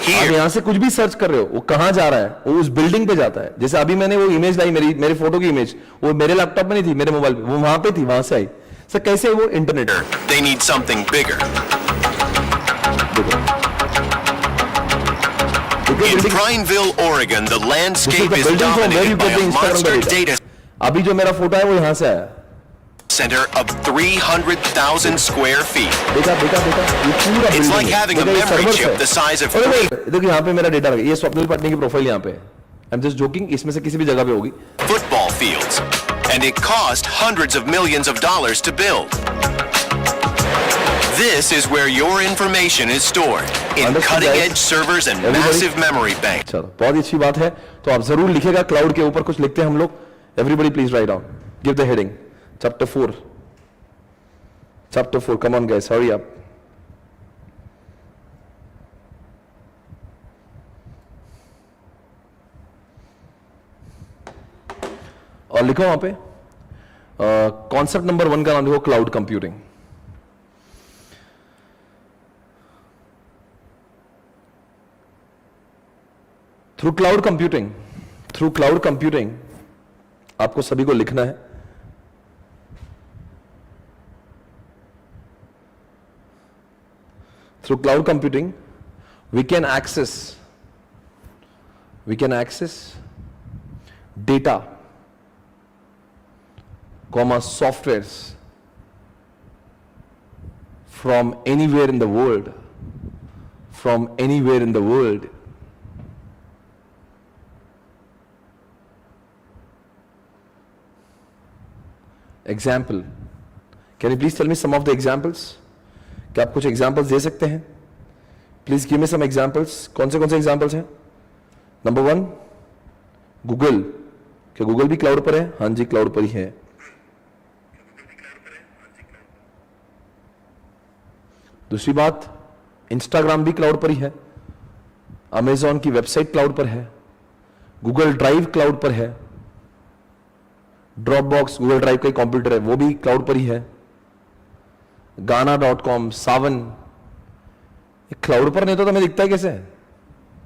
आप Here, यहाँ से कुछ भी सर्च कर रहे हो, वो कहां जा रहा है? वो उस बिल्डिंग पे जाता है। जैसे अभी मैंने वो इमेज लाई, मेरी फोटो की इमेज, वो मेरे लैपटॉप में नहीं थी, मेरे मोबाइल पे, वो वहां पे थी, वहां से आई। सर कैसे वो internet? they need something bigger. In Prineville, Oregon, the landscape is dominated by a monster data अभी जो मेरा फोटो है वो यहां से आया। center of 300,000 square feet. देखा ये पूरा It's building like है। having a देखो, ये memory servers chip है। the size of देखो यहाँ पे मेरा डेटा लगा, ये स्वप्निल पाटनी की प्रोफाइल यहाँ पे है। I'm just joking, इसमें से किसी भी जगह पे होगी। football fields, and it cost hundreds of millions of dollars to build. This is where your information is stored in Understood, cutting-edge guys. servers and Everybody? massive memory banks. चलो, बहुत ही अच्छी बात है। तो आप जरूर लिखेगा, क्लाउड के ऊपर कुछ लिखते हैं हम लोग। Everybody please write down. Give the heading. Chapter 4. Chapter 4. Come on guys, hurry up. और लिखो वहां पे कॉन्सेप्ट नंबर 1 का नाम लिखो, cloud computing. Through cloud computing आपको सभी को लिखना है। Through cloud computing we can access data, softwares from anywhere in the world, Example. Can you please tell me some of the examples? क्या आप कुछ examples दे सकते हैं? Please give me some examples. कौन से examples हैं? Number 1, Google. क्या Google भी क्लाउड पर है? हाँ जी, क्लाउड पर ही है। दूसरी बात, Instagram भी क्लाउड पर ही है। Amazon की वेबसाइट क्लाउड पर है। Google ड्राइव क्लाउड पर है। ड्रॉपबॉक्स गूगल ड्राइव का कंप्यूटर है, वो भी क्लाउड पर ही है। गाना.com, सावन, क्लाउड पर नहीं तो हमें दिखता है कैसे?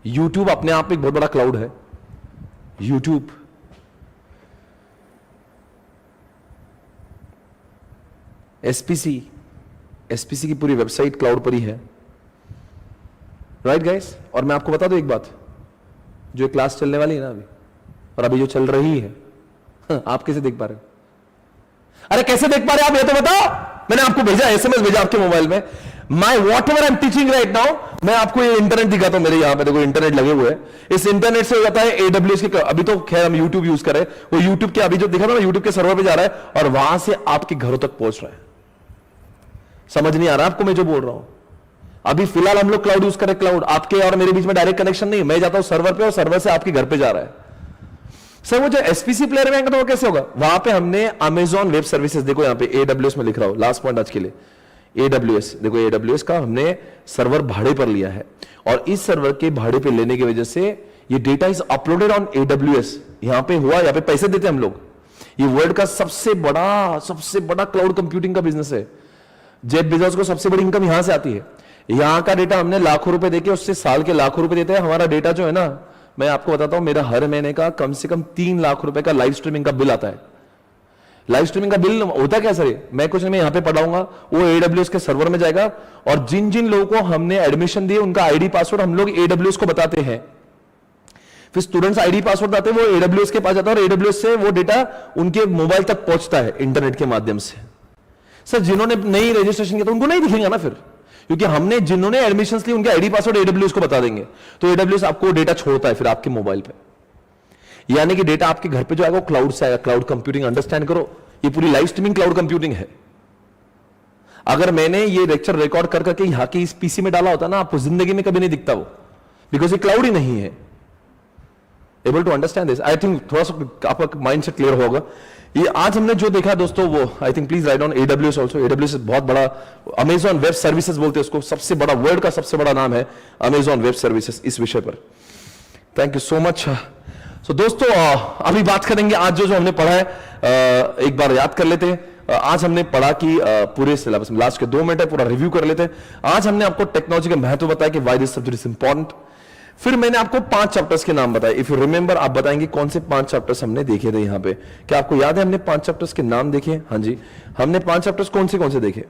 यूट्यूब अपने आप में एक बहुत बड़ा क्लाउड है। यूट्यूब, एसपीसी की पूरी वेबसाइट क्लाउड पर ही है, राइट गाइस? और मैं आपको बता दूं एक बात, जो क्लास चलने वाली है ना अभी, और अभी जो चल रही है, आप कैसे देख पा रहे हो? अरे कैसे देख पा रहे हो आप, ये तो बताओ। मैंने आपको भेजा, एसएमएस भेजा आपके मोबाइल में, my what ever I am teaching right now. मैं आपको ये इंटरनेट दिखाता हूं, मेरे यहां पे देखो इंटरनेट लगे हुए हैं। इस इंटरनेट से हो जाता है AWS के, अभी तो खैर हम यूट्यूब यूज कर रहे हैं, वो यूट्यूब के अभी जो दिखा था ना, यूट्यूब के सर्वर पे जा रहा है और वहां से आपके घरों तक पहुंच रहा है। समझ नहीं आ रहा आपको मैं जो बोल रहा हूं? अभी फिलहाल हम लोग क्लाउड यूज कर रहे हैं। क्लाउड, आपके और मेरे बीच में डायरेक्ट कनेक्शन नहीं, मैं जाता हूं सर्वर पे और सर्वर से आपके घर पे जा रहा है। सर वो जो एसपीसी प्लेयर में तो वो कैसे होगा? वहां पे हमने अमेजॉन वेब सर्विसेज, देखो यहां पे AWS में लिख रहा हूं, लास्ट पॉइंट आज के लिए AWS, देखो AWS का हमने सर्वर भाड़े पर लिया है और इस सर्वर के भाड़े पे लेने की वजह से ये data is uploaded on AWS। यहां पे हुआ, यहां पे पैसे देते हम लोग। ये वर्ल्ड का सबसे बड़ा क्लाउड कंप्यूटिंग का बिजनेस है। जेफ बेजोस को सबसे बड़ी इनकम यहां से आती है। यहां का डेटा हमने लाखों रुपए देके उससे साल के लाखों रुपए देते हैं। हमारा डेटा जो है ना, मैं आपको बताता हूं, मेरा हर महीने का कम से कम 3 लाख रुपए का लाइव स्ट्रीमिंग का बिल आता है। लाइव स्ट्रीमिंग का बिल होता क्या सर? मैं कुछ नहीं, मैं यहां पे पढ़ाऊंगा, वो AWS के सर्वर में जाएगा और जिन जिन लोगों को हमने एडमिशन दिए उनका आईडी पासवर्ड हम लोग AWS को बताते हैं। फिर स्टूडेंट्स आईडी पासवर्ड आते हैं, वो AWS के पास जाता है और AWS से वो डेटा उनके मोबाइल तक पहुंचता है इंटरनेट के माध्यम से। सर जिन्होंने नई रजिस्ट्रेशन किया तो उनको नहीं दिखेगा ना फिर, क्योंकि हमने जिन्होंने एडमिशंस लिए उनके आईडी पासवर्ड AWS को बता देंगे, तो AWS आपको डेटा छोड़ता है फिर आपके मोबाइल पे। यानी कि डेटा आपके घर पे जो आएगा वो क्लाउड से आएगा। क्लाउड कंप्यूटिंग अंडरस्टैंड करो, ये पूरी लाइव स्ट्रीमिंग क्लाउड कंप्यूटिंग है। अगर मैंने ये लेक्चर रिकॉर्ड कर करके यहां के इस पीसी में डाला होता ना, आपको जिंदगी में कभी नहीं दिखता वो, बिकॉज ये क्लाउड ही नहीं है। Able to understand this? I think थोड़ा सा आपका माइंड सेट क्लियर होगा। ये आज हमने जो देखा दोस्तों, वो I think please right on AWS also. AWS बहुत बड़ा, अमेजॉन वेब सर्विसेज बोलते हैं उसको, सबसे बड़ा, वर्ल्ड का सबसे बड़ा नाम है अमेजॉन वेब सर्विसेज इस विषय पर। Thank you so much. So दोस्तों अभी बात करेंगे आज जो हमने पढ़ा है, एक बार याद कर लेते हैं। आज हमने पढ़ा कि पूरे सिलेबस में लास्ट के 2 मिनट है, पूरा रिव्यू कर लेते हैं। आज हमने आपको टेक्नोलॉजी का महत्व बताया कि why this subject is important. फिर मैंने आपको 5 चैप्टर्स के नाम बताए। इफ यू रिमेंबर, आप बताएंगे कौन से 5 चैप्टर्स हमने देखे थे यहाँ पे। क्या आपको याद है हमने 5 चैप्टर्स के नाम देखे? हाँ जी, हमने 5 चैप्टर्स कौन से देखे?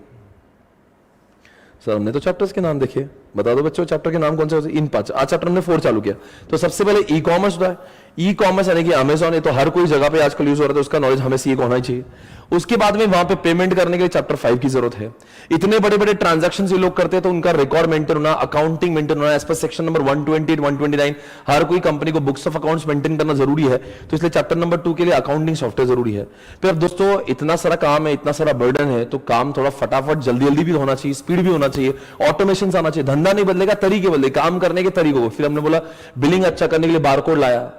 सर हमने तो चैप्टर्स के नाम देखे, बता दो बच्चों चैप्टर के नाम कौन से? इन 5। आज चैप्टर हमने 4 चालू किया। तो सबसे पहले ई कॉमर्स होता है। ई कॉमर्स यानी कि अमेजॉन, ये तो हर कोई जगह पे आजकल यूज हो रहा है, उसका नॉलेज हमें सीख होना ही चाहिए। उसके बाद में वहां पे पेमेंट करने के लिए चैप्टर 5 की जरूरत है। इतने बड़े बड़े ट्रांजैक्शन ये लोग करते हैं तो उनका रिकॉर्ड मेंटेन होना, अकाउंटिंग मेंटेन होना, एज पर सेक्शन नंबर 128, 129 हर कोई कंपनी को बुक्स ऑफ अकाउंट्स मेंटेन करना जरूरी है। तो इसलिए चैप्टर नंबर 2 के लिए अकाउंटिंग सॉफ्टवेयर जरूरी है। फिर दोस्तों इतना सारा काम है, इतना सारा बर्डन है, तो काम थोड़ा फटाफट जल्दी भी होना चाहिए, स्पीड भी होना चाहिए, ऑटोमेशन आना चाहिए। धंधा नहीं बदलेगा, तरीके बदले, काम करने के तरीकों को। फिर हमने बोला बिलिंग अच्छा करने के लिए बारकोड लाया,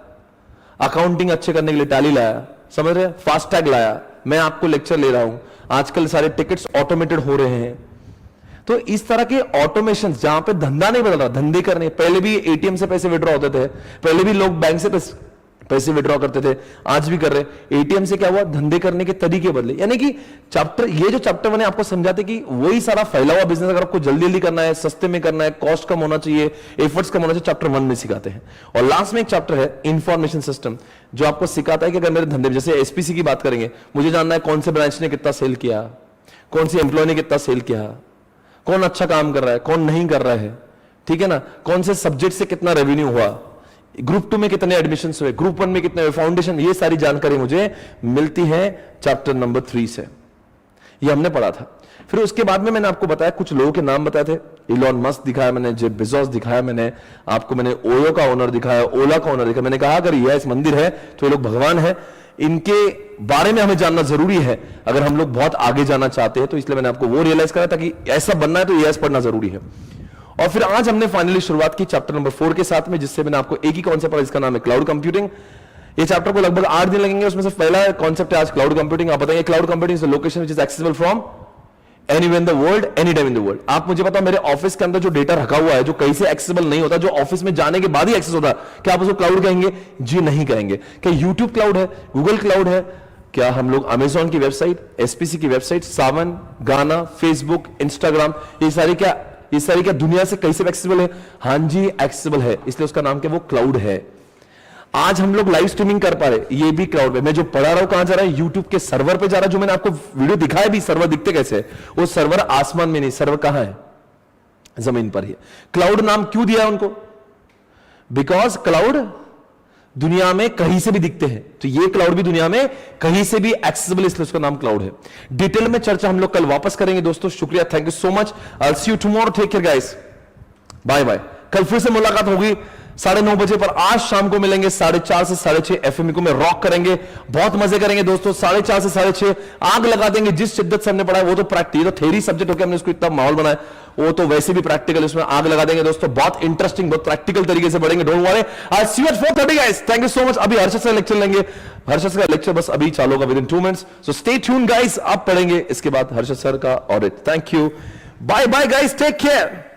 अकाउंटिंग अच्छे करने के लिए टैली लाया, समझ रहे, फास्टैग लाया। मैं आपको लेक्चर ले रहा हूं, आजकल सारे टिकट्स ऑटोमेटेड हो रहे हैं। तो इस तरह के ऑटोमेशन जहां पे धंधा नहीं बदल रहा, धंधे करने, पहले भी ATM से पैसे विड्रॉ होते थे, पहले भी लोग बैंक से पैसे विड्रॉ करते थे, आज भी कर रहे। ATM से क्या हुआ? धंधे करने के तरीके बदले। यानी कि चैप्टर, ये जो चैप्टर मैंने आपको समझाते कि वही सारा फैला हुआ बिजनेस अगर आपको जल्दी करना है, सस्ते में करना है, कॉस्ट कम होना चाहिए, एफर्ट्स कम होना चाहिए, चैप्टर 1 में सिखाते हैं। और लास्ट में एक चैप्टर है इंफॉर्मेशन सिस्टम, जो आपको सिखाता है कि अगर मेरे धंधे, जैसे SPC की बात करेंगे, मुझे जानना है कौन से ब्रांच ने कितना सेल किया, कौन सी एम्प्लॉय ने कितना सेल किया, कौन अच्छा काम कर रहा है, कौन नहीं कर रहा है, ठीक है ना, कौन से सब्जेक्ट से कितना रेवेन्यू हुआ, ग्रुप 2 में कितने एडमिशन हुए, ग्रुप 1 में कितने हुए, फाउंडेशन, ये सारी जानकारी मुझे मिलती है चैप्टर नंबर 3 से। ये हमने पढ़ा था। फिर उसके बाद में मैंने आपको बताया, कुछ लोगों के नाम बताए थे। इलॉन मस्क दिखाया मैंने, जेफ बेजोस दिखाया मैंने आपको, मैंने ओयो का ओनर दिखाया, ओला का ओनर दिखाया। मैंने कहा अगर यह मंदिर है तो ये लोग भगवान है, इनके बारे में हमें जानना जरूरी है अगर हम लोग बहुत आगे जाना चाहते हैं। तो इसलिए मैंने आपको वो रियलाइज करा था कि ऐसा बनना है तो EIS पढ़ना जरूरी है। और फिर आज हमने फाइनली शुरुआत की चैप्टर नंबर 4 के साथ में, जिससे मैंने आपको एक ही कॉन्सेप्ट पढ़ा, इसका नाम है क्लाउड कंप्यूटिंग। ये चैप्टर को लगभग 8 दिन लगेंगे। उसमें से पहला कॉन्सेप्ट है आज क्लाउड कंप्यूटिंग। आप बताएंगे cloud computing is the location which is accessible from anywhere in the world, any time in the world. आप मुझे बताओ, मेरे ऑफिस के अंदर जो डेटा रखा हुआ है, जो कहीं से एक्सेसिबल नहीं होता, जो ऑफिस में जाने के बाद ही एक्सेस होता है, क्या आप उसको क्लाउड कहेंगे? जी नहीं कहेंगे। क्या यूट्यूब क्लाउड है, गूगल क्लाउड है, क्या हम लोग अमेजॉन की वेबसाइट, एसपीसी की वेबसाइट, सावन, गाना, फेसबुक, इंस्टाग्राम, ये सारी क्या दुनिया से कैसे एक्सेसिबल है? हाँ जी, एक्सेसिबल है, इसलिए उसका नाम क्या? वो क्लाउड है। आज हम लोग लाइव स्ट्रीमिंग कर पा रहे, ये भी क्लाउड पे। मैं जो पढ़ा रहा हूं कहां जा रहा है? यूट्यूब के सर्वर पे जा रहा है। जो मैंने आपको वीडियो दिखाया भी, सर्वर दिखते कैसे? वो सर्वर आसमान में नहीं, सर्वर कहां है? जमीन पर ही। क्लाउड नाम क्यों दिया उनको? बिकॉज क्लाउड दुनिया में कहीं से भी दिखते हैं, तो ये क्लाउड भी दुनिया में कहीं से भी एक्सेसिबल, इसलिए उसका नाम क्लाउड है। डिटेल में चर्चा हम लोग कल वापस करेंगे दोस्तों। शुक्रिया, thank you so much. I will see you tomorrow, take care guys, bye bye. कल फिर से मुलाकात होगी 9:30 बजे पर। आज शाम को मिलेंगे 4:30 से 6:30 एफएम को में रॉक करेंगे, बहुत मजे करेंगे दोस्तों। 4:30 से 6:30 आग लगा देंगे। जिस शिद्दत से हमने पढ़ा है वो तो प्रैक्टिकल, तो थ्योरी सब्जेक्ट होकर हमने उसको इतना माहौल बनाया, वो तो वैसे भी प्रैक्टिकल, इसमें आग लगा देंगे दोस्तों। बहुत इंटरेस्टिंग, बहुत प्रैक्टिकल तरीके से पढ़ेंगे, don't worry. I see you at 4:30 guys, thank you so much. अभी हर्षद का लेक्चर लेंगे, हर्षद का लेक्चर बस अभी चालू होगा within 2 minutes, so stay tune guys. आप पढ़ेंगे, इसके बाद हर्षद सर का audit. Thank you, bye bye guys, take care.